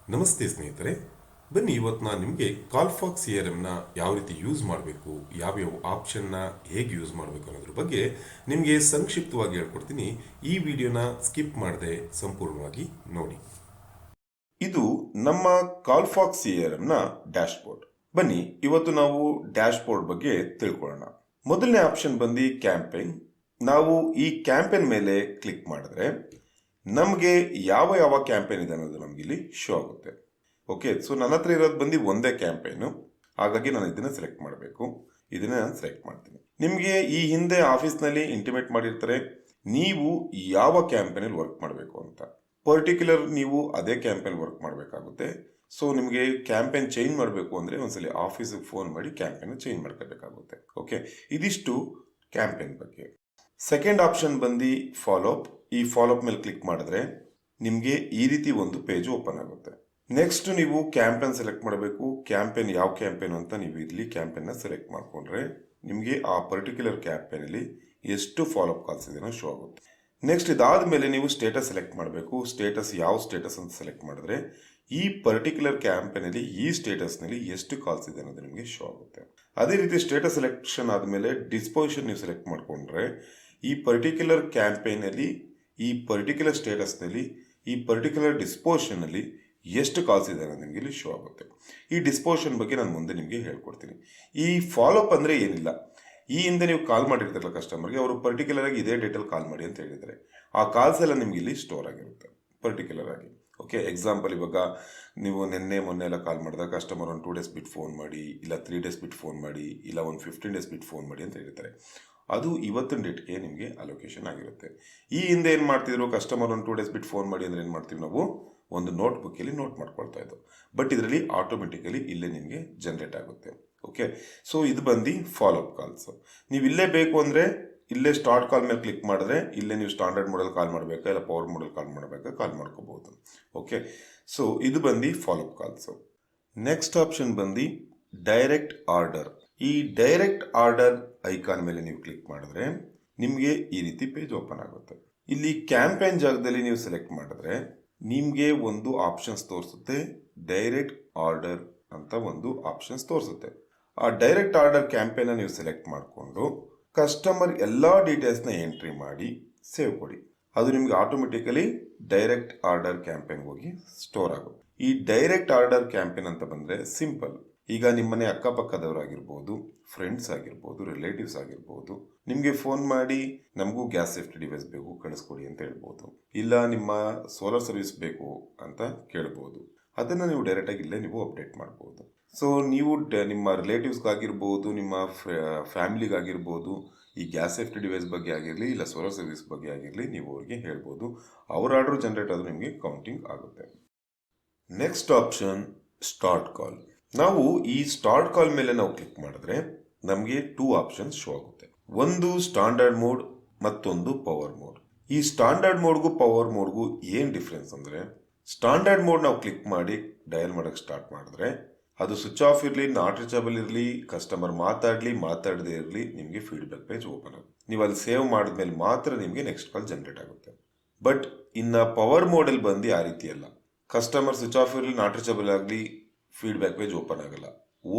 ನಮಸ್ತೆ ಸ್ನೇಹಿತರೆ, ಬನ್ನಿ ಇವತ್ತು ನಾನು ನಿಮಗೆ ಕಾಲ್ಫಾಕ್ಸ್ CRMನ ಯಾವ ರೀತಿ ಯೂಸ್ ಮಾಡಬೇಕು, ಯಾವ್ಯಾವ ಆಪ್ಷನ್ನ ಹೇಗೆ ಯೂಸ್ ಮಾಡಬೇಕು ಅನ್ನೋದ್ರ ಬಗ್ಗೆ ನಿಮಗೆ ಸಂಕ್ಷಿಪ್ತವಾಗಿ ಹೇಳ್ಕೊಡ್ತೀನಿ. ಈ ವಿಡಿಯೋನ ಸ್ಕಿಪ್ ಮಾಡದೆ ಸಂಪೂರ್ಣವಾಗಿ ನೋಡಿ. ಇದು ನಮ್ಮ ಕಾಲ್ಫಾಕ್ಸ್ CRMನ ಡ್ಯಾಶ್ಬೋರ್ಡ್. ಬನ್ನಿ ಇವತ್ತು ನಾವು ಡ್ಯಾಶ್ಬೋರ್ಡ್ ಬಗ್ಗೆ ತಿಳ್ಕೊಳ್ಳೋಣ. ಮೊದಲನೇ ಆಪ್ಷನ್ ಬಂದು ಕ್ಯಾಂಪೇನ್. ನಾವು ಈ ಕ್ಯಾಂಪೇನ್ ಮೇಲೆ ಕ್ಲಿಕ್ ಮಾಡಿದ್ರೆ ನಮಗೆ ಯಾವ ಯಾವ ಕ್ಯಾಂಪೇನ್ ಇದೆ ಅನ್ನೋದು ನಮ್ಗೆ ಇಲ್ಲಿ ಶೋ ಆಗುತ್ತೆ. ಓಕೆ, ಸೊ ನನ್ನ ಹತ್ರ ಇರೋದು ಬಂದು ಒಂದೇ ಕ್ಯಾಂಪೇನು, ಹಾಗಾಗಿ ನಾನು ಇದನ್ನ ಸೆಲೆಕ್ಟ್ ಮಾಡಬೇಕು. ಇದನ್ನ ನಾನು ಸೆಲೆಕ್ಟ್ ಮಾಡ್ತೀನಿ. ನಿಮಗೆ ಈ ಹಿಂದೆ ಆಫೀಸ್ನಲ್ಲಿ ಇಂಟಿಮೇಟ್ ಮಾಡಿರ್ತಾರೆ ನೀವು ಯಾವ ಕ್ಯಾಂಪೇನಲ್ಲಿ ವರ್ಕ್ ಮಾಡಬೇಕು ಅಂತ. ಪರ್ಟಿಕ್ಯುಲರ್ ನೀವು ಅದೇ ಕ್ಯಾಂಪೇನ್ ವರ್ಕ್ ಮಾಡಬೇಕಾಗುತ್ತೆ. ಸೊ ನಿಮಗೆ ಕ್ಯಾಂಪೇನ್ ಚೇಂಜ್ ಮಾಡಬೇಕು ಅಂದರೆ ಒಂದ್ಸಲಿ ಆಫೀಸಿಗೆ ಫೋನ್ ಮಾಡಿ ಕ್ಯಾಂಪೇನ್ ಚೇಂಜ್ ಮಾಡ್ಕೋಬೇಕಾಗುತ್ತೆ. ಓಕೆ, ಇದಿಷ್ಟು ಕ್ಯಾಂಪೇನ್ ಬಗ್ಗೆ. ಸೆಕೆಂಡ್ ಆಪ್ಷನ್ ಬಂದು ಫಾಲೋಅಪ್. ಈ ಫಾಲೋಅಪ್ ಮೇಲೆ ಕ್ಲಿಕ್ ಮಾಡಿದ್ರೆ ನಿಮಗೆ ಈ ರೀತಿ ಒಂದು ಪೇಜ್ ಓಪನ್ ಆಗುತ್ತೆ. ನೆಕ್ಸ್ಟ್ ನೀವು ಕ್ಯಾಂಪೇನ್ ಸೆಲೆಕ್ಟ್ ಮಾಡಬೇಕು. ಕ್ಯಾಂಪೇನ್ ಯಾವ ಕ್ಯಾಂಪೇನ್ ಅಂತ ನೀವು ಇಲ್ಲಿ ಕ್ಯಾಂಪೇನ್ನ ಸೆಲೆಕ್ಟ್ ಮಾಡಿಕೊಂಡ್ರೆ ನಿಮಗೆ ಆ ಪರ್ಟಿಕ್ಯುಲರ್ ಕ್ಯಾಂಪೇನಲ್ಲಿ ಎಷ್ಟು ಫಾಲೋಅಪ್ ಕಾಲ್ಸ್ ಇದೆಯೋ ಶೋ ಆಗುತ್ತೆ. ನೆಕ್ಸ್ಟ್ ಇದಾದ ಮೇಲೆ ನೀವು ಸ್ಟೇಟಸ್ ಸೆಲೆಕ್ಟ್ ಮಾಡಬೇಕು. ಸ್ಟೇಟಸ್ ಯಾವ ಸ್ಟೇಟಸ್ ಅಂತ ಸೆಲೆಕ್ಟ್ ಮಾಡಿದ್ರೆ ಈ ಪರ್ಟಿಕ್ಯುಲರ್ ಕ್ಯಾಂಪೇನಲ್ಲಿ ಈ ಸ್ಟೇಟಸ್ನಲ್ಲಿ ಎಷ್ಟು ಕಾಲ್ಸ್ ಇದೆ ಅನ್ನೋದು ನಿಮಗೆ ಶೋ ಆಗುತ್ತೆ. ಅದೇ ರೀತಿ ಸ್ಟೇಟಸ್ ಸೆಲೆಕ್ಷನ್ ಆದಮೇಲೆ ಡಿಸ್ಪೋಸಿಷನ್ ನೀವು ಸೆಲೆಕ್ಟ್ ಮಾಡಿಕೊಂಡ್ರೆ ಈ ಪರ್ಟಿಕ್ಯುಲರ್ ಕ್ಯಾಂಪೇನಲ್ಲಿ, ಈ ಪರ್ಟಿಕ್ಯುಲರ್ ಸ್ಟೇಟಸ್ನಲ್ಲಿ, ಈ ಪರ್ಟಿಕ್ಯುಲರ್ ಡಿಸ್ಪೋಸಿಷನ್ನಲ್ಲಿ ಎಷ್ಟು ಕಾಲ್ಸ್ ಇದೆ ಅನ್ನೋದು ನಿಮಗೆ ಇಲ್ಲಿ ಶೋ ಆಗುತ್ತೆ. ಈ ಡಿಸ್ಪೋಸಿಷನ್ ಬಗ್ಗೆ ನಾನು ಮುಂದೆ ನಿಮಗೆ ಹೇಳ್ಕೊಡ್ತೀನಿ. ಈ ಫಾಲೋಅಪ್ ಅಂದರೆ ಏನಿಲ್ಲ, ಈ ಹಿಂದೆ ನೀವು ಕಾಲ್ ಮಾಡಿರ್ತಾರಲ್ಲ ಕಸ್ಟಮರ್ಗೆ, ಅವರು ಪರ್ಟಿಕ್ಯುಲರ್ ಆಗಿ ಇದೇ ಡೇಟಲ್ಲಿ ಕಾಲ್ ಮಾಡಿ ಅಂತ ಹೇಳಿದ್ದಾರೆ. ಆ ಕಾಲ್ಸ್ ಎಲ್ಲ ನಿಮಗೆ ಇಲ್ಲಿ ಸ್ಟೋರ್ ಆಗಿರುತ್ತೆ ಪರ್ಟಿಕ್ಯುಲರ್ ಆಗಿ. ಓಕೆ, ಎಕ್ಸಾಂಪಲ್ ಇವಾಗ ನೀವು ಮೊನ್ನೆ ಎಲ್ಲ ಕಾಲ್ ಮಾಡಿದಾಗ ಕಸ್ಟಮರ್ ಒಂದು 2 ಡೇಸ್ ಬಿಟ್ಟು ಫೋನ್ ಮಾಡಿ, ಇಲ್ಲ 3 ಡೇಸ್ ಬಿಟ್ಟು ಫೋನ್ ಮಾಡಿ, ಇಲ್ಲ ಒಂದು 15 ಡೇಸ್ ಬಿಟ್ಟು ಫೋನ್ ಮಾಡಿ ಅಂತ ಹೇಳ್ತಾರೆ. ಅದು ಇವತ್ತಿನ ಡೇಟ್ಗೆ ನಿಮಗೆ ಅಲೋಕೇಶನ್ ಆಗಿರುತ್ತೆ. ಈ ಹಿಂದೆ ಏನು ಮಾಡ್ತಿದ್ರು, ಕಸ್ಟಮರ್ ಒಂದು 2 ಡೇಸ್ ಬಿಟ್ಟು ಫೋನ್ ಮಾಡಿ ಅಂದರೆ ಏನು ಮಾಡ್ತೀವಿ ನಾವು, ಒಂದು ನೋಟ್ ಬುಕ್ಕಲ್ಲಿ ನೋಟ್ ಮಾಡ್ಕೊಳ್ತಾ ಇದ್ದು. ಬಟ್ ಇದರಲ್ಲಿ ಆಟೋಮೆಟಿಕಲಿ ಇಲ್ಲೇ ನಿಮಗೆ ಜನರೇಟ್ ಆಗುತ್ತೆ. ಓಕೆ, ಸೊ ಇದು ಬಂದು ಫಾಲೋಅಪ್ ಕಾಲ್ಸ್. ನೀವು ಇಲ್ಲೇ ಬೇಕು ಅಂದರೆ ಇಲ್ಲೇ ಸ್ಟಾರ್ಟ್ ಕಾಲ್ ಮೇಲೆ ಕ್ಲಿಕ್ ಮಾಡಿದ್ರೆ ಇಲ್ಲೇ ನೀವು ಸ್ಟ್ಯಾಂಡರ್ಡ್ ಮೋಡಲ್ ಕಾಲ್ ಮಾಡಬೇಕಾ ಇಲ್ಲ ಪವರ್ ಮೋಡಲ್ ಕಾಲ್ ಮಾಡಬೇಕಾ ಕಾಲ್ ಮಾಡ್ಕೋಬಹುದು. ಓಕೆ, ಸೊ ಇದು ಬಂದು ಫಾಲೋಅಪ್ ಕಾಲ್ಸು. ನೆಕ್ಸ್ಟ್ ಆಪ್ಷನ್ ಬಂದು ಡೈರೆಕ್ಟ್ ಆರ್ಡರ್. ಈ ಡೈರೆಕ್ಟ್ ಆರ್ಡರ್ ಐಕಾನ್ ಮೇಲೆ ನೀವು ಕ್ಲಿಕ್ ಮಾಡಿದ್ರೆ ನಿಮಗೆ ಈ ರೀತಿ ಪೇಜ್ ಓಪನ್ ಆಗುತ್ತೆ. ಇಲ್ಲಿ ಕ್ಯಾಂಪೇನ್ ಜಾಗದಲ್ಲಿ ನೀವು ಸೆಲೆಕ್ಟ್ ಮಾಡಿದ್ರೆ ನಿಮಗೆ ಒಂದು ಆಪ್ಷನ್ಸ್ ತೋರಿಸುತ್ತೆ, ಡೈರೆಕ್ಟ್ ಆರ್ಡರ್ ಅಂತ ಒಂದು ಆಪ್ಷನ್ಸ್ ತೋರಿಸುತ್ತೆ. ಆ ಡೈರೆಕ್ಟ್ ಆರ್ಡರ್ ಕ್ಯಾಂಪೇನ್ ನೀವು ಸೆಲೆಕ್ಟ್ ಮಾಡಿಕೊಂಡು ಕಸ್ಟಮರ್ ಎಲ್ಲ ಡೀಟೇಲ್ಸ್ನ ಎಂಟ್ರಿ ಮಾಡಿ ಸೇವ್ ಕೊಡಿ. ಅದು ನಿಮಗೆ ಆಟೋಮೆಟಿಕಲಿ ಡೈರೆಕ್ಟ್ ಆರ್ಡರ್ ಕ್ಯಾಂಪೇನ್ ಹೋಗಿ ಸ್ಟೋರ್ ಆಗುತ್ತೆ. ಈ ಡೈರೆಕ್ಟ್ ಆರ್ಡರ್ ಕ್ಯಾಂಪೇನ್ ಅಂತ ಬಂದರೆ ಸಿಂಪಲ್. ಈಗ ನಿಮ್ಮನೆ ಅಕ್ಕಪಕ್ಕದವರಾಗಿರ್ಬೋದು, ಫ್ರೆಂಡ್ಸ್ ಆಗಿರ್ಬೋದು, ರಿಲೇಟಿವ್ಸ್ ಆಗಿರ್ಬೋದು, ನಿಮಗೆ ಫೋನ್ ಮಾಡಿ ನಮಗೂ ಗ್ಯಾಸ್ ಸೇಫ್ಟಿ ಡಿವೈಸ್ ಬೇಕು ಕಳಿಸ್ಕೊಡಿ ಅಂತ ಹೇಳ್ಬೋದು, ಇಲ್ಲ ನಿಮ್ಮ ಸೋಲಾರ್ ಸರ್ವಿಸ್ ಬೇಕು ಅಂತ ಕೇಳ್ಬೋದು. ಅದನ್ನು ನೀವು ಡೈರೆಕ್ಟಾಗಿ ಇಲ್ಲೇ ನೀವು ಅಪ್ಡೇಟ್ ಮಾಡ್ಬೋದು. ಸೊ ನೀವು ನಿಮ್ಮ ರಿಲೇಟಿವ್ಸ್ಗಾಗಿರ್ಬೋದು, ನಿಮ್ಮ ಫ್ಯಾಮಿಲಿಗಾಗಿರ್ಬೋದು, ಈ ಗ್ಯಾಸ್ ಸೇಫ್ಟಿ ಡಿವೈಸ್ ಬಗ್ಗೆ ಆಗಿರಲಿ ಇಲ್ಲ ಸೋಲಾರ್ ಸರ್ವಿಸ್ ಬಗ್ಗೆ ಆಗಿರಲಿ ನೀವು ಅವ್ರಿಗೆ ಹೇಳ್ಬೋದು. ಅವ್ರ ಆರ್ಡರ್ ಜನರೇಟ್ ಆದರೂ ನಿಮಗೆ ಕೌಂಟಿಂಗ್ ಆಗುತ್ತೆ. ನೆಕ್ಸ್ಟ್ ಆಪ್ಷನ್ ಸ್ಟಾರ್ಟ್ ಕಾಲ್. ನಾವು ಈ ಸ್ಟಾರ್ಟ್ ಕಾಲ್ ಮೇಲೆ ನಾವು ಕ್ಲಿಕ್ ಮಾಡಿದ್ರೆ ನಮಗೆ 2 ಆಪ್ಷನ್ಸ್ ಶೋ ಆಗುತ್ತೆ. ಒಂದು ಸ್ಟ್ಯಾಂಡರ್ಡ್ ಮೋಡ್, ಮತ್ತೊಂದು ಪವರ್ ಮೋಡ್. ಈ ಸ್ಟ್ಯಾಂಡರ್ಡ್ ಮೋಡ್ಗೂ ಪವರ್ ಮೋಡ್ಗೂ ಏನು ಡಿಫ್ರೆನ್ಸ್ ಅಂದರೆ, ಸ್ಟ್ಯಾಂಡರ್ಡ್ ಮೋಡ್ ನಾವು ಕ್ಲಿಕ್ ಮಾಡಿ ಡಯಲ್ ಮಾಡೋಕ್ಕೆ ಸ್ಟಾರ್ಟ್ ಮಾಡಿದ್ರೆ ಅದು ಸ್ವಿಚ್ ಆಫ್ ಇರಲಿ, ನಾಟ್ ರೀಚಬಲ್ ಇರಲಿ, ಕಸ್ಟಮರ್ ಮಾತಾಡದೇ ಇರಲಿ, ನಿಮಗೆ ಫೀಡ್ಬ್ಯಾಕ್ ಪೇಜ್ ಓಪನ್ ಆಗುತ್ತೆ. ನೀವು ಅಲ್ಲಿ ಸೇವ್ ಮಾಡಿದ್ಮೇಲೆ ಮಾತ್ರ ನಿಮಗೆ ನೆಕ್ಸ್ಟ್ ಕಾಲ್ ಜನರೇಟ್ ಆಗುತ್ತೆ. ಬಟ್ ಇನ್ನು ಪವರ್ ಮೋಡಲ್ಲಿ ಬಂದು ಆ ರೀತಿ ಅಲ್ಲ. ಕಸ್ಟಮರ್ ಸ್ವಿಚ್ ಆಫ್ ಇರಲಿ, ನಾಟ್ ರೀಚಬಲ್ ಆಗಲಿ, ಫೀಡ್ಬ್ಯಾಕ್ ಪೇಜ್ ಓಪನ್ ಆಗಲ್ಲ.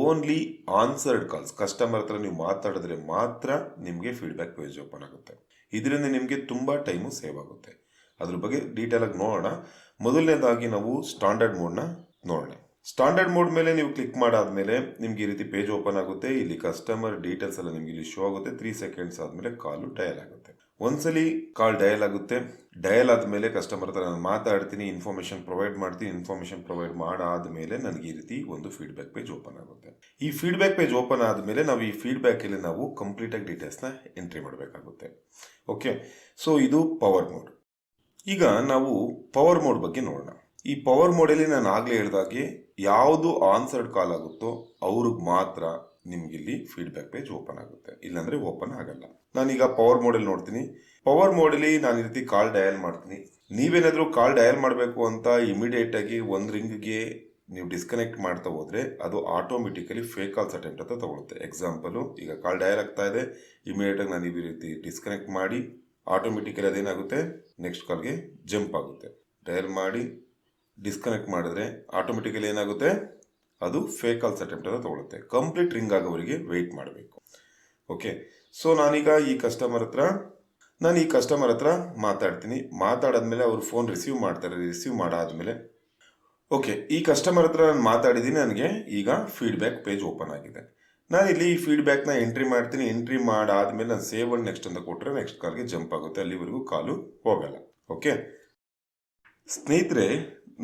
ಓನ್ಲಿ ಆನ್ಸರ್ಡ್ ಕಾಲ್ಸ್, ಕಸ್ಟಮರ್ ಹತ್ರ ನೀವು ಮಾತಾಡಿದ್ರೆ ಮಾತ್ರ ನಿಮಗೆ ಫೀಡ್ಬ್ಯಾಕ್ ಪೇಜ್ ಓಪನ್ ಆಗುತ್ತೆ. ಇದರಿಂದ ನಿಮಗೆ ತುಂಬ ಟೈಮು ಸೇವ್ ಆಗುತ್ತೆ. ಅದ್ರ ಬಗ್ಗೆ ಡೀಟೇಲ್ ಆಗಿ ನೋಡೋಣ. ಮೊದಲನೇದಾಗಿ ನಾವು ಸ್ಟ್ಯಾಂಡರ್ಡ್ ಮೋಡ್ನ ನೋಡೋಣ. ಸ್ಟ್ಯಾಂಡರ್ಡ್ ಮೋಡ್ ಮೇಲೆ ನೀವು ಕ್ಲಿಕ್ ಮಾಡಾದ್ಮೇಲೆ ನಿಮ್ಗೆ ಈ ರೀತಿ ಪೇಜ್ ಓಪನ್ ಆಗುತ್ತೆ. ಇಲ್ಲಿ ಕಸ್ಟಮರ್ ಡೀಟೇಲ್ಸ್ ಎಲ್ಲ ನಿಮ್ಗೆ ಇಲ್ಲಿ ಶೋ ಆಗುತ್ತೆ. 3 ಸೆಕೆಂಡ್ಸ್ ಆದ್ಮೇಲೆ ಕಾಲು ಡಯಲ್ ಆಗುತ್ತೆ. ಒಂದ್ಸಲಿ ಕಾಲ್ ಡಯಲ್ ಆಗುತ್ತೆ. ಡಯಲ್ ಆದ್ಮೇಲೆ ಕಸ್ಟಮರ್ ಹತ್ರ ನಾನು ಮಾತಾಡ್ತೀನಿ, ಇನ್ಫಾರ್ಮೇಶನ್ ಪ್ರೊವೈಡ್ ಮಾಡ್ತೀನಿ. ಇನ್ಫಾರ್ಮೇಶನ್ ಪ್ರೊವೈಡ್ ಮಾಡಾದ್ಮೇಲೆ ನನಗೆ ಈ ರೀತಿ ಒಂದು ಫೀಡ್ಬ್ಯಾಕ್ ಪೇಜ್ ಓಪನ್ ಆಗುತ್ತೆ. ಈ ಫೀಡ್ಬ್ಯಾಕ್ ಪೇಜ್ ಓಪನ್ ಆದ್ಮೇಲೆ ನಾವು ಈ ಫೀಡ್ಬ್ಯಾಕ್ ಅಲ್ಲಿ ನಾವು ಕಂಪ್ಲೀಟ್ ಆಗಿ ಡೀಟೇಲ್ಸ್ನ ಎಂಟ್ರಿ ಮಾಡಬೇಕಾಗುತ್ತೆ. ಓಕೆ, ಸೊ ಇದು ಪವರ್ ಮೋಡ್. ಈಗ ನಾವು ಪವರ್ ಮೋಡ್ ಬಗ್ಗೆ ನೋಡೋಣ. ಈ ಪವರ್ ಮೋಡಲ್ಲಿ ನಾನು ಆಗಲೇ ಹೇಳಿದಾಗೆ ಯಾವುದು ಆನ್ಸರ್ಡ್ ಕಾಲ್ ಆಗುತ್ತೋ ಅವ್ರಿಗೆ ಮಾತ್ರ ನಿಮ್ಗಿಲ್ಲಿ ಫೀಡ್ಬ್ಯಾಕ್ ಪೇಜ್ ಓಪನ್ ಆಗುತ್ತೆ, ಇಲ್ಲಾಂದ್ರೆ ಓಪನ್ ಆಗಲ್ಲ. ನಾನೀಗ ಪವರ್ ಮೋಡಲ್ಲಿ ನೋಡ್ತೀನಿ. ಪವರ್ ಮೋಡಲ್ಲಿ ನಾನು ಈ ರೀತಿ ಕಾಲ್ ಡಯಲ್ ಮಾಡ್ತೀನಿ. ನೀವೇನಾದರೂ ಕಾಲ್ ಡಯಲ್ ಮಾಡಬೇಕು ಅಂತ ಇಮಿಡಿಯೇಟ್ ಆಗಿ ಒಂದು ರಿಂಗ್ಗೆ ನೀವು ಡಿಸ್ಕನೆಕ್ಟ್ ಮಾಡ್ತಾ ಹೋದ್ರೆ ಅದು ಆಟೋಮೆಟಿಕಲಿ ಫೇಕ್ ಕಾಲ್ಸ್ ಅಟೆಂಪ್ಟ್ ಅಂತ ತಗೊಳುತ್ತೆ. ಎಕ್ಸಾಂಪಲು, ಈಗ ಕಾಲ್ ಡಯಲ್ ಆಗ್ತಾ ಇದೆ, ಇಮಿಡಿಯೇಟ್ ಆಗಿ ನಾನು ಈ ರೀತಿ ಡಿಸ್ಕನೆಕ್ಟ್ ಮಾಡಿ ಆಟೋಮೆಟಿಕಲಿ ಅದೇನಾಗುತ್ತೆ ನೆಕ್ಸ್ಟ್ ಕಾಲ್ಗೆ ಜಂಪ್ ಆಗುತ್ತೆ. ಡಯಲ್ ಮಾಡಿ ಡಿಸ್ಕನೆಕ್ಟ್ ಮಾಡಿದ್ರೆ ಆಟೋಮೆಟಿಕಲಿ ಏನಾಗುತ್ತೆ, ಅದು ಫೇಕ್ ಕಾಲ್ಸ್ ಅಟೆಂಪ್ಟ್ ಅಂತ ತಗೊಳುತ್ತೆ. ಕಂಪ್ಲೀಟ್ ರಿಂಗ್ ಆಗೋವರೆಗೆ ವೆಯ್ಟ್ ಮಾಡಬೇಕು. ಓಕೆ, ಸೊ ನಾನೀಗ ಈ ಕಸ್ಟಮರ್ ಹತ್ರ ಮಾತಾಡ್ತೀನಿ. ಮಾತಾಡಾದ್ಮೇಲೆ ಅವರು ಫೋನ್ ರಿಸೀವ್ ಮಾಡ್ತಾರೆ. ರಿಸೀವ್ ಮಾಡಾದ್ಮೇಲೆ ಓಕೆ, ಈ ಕಸ್ಟಮರ್ ಹತ್ರ ನಾನು ಮಾತಾಡಿದ್ದೀನಿ, ನನಗೆ ಈಗ ಫೀಡ್ಬ್ಯಾಕ್ ಪೇಜ್ ಓಪನ್ ಆಗಿದೆ. ನಾನು ಇಲ್ಲಿ ಈ ಫೀಡ್ಬ್ಯಾಕ್ನ ಎಂಟ್ರಿ ಮಾಡ್ತೀನಿ. ಎಂಟ್ರಿ ಮಾಡಾದ್ಮೇಲೆ ನಾನು ಸೇವ್ ಅಂಡ್ ನೆಕ್ಸ್ಟ್ ಅಂತ ಕೊಟ್ಟರೆ ನೆಕ್ಸ್ಟ್ ಕಾಲ್ಗೆ ಜಂಪ್ ಆಗುತ್ತೆ, ಅಲ್ಲಿವರೆಗೂ ಕಾಲು ಹೋಗಲ್ಲ. ಓಕೆ ಸ್ನೇಹಿತರೆ,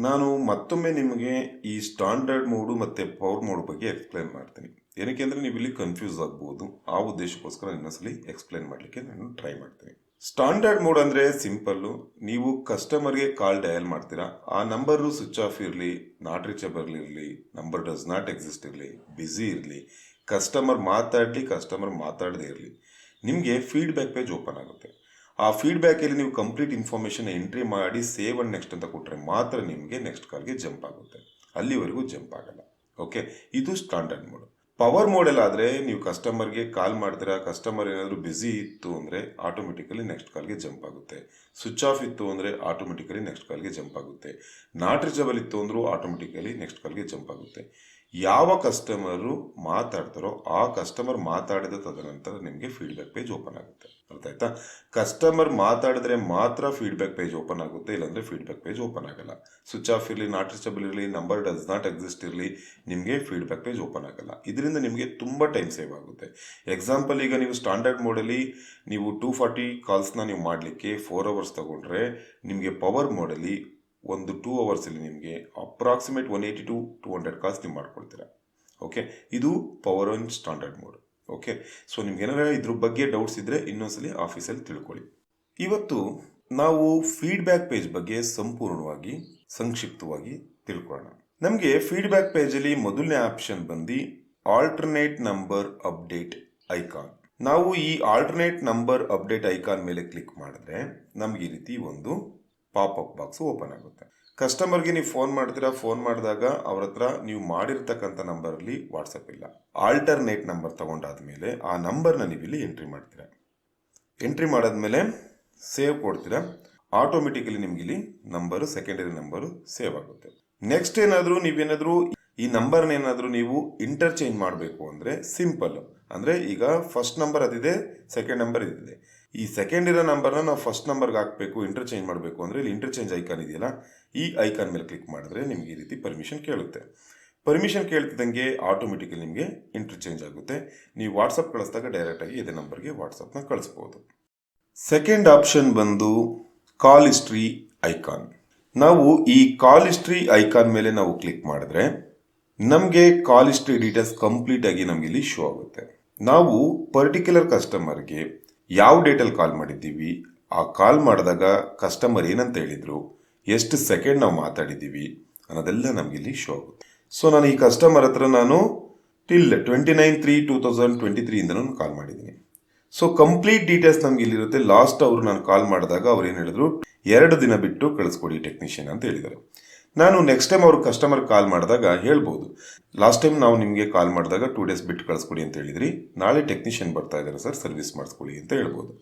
ನಾನು ಮತ್ತೊಮ್ಮೆ ನಿಮಗೆ ಈ ಸ್ಟ್ಯಾಂಡರ್ಡ್ ಮೋಡು ಮತ್ತು ಪವರ್ ಮೋಡ್ ಬಗ್ಗೆ ಎಕ್ಸ್ಪ್ಲೈನ್ ಮಾಡ್ತೀನಿ. ಏನಕ್ಕೆ ಅಂದರೆ ನೀವು ಇಲ್ಲಿ ಕನ್ಫ್ಯೂಸ್ ಆಗ್ಬೋದು. ಆ ಉದ್ದೇಶಕ್ಕೋಸ್ಕರ ಇನ್ನೊಂದ್ಸಲಿ ಎಕ್ಸ್ಪ್ಲೈನ್ ಮಾಡಲಿಕ್ಕೆ ನಾನು ಟ್ರೈ ಮಾಡ್ತೀನಿ. ಸ್ಟ್ಯಾಂಡರ್ಡ್ ಮೋಡ್ ಅಂದರೆ ಸಿಂಪಲ್ಲು. ನೀವು ಕಸ್ಟಮರ್ಗೆ ಕಾಲ್ ಡಯಲ್ ಮಾಡ್ತೀರಾ, ಆ ನಂಬರು ಸ್ವಿಚ್ ಆಫ್ ಇರಲಿ, ನಾಟ್ ರೀಚಬಲ್ ಇರಲಿ, ನಂಬರ್ ಡಸ್ ನಾಟ್ ಎಕ್ಸಿಸ್ಟ್ ಇರಲಿ, ಬ್ಯುಸಿ ಇರಲಿ, ಕಸ್ಟಮರ್ ಮಾತಾಡಲಿ, ಕಸ್ಟಮರ್ ಮಾತಾಡದೇ ಇರಲಿ, ನಿಮಗೆ ಫೀಡ್ಬ್ಯಾಕ್ ಪೇಜ್ ಓಪನ್ ಆಗುತ್ತೆ. ಆ ಫೀಡ್ಬ್ಯಾಕಲ್ಲಿ ನೀವು ಕಂಪ್ಲೀಟ್ ಇನ್ಫಾರ್ಮೇಷನ್ ಎಂಟ್ರಿ ಮಾಡಿ ಸೇವ್ ಅಂಡ್ ನೆಕ್ಸ್ಟ್ ಅಂತ ಕೊಟ್ಟರೆ ಮಾತ್ರ ನಿಮಗೆ ನೆಕ್ಸ್ಟ್ ಕಾಲ್ಗೆ ಜಂಪ್ ಆಗುತ್ತೆ, ಅಲ್ಲಿವರೆಗೂ ಜಂಪ್ ಆಗಲ್ಲ. ಓಕೆ, ಇದು ಸ್ಟ್ಯಾಂಡರ್ಡ್ ಮೋಡ್. ಪವರ್ ಮೋಡೆಲ್ ಆದರೆ ನೀವು ಕಸ್ಟಮರ್ಗೆ ಕಾಲ್ ಮಾಡ್ತೀರಾ, ಕಸ್ಟಮರ್ ಏನಾದರೂ ಬ್ಯುಸಿ ಇತ್ತು ಅಂದರೆ ಆಟೋಮೆಟಿಕಲಿ ನೆಕ್ಸ್ಟ್ ಕಾಲ್ಗೆ ಜಂಪ್ ಆಗುತ್ತೆ. ಸ್ವಿಚ್ ಆಫ್ ಇತ್ತು ಅಂದರೆ ಆಟೋಮೆಟಿಕಲಿ ನೆಕ್ಸ್ಟ್ ಕಾಲ್ಗೆ ಜಂಪ್ ಆಗುತ್ತೆ. ನಾಟ್ ರೀಚಬಲ್ ಇತ್ತು ಅಂದರೂ ಆಟೋಮೆಟಿಕಲಿ ನೆಕ್ಸ್ಟ್ ಕಾಲ್ಗೆ ಜಂಪ್ ಆಗುತ್ತೆ. ಯಾವ ಕಸ್ಟಮರು ಮಾತಾಡ್ತಾರೋ ಆ ಕಸ್ಟಮರ್ ಮಾತಾಡಿದ ತದನಂತರ ನಿಮಗೆ ಫೀಡ್ಬ್ಯಾಕ್ ಪೇಜ್ ಓಪನ್ ಆಗುತ್ತೆ. ಅರ್ಥ ಆಯ್ತಾ? ಕಸ್ಟಮರ್ ಮಾತಾಡಿದ್ರೆ ಮಾತ್ರ ಫೀಡ್ಬ್ಯಾಕ್ ಪೇಜ್ ಓಪನ್ ಆಗುತ್ತೆ, ಇಲ್ಲಾಂದರೆ ಫೀಡ್ಬ್ಯಾಕ್ ಪೇಜ್ ಓಪನ್ ಆಗಲ್ಲ. ಸ್ವಿಚ್ ಆಫ್ ಇರಲಿ, ನಾಟ್ ರೀಚಬಲ್ ಇರಲಿ, ನಂಬರ್ ಡಸ್ ನಾಟ್ ಎಕ್ಸಿಸ್ಟ್ ಇರಲಿ, ನಿಮಗೆ ಫೀಡ್ಬ್ಯಾಕ್ ಪೇಜ್ ಓಪನ್ ಆಗಲ್ಲ. ಇದರಿಂದ ನಿಮಗೆ ತುಂಬ ಟೈಮ್ ಸೇವ್ ಆಗುತ್ತೆ. ಎಕ್ಸಾಂಪಲ್, ಈಗ ನೀವು ಸ್ಟ್ಯಾಂಡರ್ಡ್ ಮೋಡಲ್ಲಿ ನೀವು 240 ಕಾಲ್ಸ್ನ ನೀವು ಮಾಡಲಿಕ್ಕೆ 4 hours ತಗೊಂಡ್ರೆ, ನಿಮಗೆ ಪವರ್ ಮೋಡಲ್ಲಿ ಒಂದು 2 ಅವರ್ಸಲ್ಲಿ ನಿಮಗೆ ಅಪ್ರಾಕ್ಸಿಮೇಟ್ 180 to 200 ಕಾಲ್ಸ್ ನೀವು ಮಾಡ್ಕೊಳ್ತೀರಾ. ಓಕೆ, ಇದು power on standard mode. Okay, so ನಿಮ್ಗೆ ಏನಾರ ಇದ್ರ ಬಗ್ಗೆ ಡೌಟ್ಸ್ ಇದ್ದರೆ ಇನ್ನೊಂದ್ಸಲಿ ಆಫೀಸಲ್ಲಿ ತಿಳ್ಕೊಳ್ಳಿ. ಇವತ್ತು ನಾವು ಫೀಡ್ಬ್ಯಾಕ್ ಪೇಜ್ ಬಗ್ಗೆ ಸಂಪೂರ್ಣವಾಗಿ ಸಂಕ್ಷಿಪ್ತವಾಗಿ ತಿಳ್ಕೊಳ್ಳೋಣ. ನಮಗೆ ಫೀಡ್ಬ್ಯಾಕ್ ಪೇಜಲ್ಲಿ ಮೊದಲನೇ ಆಪ್ಷನ್ ಬಂದು ಆಲ್ಟರ್ನೇಟ್ ನಂಬರ್ ಅಪ್ಡೇಟ್ ಐಕಾನ್. ನಾವು ಈ ಆಲ್ಟರ್ನೇಟ್ ನಂಬರ್ ಅಪ್ಡೇಟ್ ಐಕಾನ್ ಮೇಲೆ ಕ್ಲಿಕ್ ಮಾಡಿದ್ರೆ ನಮ್ಗೆ ಈ ರೀತಿ ಒಂದು ಪಾಪಪ್ ಬಾಕ್ಸ್ ಓಪನ್ ಆಗುತ್ತೆ. ಕಸ್ಟಮರ್ಗೆ ನೀವು ಫೋನ್ ಮಾಡ್ತೀರಾ, ಫೋನ್ ಮಾಡಿದಾಗ ಅವ್ರ ಹತ್ರ ನೀವು ಮಾಡಿರ್ತಕ್ಕಂಥ ನಂಬರಲ್ಲಿ ವಾಟ್ಸಪ್ ಇಲ್ಲ. ಆಲ್ಟರ್ನೇಟ್ ನಂಬರ್ ತಗೊಂಡಾದ್ಮೇಲೆ ಆ ನಂಬರ್ನ ನೀವು ಇಲ್ಲಿ ಎಂಟ್ರಿ ಮಾಡ್ತೀರಾ. ಎಂಟ್ರಿ ಮಾಡಾದ್ಮೇಲೆ ಸೇವ್ ಕೊಡ್ತೀರಾ, ಆಟೋಮೆಟಿಕಲಿ ನಿಮ್ಗೆ ಇಲ್ಲಿ ನಂಬರು, ಸೆಕೆಂಡರಿ ನಂಬರು ಸೇವ್ ಆಗುತ್ತೆ. ನೆಕ್ಸ್ಟ್ ನೀವೇನಾದರೂ ಈ ನಂಬರ್ನ ಏನಾದರೂ ನೀವು ಇಂಟರ್ಚೇಂಜ್ ಮಾಡಬೇಕು ಅಂದರೆ ಸಿಂಪಲ್. ಅಂದರೆ ಈಗ ಫಸ್ಟ್ ನಂಬರ್ ಅದಿದೆ, ಸೆಕೆಂಡ್ ನಂಬರ್ ಇದಿದೆ. ಈ ಸೆಕೆಂಡ್ ಇರೋ ನಂಬರ್ನ ನಾವು ಫಸ್ಟ್ ನಂಬರ್ಗೆ ಹಾಕಬೇಕು, ಇಂಟರ್ಚೇಂಜ್ ಮಾಡಬೇಕು ಅಂದರೆ ಇಲ್ಲಿ ಇಂಟರ್ಚೇಂಜ್ ಐಕಾನ್ ಇದೆಯಲ್ಲ, ಈ ಐಕಾನ್ ಮೇಲೆ ಕ್ಲಿಕ್ ಮಾಡಿದ್ರೆ ನಿಮಗೆ ಈ ರೀತಿ ಪರ್ಮಿಷನ್ ಕೇಳುತ್ತೆ. ಪರ್ಮಿಷನ್ ಕೇಳ್ತಿದ್ದಂಗೆ ಆಟೋಮೆಟಿಕಲಿ ನಿಮಗೆ ಇಂಟರ್ಚೇಂಜ್ ಆಗುತ್ತೆ. ನೀವು ವಾಟ್ಸಪ್ ಕಳಿಸಿದಾಗ ಡೈರೆಕ್ಟಾಗಿ ಇದೇ ನಂಬರ್ಗೆ ವಾಟ್ಸಪ್ನ ಕಳಿಸ್ಬೋದು. ಸೆಕೆಂಡ್ ಆಪ್ಷನ್ ಬಂದು ಕಾಲ್ ಹಿಸ್ಟ್ರಿ ಐಕಾನ್. ನಾವು ಈ ಕಾಲ್ ಹಿಸ್ಟ್ರಿ ಐಕಾನ್ ಮೇಲೆ ನಾವು ಕ್ಲಿಕ್ ಮಾಡಿದ್ರೆ ನಮಗೆ ಕಾಲ್ ಹಿಸ್ಟ್ರಿ ಡೀಟೇಲ್ಸ್ ಕಂಪ್ಲೀಟ್ ಆಗಿ ನಮಗೆ ಇಲ್ಲಿ ಶೋ ಆಗುತ್ತೆ. ನಾವು ಪರ್ಟಿಕ್ಯುಲರ್ ಕಸ್ಟಮರ್ಗೆ ಯಾವ ಡೇಟಲ್ಲಿ ಕಾಲ್ ಮಾಡಿದ್ದೀವಿ, ಆ ಕಾಲ್ ಮಾಡಿದಾಗ ಕಸ್ಟಮರ್ ಏನಂತ ಹೇಳಿದ್ರು, ಎಷ್ಟು ಸೆಕೆಂಡ್ ನಾವು ಮಾತಾಡಿದ್ದೀವಿ ಅನ್ನೋದೆಲ್ಲ ನಮಗೆ ಇಲ್ಲಿ ಶೋ ಆಗುತ್ತೆ. ಸೊ ನಾನು ಈ ಕಸ್ಟಮರ್ ಹತ್ರ ಟಿಲ್ 29/3/2023 ಇಂದ ಕಾಲ್ ಮಾಡಿದ್ದೀನಿ. ಸೊ ಕಂಪ್ಲೀಟ್ ಡೀಟೇಲ್ಸ್ ನಮ್ಗೆ ಇಲ್ಲಿರುತ್ತೆ. ಲಾಸ್ಟ್ ಅವರು ನಾನು ಕಾಲ್ ಮಾಡಿದಾಗ ಅವ್ರು ಏನು ಹೇಳಿದ್ರು, 2 ದಿನ ಬಿಟ್ಟು ಕಳಿಸ್ಕೊಡಿ ಟೆಕ್ನಿಷಿಯನ್ ಅಂತ ಹೇಳಿದ್ದಾರೆ. ನಾನು ನೆಕ್ಸ್ಟ್ ಟೈಮ್ ಅವ್ರು ಕಸ್ಟಮರ್ ಕಾಲ್ ಮಾಡಿದಾಗ ಹೇಳ್ಬೋದು, ಲಾಸ್ಟ್ ಟೈಮ್ ನಾವು ನಿಮಗೆ ಕಾಲ್ ಮಾಡಿದಾಗ 2 days ಬಿಟ್ಟು ಕಳಿಸ್ಕೊಡಿ ಅಂತ ಹೇಳಿದ್ರಿ, ನಾಳೆ ಟೆಕ್ನಿಷಿಯನ್ ಬರ್ತಾ ಇದ್ದಾರೆ ಸರ್, ಸರ್ವಿಸ್ ಮಾಡಿಸ್ಕೊಳ್ಳಿ ಅಂತ ಹೇಳ್ಬೋದು.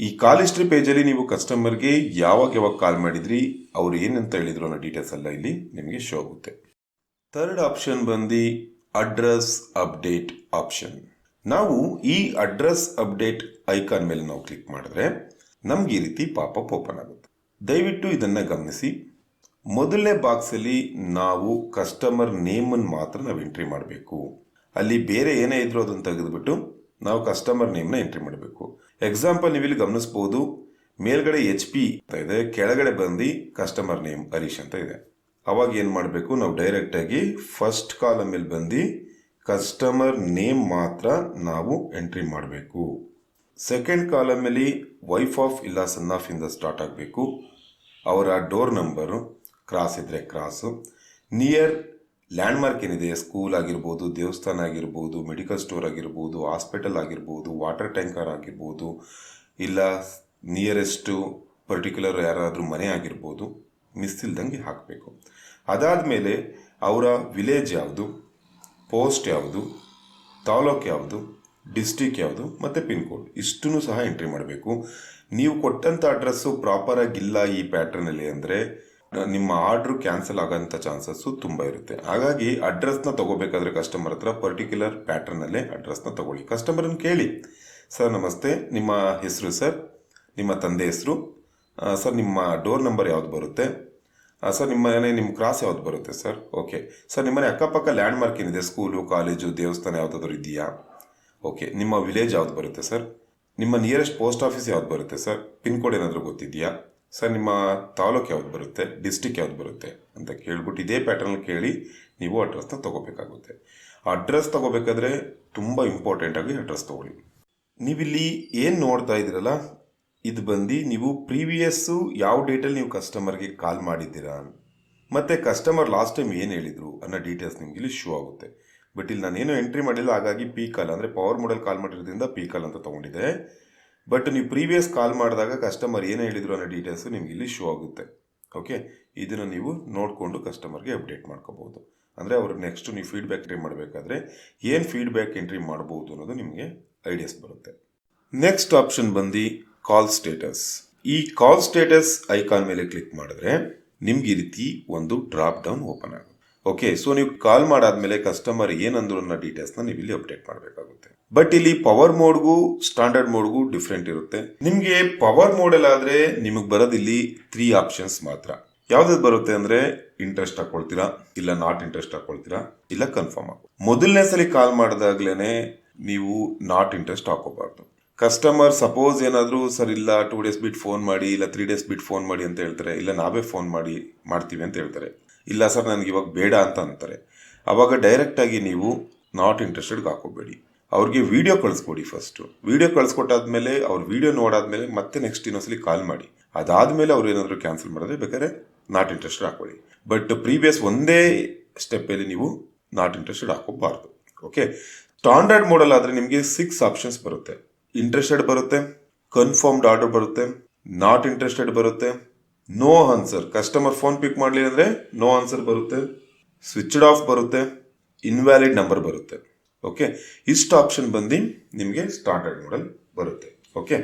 ಈ ಕಾಲ್ ಹಿಸ್ಟ್ರಿ ಪೇಜಲ್ಲಿ ನೀವು ಕಸ್ಟಮರ್ಗೆ ಯಾವಾಗ ಕಾಲ್ ಮಾಡಿದ್ರಿ, ಅವ್ರು ಏನಂತ ಹೇಳಿದ್ರು ಅನ್ನೋ ಡೀಟೇಲ್ಸ್ ಎಲ್ಲ ಇಲ್ಲಿ ನಿಮಗೆ ಶೋ ಆಗುತ್ತೆ. ಥರ್ಡ್ ಆಪ್ಷನ್ ಬಂದು ಅಡ್ರೆಸ್ ಅಪ್ಡೇಟ್ ಆಪ್ಷನ್. ನಾವು ಈ ಅಡ್ರೆಸ್ ಅಪ್ಡೇಟ್ ಐಕಾನ್ ಮೇಲೆ ನಾವು ಕ್ಲಿಕ್ ಮಾಡಿದ್ರೆ ನಮ್ಗೆ ಈ ರೀತಿ ಪಾಪಪ್ ಓಪನ್ ಆಗುತ್ತೆ. ದಯವಿಟ್ಟು ಇದನ್ನು ಗಮನಿಸಿ. ಮೊದಲನೇ ಬಾಕ್ಸಲ್ಲಿ ನಾವು ಕಸ್ಟಮರ್ ನೇಮನ್ನು ಮಾತ್ರ ನಾವು ಎಂಟ್ರಿ ಮಾಡಬೇಕು. ಅಲ್ಲಿ ಬೇರೆ ಏನೇ ಇದ್ರೂ ಅದನ್ನು ತೆಗೆದುಬಿಟ್ಟು ನಾವು ಕಸ್ಟಮರ್ ನೇಮ್ನ ಎಂಟ್ರಿ ಮಾಡಬೇಕು. ಎಕ್ಸಾಂಪಲ್ ನೀವು ಇಲ್ಲಿ ಗಮನಿಸ್ಬೋದು, ಮೇಲ್ಗಡೆ HP ಅಂತ ಇದೆ, ಕೆಳಗಡೆ ಬಂದು ಕಸ್ಟಮರ್ ನೇಮ್ ಹರೀಶ್ ಅಂತ ಇದೆ. ಅವಾಗ ಏನು ಮಾಡಬೇಕು, ನಾವು ಡೈರೆಕ್ಟಾಗಿ ಫಸ್ಟ್ ಕಾಲಮ್ ಮೇಲೆ ಬಂದು ಕಸ್ಟಮರ್ ನೇಮ್ ಮಾತ್ರ ನಾವು ಎಂಟ್ರಿ ಮಾಡಬೇಕು. ಸೆಕೆಂಡ್ ಕಾಲಮಲ್ಲಿ ವೈಫ್ ಆಫ್ ಇಲ್ಲ ಸನ್ ಆಫ್ ಇಂದ ಸ್ಟಾರ್ಟ್ ಆಗಬೇಕು. ಅವರ ಡೋರ್ ನಂಬರು, ಕ್ರಾಸ್ ಇದ್ದರೆ ಕ್ರಾಸು, ನಿಯರ್ ಲ್ಯಾಂಡ್ಮಾರ್ಕ್ ಏನಿದೆ, ಸ್ಕೂಲ್ ಆಗಿರ್ಬೋದು, ದೇವಸ್ಥಾನ ಆಗಿರ್ಬೋದು, ಮೆಡಿಕಲ್ ಸ್ಟೋರ್ ಆಗಿರ್ಬೋದು, ಹಾಸ್ಪಿಟಲ್ ಆಗಿರ್ಬೋದು, ವಾಟರ್ ಟ್ಯಾಂಕರ್ ಆಗಿರ್ಬೋದು, ಇಲ್ಲ ನಿಯರೆಸ್ಟು ಪರ್ಟಿಕ್ಯುಲರ್ ಯಾರಾದರೂ ಮನೆ ಆಗಿರ್ಬೋದು, ಮಿಸ್ ಇಲ್ದಂಗೆ ಹಾಕಬೇಕು. ಅದಾದಮೇಲೆ ಅವರ ವಿಲೇಜ್ ಯಾವುದು, ಪೋಸ್ಟ್ ಯಾವುದು, ತಾಲೂಕು ಯಾವುದು, ಡಿಸ್ಟಿಕ್ ಯಾವುದು ಮತ್ತು ಪಿನ್ ಕೋಡ್ ಇಷ್ಟನ್ನು ಸಹ ಎಂಟ್ರಿ ಮಾಡಬೇಕು. ನೀವು ಕೊಟ್ಟಂಥ ಅಡ್ರೆಸ್ಸು ಪ್ರಾಪರಾಗಿಲ್ಲ ಈ ಪ್ಯಾಟ್ರನಲ್ಲಿ ಅಂದರೆ ನಿಮ್ಮ ಆರ್ಡ್ರು ಕ್ಯಾನ್ಸಲ್ ಆಗೋಂಥ ಚಾನ್ಸಸ್ಸು ತುಂಬ ಇರುತ್ತೆ. ಹಾಗಾಗಿ ಅಡ್ರೆಸ್ನ ತಗೋಬೇಕಾದ್ರೆ ಕಸ್ಟಮರ್ ಹತ್ರ ಪರ್ಟಿಕ್ಯುಲರ್ ಪ್ಯಾಟರ್ನಲ್ಲೇ ಅಡ್ರೆಸ್ನ ತಗೊಳ್ಳಿ. ಕಸ್ಟಮರನ್ನು ಕೇಳಿ, ಸರ್ ನಮಸ್ತೆ, ನಿಮ್ಮ ಹೆಸರು ಸರ್, ನಿಮ್ಮ ತಂದೆ ಹೆಸರು ಸರ್, ನಿಮ್ಮ ಡೋರ್ ನಂಬರ್ ಯಾವ್ದು ಬರುತ್ತೆ ಸರ್, ನಿಮ್ಮ ಮನೆ ನಿಮ್ಮ ಕ್ರಾಸ್ ಯಾವ್ದು ಬರುತ್ತೆ ಸರ್, ಓಕೆ ಸರ್, ನಿಮ್ಮ ಮನೆ ಅಕ್ಕಪಕ್ಕ ಲ್ಯಾಂಡ್ ಮಾರ್ಕ್ ಏನಿದೆ, ಸ್ಕೂಲು, ಕಾಲೇಜು, ದೇವಸ್ಥಾನ ಯಾವುದಾದ್ರು ಇದೆಯಾ, ಓಕೆ, ನಿಮ್ಮ ವಿಲೇಜ್ ಯಾವ್ದು ಬರುತ್ತೆ ಸರ್, ನಿಮ್ಮ ನಿಯರೆಸ್ಟ್ ಪೋಸ್ಟ್ ಆಫೀಸ್ ಯಾವ್ದು ಬರುತ್ತೆ ಸರ್, ಪಿನ್ ಕೋಡ್ ಏನಾದರೂ ಗೊತ್ತಿದೆಯಾ ಸರ್, ನಿಮ್ಮ ತಾಲೂಕು ಯಾವ್ದು ಬರುತ್ತೆ, ಡಿಸ್ಟಿಕ್ ಯಾವ್ದು ಬರುತ್ತೆ ಅಂತ ಕೇಳ್ಬಿಟ್ಟು ಇದೇ ಪ್ಯಾಟರ್ನಲ್ಲಿ ಕೇಳಿ ನೀವು ಅಡ್ರೆಸ್ನ ತೊಗೋಬೇಕಾಗುತ್ತೆ. ಅಡ್ರೆಸ್ ತೊಗೋಬೇಕಾದ್ರೆ ತುಂಬ ಇಂಪಾರ್ಟೆಂಟಾಗಿ ಅಡ್ರೆಸ್ ತೊಗೊಳ್ಳಿ. ನೀವಿಲ್ಲಿ ಏನು ನೋಡ್ತಾ ಇದ್ದೀರಲ್ಲ, ಇದು ಬಂದು ನೀವು ಪ್ರೀವಿಯಸ್ಸು ಯಾವ ಡೇಟಲ್ಲಿ ನೀವು ಕಸ್ಟಮರ್ಗೆ ಕಾಲ್ ಮಾಡಿದ್ದೀರಾ ಮತ್ತು ಕಸ್ಟಮರ್ ಲಾಸ್ಟ್ ಟೈಮ್ ಏನು ಹೇಳಿದರು ಅನ್ನೋ ಡೀಟೇಲ್ಸ್ ನಿಮ್ಗೆ ಇಲ್ಲಿ ಶೋ ಆಗುತ್ತೆ. ಬಟ್ ಇಲ್ಲಿ ನಾನೇನು ಎಂಟ್ರಿ ಮಾಡಿಲ್ಲ, ಹಾಗಾಗಿ ಪಿ ಕಾಲ್ ಅಂದರೆ ಪವರ್ ಮೋಡಲ್ ಕಾಲ್ ಮಾಡಿರೋದ್ರಿಂದ ಪಿ ಕಾಲ್ ಅಂತ ತೊಗೊಂಡಿದ್ದೆ. ಬಟ್ ನೀವು ಪ್ರೀವಿಯಸ್ ಕಾಲ್ ಮಾಡಿದಾಗ ಕಸ್ಟಮರ್ ಏನು ಹೇಳಿದ್ರು ಅನ್ನೋ ಡೀಟೇಲ್ಸು ನಿಮ್ಗೆ ಇಲ್ಲಿ ಶೋ ಆಗುತ್ತೆ. ಓಕೆ, ಇದನ್ನು ನೀವು ನೋಡಿಕೊಂಡು ಕಸ್ಟಮರ್ಗೆ ಅಪ್ಡೇಟ್ ಮಾಡ್ಕೋಬೋದು. ಅಂದರೆ ಅವ್ರು ನೆಕ್ಸ್ಟ್ ನೀವು ಫೀಡ್ಬ್ಯಾಕ್ ಎಂಟ್ರಿ ಮಾಡಬೇಕಾದ್ರೆ ಏನು ಫೀಡ್ಬ್ಯಾಕ್ ಎಂಟ್ರಿ ಮಾಡ್ಬೋದು ಅನ್ನೋದು ನಿಮಗೆ ಐಡಿಯಾಸ್ ಬರುತ್ತೆ. ನೆಕ್ಸ್ಟ್ ಆಪ್ಷನ್ ಬಂದು ಕಾಲ್ ಸ್ಟೇಟಸ್. ಈ ಕಾಲ್ ಸ್ಟೇಟಸ್ ಐಕಾನ್ ಮೇಲೆ ಕ್ಲಿಕ್ ಮಾಡಿದ್ರೆ ನಿಮ್ಗೆ ಈ ರೀತಿ ಒಂದು ಡ್ರಾಪ್ ಡೌನ್ ಓಪನ್ ಆಗುತ್ತೆ. ಓಕೆ, ಸೊ ನೀವು ಕಾಲ್ ಮಾಡಾದ್ಮೇಲೆ ಕಸ್ಟಮರ್ ಏನಂದ್ರು ಅನ್ನೋ ಡೀಟೇಲ್ಸ್ನ ನೀವು ಇಲ್ಲಿ ಅಪ್ಡೇಟ್ ಮಾಡಬೇಕಾಗುತ್ತೆ. ಬಟ್ ಇಲ್ಲಿ ಪವರ್ ಮೋಡ್ಗೂ ಸ್ಟ್ಯಾಂಡರ್ಡ್ ಮೋಡ್ಗೂ ಡಿಫ್ರೆಂಟ್ ಇರುತ್ತೆ. ನಿಮಗೆ ಪವರ್ ಮೋಡಲ್ ಆದರೆ ನಿಮಗೆ ಬರೋದಿಲ್ಲಿ 3 ಆಪ್ಷನ್ಸ್ ಮಾತ್ರ. ಯಾವ್ದು ಬರುತ್ತೆ ಅಂದರೆ ಇಂಟ್ರೆಸ್ಟ್ ಹಾಕೊಳ್ತೀರಾ, ಇಲ್ಲ ನಾಟ್ ಇಂಟ್ರೆಸ್ಟ್ ಹಾಕೊಳ್ತೀರಾ, ಇಲ್ಲ ಕನ್ಫರ್ಮ್ ಹಾಕೋ. ಮೊದಲನೇ ಸಲ ಕಾಲ್ ಮಾಡಿದಾಗ್ಲೇ ನೀವು ನಾಟ್ ಇಂಟ್ರೆಸ್ಟ್ ಹಾಕೋಬಾರ್ದು. ಕಸ್ಟಮರ್ ಸಪೋಸ್ ಏನಾದರೂ ಸರ್ ಇಲ್ಲ 2 ಡೇಸ್ ಬಿಟ್ಟು ಫೋನ್ ಮಾಡಿ, ಇಲ್ಲ 3 ಡೇಸ್ ಬಿಟ್ಟು ಫೋನ್ ಮಾಡಿ ಅಂತ ಹೇಳ್ತಾರೆ, ಇಲ್ಲ ನಾವೇ ಫೋನ್ ಮಾಡ್ತೀವಿ ಅಂತ ಹೇಳ್ತಾರೆ, ಇಲ್ಲ ಸರ್ ನನಗೆ ಇವಾಗ ಬೇಡ ಅಂತ ಅಂತಾರೆ. ಆವಾಗ ಡೈರೆಕ್ಟಾಗಿ ನೀವು ನಾಟ್ ಇಂಟ್ರೆಸ್ಟೆಡ್ಗೆ ಹಾಕೋಬೇಡಿ. ಅವ್ರಿಗೆ ವಿಡಿಯೋ ಕಳಿಸ್ಕೊಡಿ. ಫಸ್ಟು ವಿಡಿಯೋ ಕಳಿಸ್ಕೊಟ್ಟಾದ್ಮೇಲೆ ಅವ್ರು ವಿಡಿಯೋ ನೋಡಾದ್ಮೇಲೆ ಮತ್ತೆ ನೆಕ್ಸ್ಟ್ ಇನ್ನೊಂದ್ಸಲಿ ಕಾಲ್ ಮಾಡಿ. ಅದಾದಮೇಲೆ ಅವ್ರು ಏನಾದರೂ ಕ್ಯಾನ್ಸಲ್ ಮಾಡಿದ್ರೆ ಬೇಕಾದ್ರೆ ನಾಟ್ ಇಂಟ್ರೆಸ್ಟೆಡ್ ಹಾಕೊಳ್ಳಿ. ಬಟ್ ಪ್ರೀವಿಯಸ್ ಒಂದೇ ಸ್ಟೆಪ್ಪಲ್ಲಿ ನೀವು ನಾಟ್ ಇಂಟ್ರೆಸ್ಟೆಡ್ ಹಾಕೋಬಾರ್ದು. ಓಕೆ, ಸ್ಟ್ಯಾಂಡರ್ಡ್ ಮೋಡಲ್ ಆದರೆ ನಿಮಗೆ 6 ಆಪ್ಷನ್ಸ್ ಬರುತ್ತೆ. ಇಂಟ್ರೆಸ್ಟೆಡ್ ಬರುತ್ತೆ, ಕನ್ಫರ್ಮ್ಡ್ ಆರ್ಡರ್ ಬರುತ್ತೆ, ನಾಟ್ ಇಂಟ್ರೆಸ್ಟೆಡ್ ಬರುತ್ತೆ, no answer, customer phone pick ಮಾಡಲಿ ಅಂದರೆ ನೋ ಆನ್ಸರ್ ಬರುತ್ತೆ, ಸ್ವಿಚ್ಡ್ ಆಫ್ ಬರುತ್ತೆ, ಇನ್ವ್ಯಾಲಿಡ್ ನಂಬರ್ ಬರುತ್ತೆ. ಓಕೆ, ಇಷ್ಟು ಆಪ್ಷನ್ ಬಂದು ನಿಮಗೆ ಸ್ಟ್ಯಾಂಡರ್ಡ್ ಮಾಡೆಲ್ ಬರುತ್ತೆ. ಓಕೆ,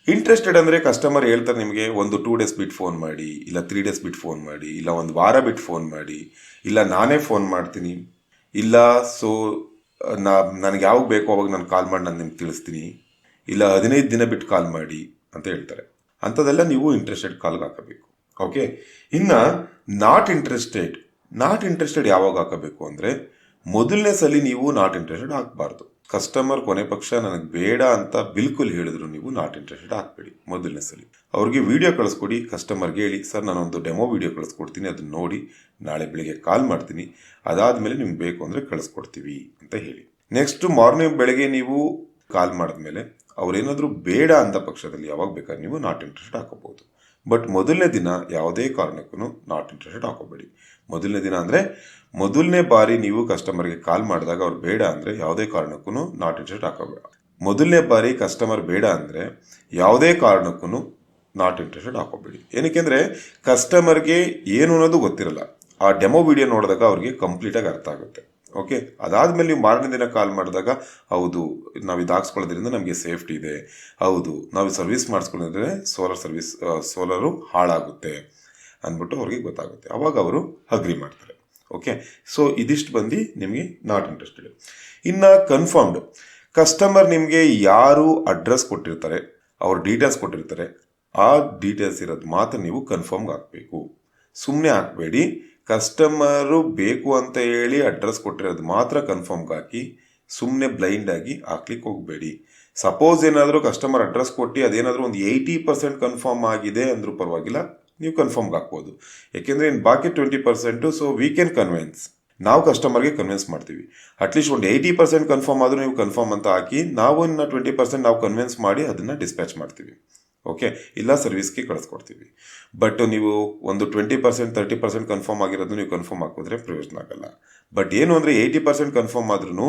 ಇಂಟ್ರೆಸ್ಟೆಡ್ ಅಂದರೆ ಕಸ್ಟಮರ್ ಹೇಳ್ತಾರೆ ನಿಮಗೆ ಒಂದು 2 ಡೇಸ್ ಬಿಟ್ಟು ಫೋನ್ ಮಾಡಿ, ಇಲ್ಲ 3 ಡೇಸ್ ಬಿಟ್ಟು ಫೋನ್ ಮಾಡಿ, ಇಲ್ಲ ಒಂದು ವಾರ ಬಿಟ್ಟು ಫೋನ್ ಮಾಡಿ, ಇಲ್ಲ ನಾನೇ ಫೋನ್ ಮಾಡ್ತೀನಿ, ಇಲ್ಲ ಸೊ ನನಗೆ ಯಾವಾಗ ಬೇಕೋ ಅವಾಗ ನಾನು ಕಾಲ್ ಮಾಡಿ ನಾನು ನಿಮ್ಗೆ ತಿಳಿಸ್ತೀನಿ, ಇಲ್ಲ 15 ದಿನ ಬಿಟ್ಟು ಕಾಲ್ ಮಾಡಿ ಅಂತ ಹೇಳ್ತಾರೆ. ಅಂಥದ್ದೆಲ್ಲ ನೀವು ಇಂಟ್ರೆಸ್ಟೆಡ್ ಕಾಲ್ಗೆ ಹಾಕಬೇಕು. ಓಕೆ, ಇನ್ನು ನಾಟ್ ಇಂಟ್ರೆಸ್ಟೆಡ್ ಯಾವಾಗ ಹಾಕಬೇಕು ಅಂದರೆ ಮೊದಲನೇ ಸಲ ನೀವು ನಾಟ್ ಇಂಟ್ರೆಸ್ಟೆಡ್ ಹಾಕಬಾರ್ದು. ಕಸ್ಟಮರ್ ಕೊನೆ ಪಕ್ಷ ನನಗೆ ಬೇಡ ಅಂತ ಬಿಲ್ಕುಲ್ ಹೇಳಿದ್ರು ನೀವು ನಾಟ್ ಇಂಟ್ರೆಸ್ಟೆಡ್ ಹಾಕಬೇಡಿ. ಮೊದಲನೇ ಸಲ ಅವ್ರಿಗೆ ವಿಡಿಯೋ ಕಳಿಸ್ಕೊಡಿ. ಕಸ್ಟಮರ್ಗೆ ಹೇಳಿ, ಸರ್ ನಾನೊಂದು ಡೆಮೋ ವಿಡಿಯೋ ಕಳಿಸ್ಕೊಡ್ತೀನಿ, ಅದನ್ನ ನೋಡಿ ನಾಳೆ ಬೆಳಿಗ್ಗೆ ಕಾಲ್ ಮಾಡ್ತೀನಿ, ಅದಾದಮೇಲೆ ನಿಮ್ಗೆ ಬೇಕು ಅಂದರೆ ಕಳಿಸ್ಕೊಡ್ತೀವಿ ಅಂತ ಹೇಳಿ. ನೆಕ್ಸ್ಟ್ ಮಾರ್ನಿಂಗ್ ಬೆಳಗ್ಗೆ ನೀವು ಕಾಲ್ ಮಾಡಿದ್ಮೇಲೆ ಅವ್ರೇನಾದರೂ ಬೇಡ ಅಂದ ಪಕ್ಷದಲ್ಲಿ ಯಾವಾಗ ಬೇಕಾದ್ರೆ ನೀವು ನಾಟ್ ಇಂಟ್ರೆಸ್ಟೆಡ್ ಹಾಕೋಬಹುದು. ಬಟ್ ಮೊದಲನೇ ದಿನ ಯಾವುದೇ ಕಾರಣಕ್ಕೂ ನಾಟ್ ಇಂಟ್ರೆಸ್ಟೆಡ್ ಹಾಕೋಬೇಡಿ. ಮೊದಲನೇ ದಿನ ಅಂದರೆ ಮೊದಲನೇ ಬಾರಿ ನೀವು ಕಸ್ಟಮರ್ಗೆ ಕಾಲ್ ಮಾಡಿದಾಗ ಅವ್ರು ಬೇಡ ಅಂದರೆ ಯಾವುದೇ ಕಾರಣಕ್ಕೂ ನಾಟ್ ಇಂಟ್ರೆಸ್ಟೆಡ್ ಹಾಕೋಬೇಡ. ಮೊದಲನೇ ಬಾರಿ ಕಸ್ಟಮರ್ ಬೇಡ ಅಂದರೆ ಯಾವುದೇ ಕಾರಣಕ್ಕೂ ನಾಟ್ ಇಂಟ್ರೆಸ್ಟೆಡ್ ಹಾಕೋಬೇಡಿ. ಏನಕ್ಕೆ ಅಂದರೆ ಕಸ್ಟಮರ್ಗೆ ಏನು ಅನ್ನೋದು ಗೊತ್ತಿರಲ್ಲ. ಆ ಡೆಮೋ ವಿಡಿಯೋ ನೋಡಿದಾಗ ಅವ್ರಿಗೆ ಕಂಪ್ಲೀಟಾಗಿ ಅರ್ಥ ಆಗುತ್ತೆ. ಓಕೆ, ಅದಾದಮೇಲೆ ನೀವು ಮಾರನೇ ದಿನ ಕಾಲ್ ಮಾಡಿದಾಗ ಹೌದು ನಾವು ಇದು ಹಾಕ್ಸ್ಕೊಳ್ಳೋದ್ರಿಂದ ನಮಗೆ ಸೇಫ್ಟಿ ಇದೆ, ಹೌದು ನಾವು ಸರ್ವಿಸ್ ಮಾಡಿಸ್ಕೊಳ್ಳೋದ್ರೆ ಸೋಲರು ಹಾಳಾಗುತ್ತೆ ಅಂದ್ಬಿಟ್ಟು ಅವ್ರಿಗೆ ಗೊತ್ತಾಗುತ್ತೆ. ಅವಾಗ ಅವರು ಅಗ್ರಿ ಮಾಡ್ತಾರೆ. ಓಕೆ, ಸೊ ಇದಿಷ್ಟು ಬಂದು ನಿಮಗೆ ನಾಟ್ ಇಂಟ್ರೆಸ್ಟೆಡ್. ಇನ್ನು ಕನ್ಫರ್ಮ್ಡ್, ಕಸ್ಟಮರ್ ನಿಮಗೆ ಯಾರು ಅಡ್ರೆಸ್ ಕೊಟ್ಟಿರ್ತಾರೆ, ಅವ್ರ ಡೀಟೇಲ್ಸ್ ಕೊಟ್ಟಿರ್ತಾರೆ, ಆ ಡೀಟೇಲ್ಸ್ ಇರೋದು ಮಾತ್ರ ನೀವು ಕನ್ಫರ್ಮ್ಗೆ ಹಾಕಬೇಕು. ಸುಮ್ಮನೆ ಹಾಕಬೇಡಿ. ಕಸ್ಟಮರು ಬೇಕು ಅಂತ ಹೇಳಿ ಅಡ್ರೆಸ್ ಕೊಟ್ಟಿರೋದು ಮಾತ್ರ ಕನ್ಫರ್ಮ್ಗೆ ಹಾಕಿ, ಸುಮ್ಮನೆ ಬ್ಲೈಂಡಾಗಿ ಹಾಕ್ಲಿಕ್ಕೆ ಹೋಗಬೇಡಿ. ಸಪೋಸ್ ಏನಾದರೂ ಕಸ್ಟಮರ್ ಅಡ್ರೆಸ್ ಕೊಟ್ಟು ಅದೇನಾದರೂ ಒಂದು 80% ಕನ್ಫರ್ಮ್ ಆಗಿದೆ ಅಂದರೂ ಪರವಾಗಿಲ್ಲ, ನೀವು ಕನ್ಫರ್ಮ್ಗೆ ಹಾಕ್ಬೋದು. ಯಾಕೆಂದರೆ ಇನ್ನು ಬಾಕಿ 20%, ಸೊ ವಿ ಕ್ಯಾನ್ ಕನ್ವಿನ್ಸ್, ನಾವು ಕಸ್ಟಮರ್ಗೆ ಕನ್ವಿನ್ಸ್ ಮಾಡ್ತೀವಿ. ಅಟ್ಲೀಸ್ಟ್ ಒಂದು 80% ಕನ್ಫರ್ಮ್ ಆದರೂ ನೀವು ಕನ್ಫರ್ಮ್ ಅಂತ ಹಾಕಿ, ನಾವು ಇನ್ನು 20% ನಾವು ಕನ್ವಿನ್ಸ್ ಮಾಡಿ ಅದನ್ನು ಡಿಸ್ಪ್ಯಾಚ್ ಮಾಡ್ತೀವಿ. ಓಕೆ, ಇಲ್ಲ ಸರ್ವಿಸ್ಗೆ ಕಳಿಸ್ಕೊಡ್ತೀವಿ. ಬಟ್ ನೀವು ಒಂದು 20% 30% ಕನ್ಫರ್ಮ್ ಆಗಿರೋದು ನೀವು ಕನ್ಫರ್ಮ್ ಹಾಕಿದ್ರೆ ಪ್ರಯೋಜನ ಆಗಲ್ಲ. ಬಟ್ ಏನು ಅಂದರೆ 80% ಕನ್ಫರ್ಮ್ ಆದ್ರೂ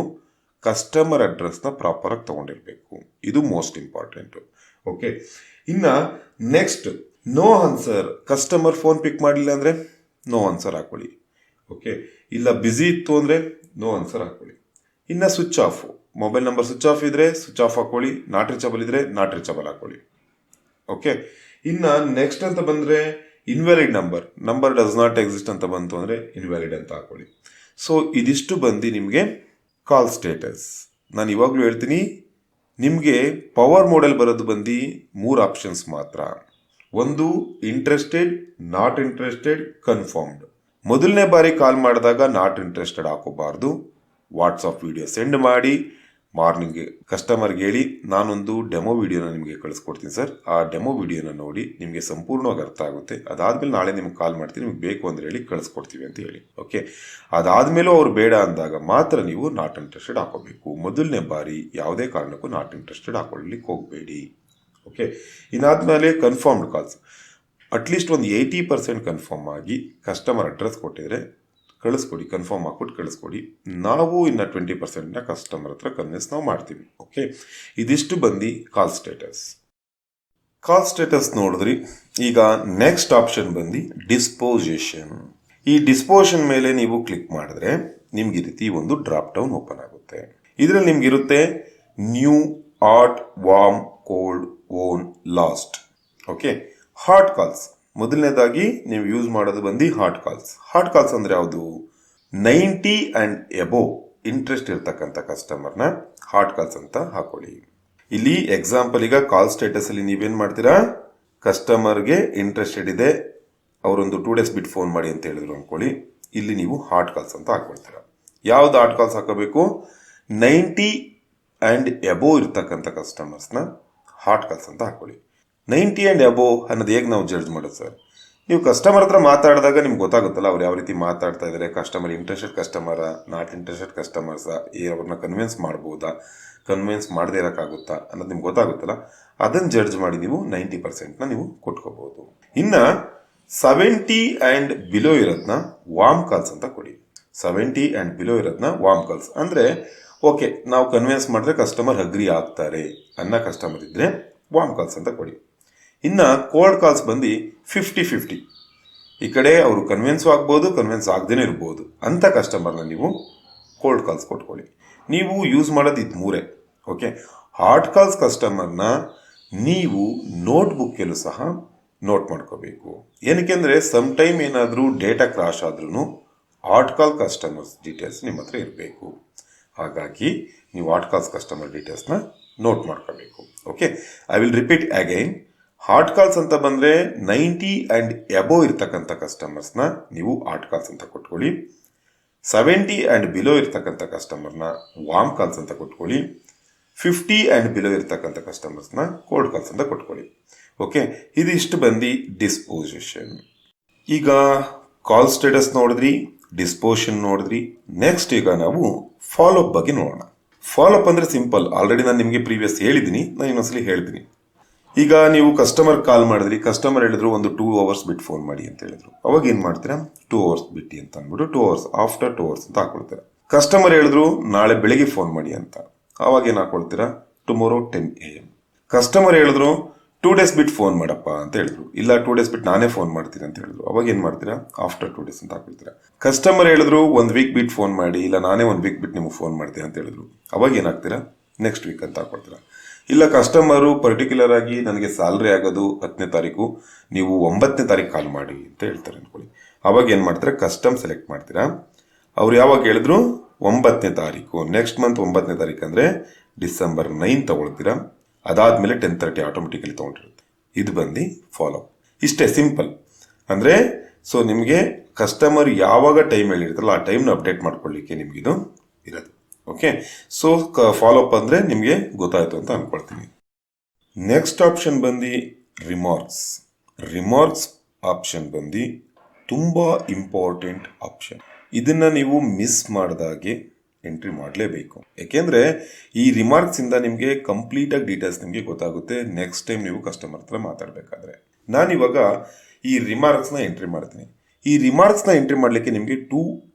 ಕಸ್ಟಮರ್ ಅಡ್ರೆಸ್ನ ಪ್ರಾಪರಾಗಿ ತೊಗೊಂಡಿರಬೇಕು. ಇದು ಮೋಸ್ಟ್ ಇಂಪಾರ್ಟೆಂಟು. ಓಕೆ, ಇನ್ನು next no answer, customer phone pick ಮಾಡಲಿಲ್ಲ ಅಂದರೆ ನೋ ಆನ್ಸರ್ ಹಾಕೊಳ್ಳಿ. ಓಕೆ, ಇಲ್ಲ ಬ್ಯುಸಿ ಇತ್ತು ಅಂದರೆ ನೋ ಆನ್ಸರ್ ಹಾಕೊಳ್ಳಿ. ಇನ್ನು switch off, mobile number switch off ಇದ್ದರೆ ಸ್ವಿಚ್ ಆಫ್ ಹಾಕೊಳ್ಳಿ, ನಾಟ್ ರೀಚಬಲ್ ಇದ್ದರೆ ನಾಟ್ ರೀಚಬಲ್ ಹಾಕೊಳ್ಳಿ. ಓಕೆ, ಇನ್ನು ನೆಕ್ಸ್ಟ್ ಅಂತ ಬಂದರೆ invalid number does not exist ಅಂತ ಬಂತು ಅಂದರೆ ಇನ್ವ್ಯಾಲಿಡ್ ಅಂತ ಹಾಕೊಳ್ಳಿ. ಸೊ ಇದಿಷ್ಟು ಬಂದು ನಿಮಗೆ ಕಾಲ್ ಸ್ಟೇಟಸ್. ನಾನು ಇವಾಗಲೂ ಹೇಳ್ತೀನಿ, ನಿಮಗೆ ಪವರ್ ಮೋಡಲ್ ಬರೋದು ಬಂದು 3 ಆಪ್ಷನ್ಸ್ ಮಾತ್ರ. ಒಂದು ಇಂಟ್ರೆಸ್ಟೆಡ್, ನಾಟ್ ಇಂಟ್ರೆಸ್ಟೆಡ್, ಕನ್ಫರ್ಮ್ಡ್. ಮೊದಲನೇ ಬಾರಿ ಕಾಲ್ ಮಾಡಿದಾಗ ನಾಟ್ ಇಂಟ್ರೆಸ್ಟೆಡ್ ಹಾಕೋಬಾರ್ದು. ವಾಟ್ಸಪ್ ವಿಡಿಯೋ ಸೆಂಡ್ ಮಾಡಿ ಮಾರ್ನಿಂಗ್ ಕಸ್ಟಮರ್ಗೆ ಹೇಳಿ, ನಾನೊಂದು ಡೆಮೋ ವಿಡಿಯೋನ ನಿಮಗೆ ಕಳಿಸ್ಕೊಡ್ತೀನಿ ಸರ್, ಆ ಡೆಮೋ ವಿಡಿಯೋನ ನೋಡಿ ನಿಮಗೆ ಸಂಪೂರ್ಣವಾಗಿ ಅರ್ಥ ಆಗುತ್ತೆ. ಅದಾದಮೇಲೆ ನಾಳೆ ನಿಮ್ಗೆ ಕಾಲ್ ಮಾಡ್ತೀನಿ, ನಿಮ್ಗೆ ಬೇಕು ಅಂದರೆ ಹೇಳಿ ಕಳಿಸ್ಕೊಡ್ತೀವಿ ಅಂತ ಹೇಳಿ. ಓಕೆ, ಅದಾದಮೇಲೂ ಅವ್ರು ಬೇಡ ಅಂದಾಗ ಮಾತ್ರ ನೀವು ನಾಟ್ ಇಂಟ್ರೆಸ್ಟೆಡ್ ಹಾಕೋಬೇಕು. ಮೊದಲನೇ ಬಾರಿ ಯಾವುದೇ ಕಾರಣಕ್ಕೂ ನಾಟ್ ಇಂಟ್ರೆಸ್ಟೆಡ್ ಹಾಕೊಳ್ಳಿಕ್ಕೆ ಹೋಗಬೇಡಿ. ಓಕೆ, ಇದಾದಮೇಲೆ ಕನ್ಫರ್ಮ್ಡ್ ಕಾಲ್ಸ್. ಅಟ್ಲೀಸ್ಟ್ ಒಂದು 80% ಕನ್ಫರ್ಮ್ ಆಗಿ ಕಸ್ಟಮರ್ ಅಡ್ರೆಸ್ ಕೊಟ್ಟಿದ್ರೆ ಕಳಿಸ್ಕೊಡಿ, ಕನ್ಫರ್ಮ್ ಹಾಕ್ಬಿಟ್ಟು ಕಳಿಸ್ಕೊಡಿ. ನಾವು ಇನ್ನು 20%ನ ಕಸ್ಟಮರ್ ಹತ್ರ ಕನ್ವಿನ್ಸ್ ನಾವು ಮಾಡ್ತೀವಿ. ಓಕೆ, ಇದಿಷ್ಟು ಬಂದು ಕಾಲ್ ಸ್ಟೇಟಸ್. ಕಾಲ್ ಸ್ಟೇಟಸ್ ನೋಡಿದ್ರಿ. ಈಗ ನೆಕ್ಸ್ಟ್ ಆಪ್ಷನ್ ಬಂದು ಡಿಸ್ಪೋಸಿಷನ್. ಈ ಡಿಸ್ಪೋಸಿಷನ್ ಮೇಲೆ ನೀವು ಕ್ಲಿಕ್ ಮಾಡಿದ್ರೆ ನಿಮ್ಗೆ ಈ ರೀತಿ ಒಂದು ಡ್ರಾಪ್ ಡೌನ್ ಓಪನ್ ಆಗುತ್ತೆ. ಇದರಲ್ಲಿ ನಿಮ್ಗಿರುತ್ತೆ new, hot, warm, cold, won, lost. Okay, hot calls ಮೊದಲನೇದಾಗಿ ನೀವು ಯೂಸ್ ಮಾಡೋದು ಬಂದು ಹಾಟ್ ಕಾಲ್ಸ್. ಹಾಟ್ ಕಾಲ್ಸ್ ಅಂದರೆ ಯಾವುದು? 90 ಆ್ಯಂಡ್ ಎಬೋವ್ ಇಂಟ್ರೆಸ್ಟ್ ಇರ್ತಕ್ಕಂಥ ಕಸ್ಟಮರ್ನ ಹಾಟ್ ಕಾಲ್ಸ್ ಅಂತ ಹಾಕೊಳ್ಳಿ. ಇಲ್ಲಿ ಎಕ್ಸಾಂಪಲ್, ಈಗ ಕಾಲ್ ಸ್ಟೇಟಸಲ್ಲಿ ನೀವೇನು ಮಾಡ್ತೀರಾ, ಕಸ್ಟಮರ್ಗೆ ಇಂಟ್ರೆಸ್ಟೆಡ್ ಇದೆ, ಅವರೊಂದು 2 days ಬಿಟ್ಟು ಫೋನ್ ಮಾಡಿ ಅಂತ ಹೇಳಿದ್ರು ಅಂದ್ಕೊಳ್ಳಿ. ಇಲ್ಲಿ ನೀವು ಹಾಟ್ ಕಾಲ್ಸ್ ಅಂತ ಹಾಕೊಳ್ತೀರಾ. ಯಾವ್ದು ಹಾಟ್ ಕಾಲ್ಸ್ ಹಾಕೋಬೇಕು? 90 ಆ್ಯಂಡ್ ಎಬೋವ್ ಇರ್ತಕ್ಕಂಥ ಕಸ್ಟಮರ್ಸ್ನ ಹಾಟ್ ಕಾಲ್ಸ್ ಅಂತ ಹಾಕೊಳ್ಳಿ. 90 ಆ್ಯಂಡ್ ಅಬೋವ್ ಅನ್ನೋದು ಹೇಗೆ ನಾವು ಜಡ್ಜ್ ಮಾಡೋದು ಸರ್? ನೀವು ಕಸ್ಟಮರ್ ಹತ್ರ ಮಾತಾಡಿದಾಗ ನಿಮ್ಗೆ ಗೊತ್ತಾಗುತ್ತಲ್ಲ ಅವ್ರು ಯಾವ ರೀತಿ ಮಾತಾಡ್ತಾ ಇದ್ದಾರೆ, customer interested customer, not interested ಕಸ್ಟಮರ್ಸ, ಅವ್ರನ್ನ ಕನ್ವಿನ್ಸ್ ಮಾಡ್ಬೋದಾ, ಕನ್ವಿನ್ಸ್ ಮಾಡದೇ ಇರೋಕ್ಕಾಗುತ್ತಾ ಅನ್ನೋದು ನಿಮ್ಗೆ ಗೊತ್ತಾಗುತ್ತಲ್ಲ, ಅದನ್ನು ಜಡ್ಜ್ ಮಾಡಿ ನೀವು 90%ನ ನೀವು ಕೊಟ್ಕೋಬಹುದು. ಇನ್ನು 70 ಆ್ಯಂಡ್ ಬಿಲೋ ಇರೋದನ್ನ ವಾರ್ಮ್ ಕಾಲ್ಸ್ ಅಂತ ಕೊಡಿ. 70 ಆ್ಯಂಡ್ ಬಿಲೋ ಇರೋದನ್ನ ವಾರ್ಮ್ ಕಾಲ್ಸ್ ಅಂದರೆ ಓಕೆ, ನಾವು ಕನ್ವಿನ್ಸ್ ಮಾಡಿದ್ರೆ ಕಸ್ಟಮರ್ ಅಗ್ರಿ ಆಗ್ತಾರೆ ಅನ್ನೋ ಕಸ್ಟಮರ್ ಇದ್ದರೆ ವಾರ್ಮ್ ಕಾಲ್ಸ್ ಅಂತ ಕೊಡಿ. ಇನ್ನು ಕೋಲ್ಡ್ ಕಾಲ್ಸ್ ಬಂದು 50-50, ಈ ಕಡೆ ಅವರು ಕನ್ವಿನ್ಸು ಆಗ್ಬೋದು, ಕನ್ವಿನ್ಸ್ ಆಗದೇ ಇರ್ಬೋದು ಅಂತ ಕಸ್ಟಮರ್ನ ನೀವು ಕೋಲ್ಡ್ ಕಾಲ್ಸ್ ಕೊಟ್ಕೊಳ್ಳಿ. ನೀವು ಯೂಸ್ ಮಾಡೋದು ಇದು 3. ಓಕೆ, ಹಾಟ್ ಕಾಲ್ಸ್ ಕಸ್ಟಮರ್ನ ನೀವು ನೋಟ್ಬುಕ್ಕಲ್ಲೂ ಸಹ ನೋಟ್ ಮಾಡ್ಕೋಬೇಕು. ಏನಕ್ಕೆ ಅಂದರೆ ಸಮ್ ಟೈಮ್ ಏನಾದರೂ ಡೇಟಾ ಕ್ರಾಶ್ ಆದ್ರೂ ಹಾಟ್ ಕಾಲ್ ಕಸ್ಟಮರ್ಸ್ ಡೀಟೇಲ್ಸ್ ನಿಮ್ಮ ಹತ್ರ ಇರಬೇಕು. ಹಾಗಾಗಿ ನೀವು ಹಾಟ್ ಕಾಲ್ಸ್ ಕಸ್ಟಮರ್ ಡೀಟೇಲ್ಸ್ನ ನೋಟ್ ಮಾಡ್ಕೋಬೇಕು. Okay, I will repeat again. Hot calls ಅಂತ ಬಂದರೆ 90 ಆ್ಯಂಡ್ ಎಬೋವ್ ಇರ್ತಕ್ಕಂಥ ಕಸ್ಟಮರ್ಸ್ನ ನೀವು ಹಾಟ್ ಕಾಲ್ಸ್ ಅಂತ ಕೊಟ್ಕೊಳ್ಳಿ. 70 ಆ್ಯಂಡ್ ಬಿಲೋ ಇರ್ತಕ್ಕಂಥ ಕಸ್ಟಮರ್ನ ವಾರ್ಮ್ ಕಾಲ್ಸ್ ಅಂತ ಕೊಟ್ಕೊಳ್ಳಿ. 50 ಆ್ಯಂಡ್ ಬಿಲೋ ಇರ್ತಕ್ಕಂಥ ಕಸ್ಟಮರ್ಸ್ನ ಕೋಲ್ಡ್ ಕಾಲ್ಸ್ ಅಂತ ಕೊಟ್ಕೊಳ್ಳಿ. ಓಕೆ, ಇದಿಷ್ಟು ಬಂದು ಡಿಸ್ಪೋಸಿಷನ್. ಈಗ ಕಾಲ್ ಸ್ಟೇಟಸ್ ನೋಡಿದ್ರಿ, ಡಿಸ್ಪೋಸಿಷನ್ ನೋಡಿದ್ರಿ. ನೆಕ್ಸ್ಟ್ ಈಗ ನಾವು ಫಾಲೋಅಪ್ ಬಗ್ಗೆ ನೋಡೋಣ. ಫಾಲೋಅಪ್ ಅಂದರೆ ಸಿಂಪಲ್, ಆಲ್ರೆಡಿ ನಾನು ನಿಮಗೆ ಪ್ರೀವಿಯಸ್ ಹೇಳಿದ್ದೀನಿ, ನಾನು ಇನ್ನೊಂದ್ಸಲಿ ಹೇಳ್ತೀನಿ. ಈಗ ನೀವು ಕಸ್ಟಮರ್ ಕಾಲ್ ಮಾಡಿದ್ರಿ, ಕಸ್ಟಮರ್ ಹೇಳಿದ್ರು ಒಂದು 2 hours ಬಿಟ್ಟು ಫೋನ್ ಮಾಡಿ ಅಂತ ಹೇಳಿದ್ರು. ಅವಾಗ ಏನು ಮಾಡ್ತೀರಾ, 2 hours ಬಿಟ್ಟು ಅಂತ ಅಂದ್ಬಿಟ್ಟು 2 hours ಆಫ್ಟರ್ 2 hours ಅಂತ ಹಾಕೊಳ್ತೀರಾ. ಕಸ್ಟಮರ್ ಹೇಳಿದ್ರು ನಾಳೆ ಬೆಳಿಗ್ಗೆ ಫೋನ್ ಮಾಡಿ ಅಂತ, ಅವಾಗ ಏನು ಹಾಕೊಳ್ತೀರಾ, ಟುಮಾರೋ 10 AM. ಕಸ್ಟಮರ್ ಹೇಳಿದ್ರು 2 days ಬಿಟ್ಟು ಫೋನ್ ಮಾಡಪ್ಪ ಅಂತ ಹೇಳಿದ್ರು, ಇಲ್ಲ 2 days ಬಿಟ್ಟು ನಾನೇ ಫೋನ್ ಮಾಡ್ತೀನಿ ಅಂತ ಹೇಳಿದ್ರು, ಅವಾಗ ಏನು ಮಾಡ್ತೀರಾ, ಆಫ್ಟರ್ 2 days ಅಂತ ಹಾಕೊಳ್ತೀರಾ. ಕಸ್ಟಮರ್ ಹೇಳಿದ್ರು 1 week ಬಿಟ್ಟು ಫೋನ್ ಮಾಡಿ, ಇಲ್ಲ ನಾನೇ 1 week ಬಿಟ್ಟು ನಿಮಗೆ ಫೋನ್ ಮಾಡ್ತೀನಿ ಅಂತ ಹೇಳಿದ್ರು, ಅವಾಗ ಏನಾಗ್ತೀರಾ, ನೆಕ್ಸ್ಟ್ ವೀಕ್ ಅಂತ ಹಾಕೊಳ್ತೀರಾ. ಇಲ್ಲ ಕಸ್ಟಮರು ಪರ್ಟಿಕ್ಯುಲರ್ ಆಗಿ ನನಗೆ ಸ್ಯಾಲ್ರಿ ಆಗೋದು 10ನೇ ತಾರೀಕು, ನೀವು 9ನೇ ತಾರೀಕು ಕಾಲ್ ಮಾಡಿ ಅಂತ ಹೇಳ್ತಾರೆ ಅಂದ್ಕೊಳ್ಳಿ, ಅವಾಗ ಏನು ಮಾಡ್ತೀರಾ, ಕಸ್ಟಮ್ ಸೆಲೆಕ್ಟ್ ಮಾಡ್ತೀರಾ. ಅವ್ರು ಯಾವಾಗ ಹೇಳಿದ್ರು 9ನೇ ತಾರೀಕು, ನೆಕ್ಸ್ಟ್ ಮಂತ್ 9ನೇ ತಾರೀಕು ಅಂದರೆ ಡಿಸೆಂಬರ್ 9 ತಗೊಳ್ತೀರಾ. ಅದಾದಮೇಲೆ 10:30 ಆಟೋಮೆಟಿಕಲಿ ತೊಗೊಂಡಿರುತ್ತೆ. ಇದು ಬಂದು ಫಾಲೋಅಪ್. ಇಷ್ಟೇ ಸಿಂಪಲ್. ಅಂದರೆ ಸೊ ನಿಮಗೆ ಕಸ್ಟಮರ್ ಯಾವಾಗ ಟೈಮ್ ಹೇಳಿರ್ತಾರಲ್ಲ ಆ ಟೈಮ್ನ ಅಪ್ಡೇಟ್ ಮಾಡ್ಕೊಳ್ಳಿಕ್ಕೆ ನಿಮಗಿದು ಇರೋದು. ಓಕೆ, ಸೊ ಫಾಲೋಅಪ್ ಅಂದರೆ ನಿಮಗೆ ಗೊತ್ತಾಯಿತು ಅಂತ ಅಂದ್ಕೊಳ್ತೀನಿ. ನೆಕ್ಸ್ಟ್ ಆಪ್ಷನ್ ಬಂದು ರಿಮಾರ್ಕ್ಸ್. ರಿಮಾರ್ಕ್ಸ್ ಆಪ್ಷನ್ ಬಂದು ತುಂಬ ಇಂಪಾರ್ಟೆಂಟ್ ಆಪ್ಷನ್. ಇದನ್ನು ನೀವು ಮಿಸ್ ಮಾಡಿದಾಗೆ ಎಂಟ್ರಿ ಮಾಡಲೇಬೇಕು. ಯಾಕೆಂದರೆ ಈ ರಿಮಾರ್ಕ್ಸಿಂದ ನಿಮಗೆ ಕಂಪ್ಲೀಟಾಗಿ ಡೀಟೇಲ್ಸ್ ನಿಮಗೆ ಗೊತ್ತಾಗುತ್ತೆ ನೆಕ್ಸ್ಟ್ ಟೈಮ್ ನೀವು ಕಸ್ಟಮರ್ ಹತ್ರ ಮಾತಾಡಬೇಕಾದ್ರೆ. ನಾನಿವಾಗ ಈ ರಿಮಾರ್ಕ್ಸ್ನ ಎಂಟ್ರಿ ಮಾಡ್ತೀನಿ. ಈ ರಿಮಾರ್ಕ್ಸ್ನ ಎಂಟ್ರಿ ಮಾಡಲಿಕ್ಕೆ ನಿಮಗೆ 2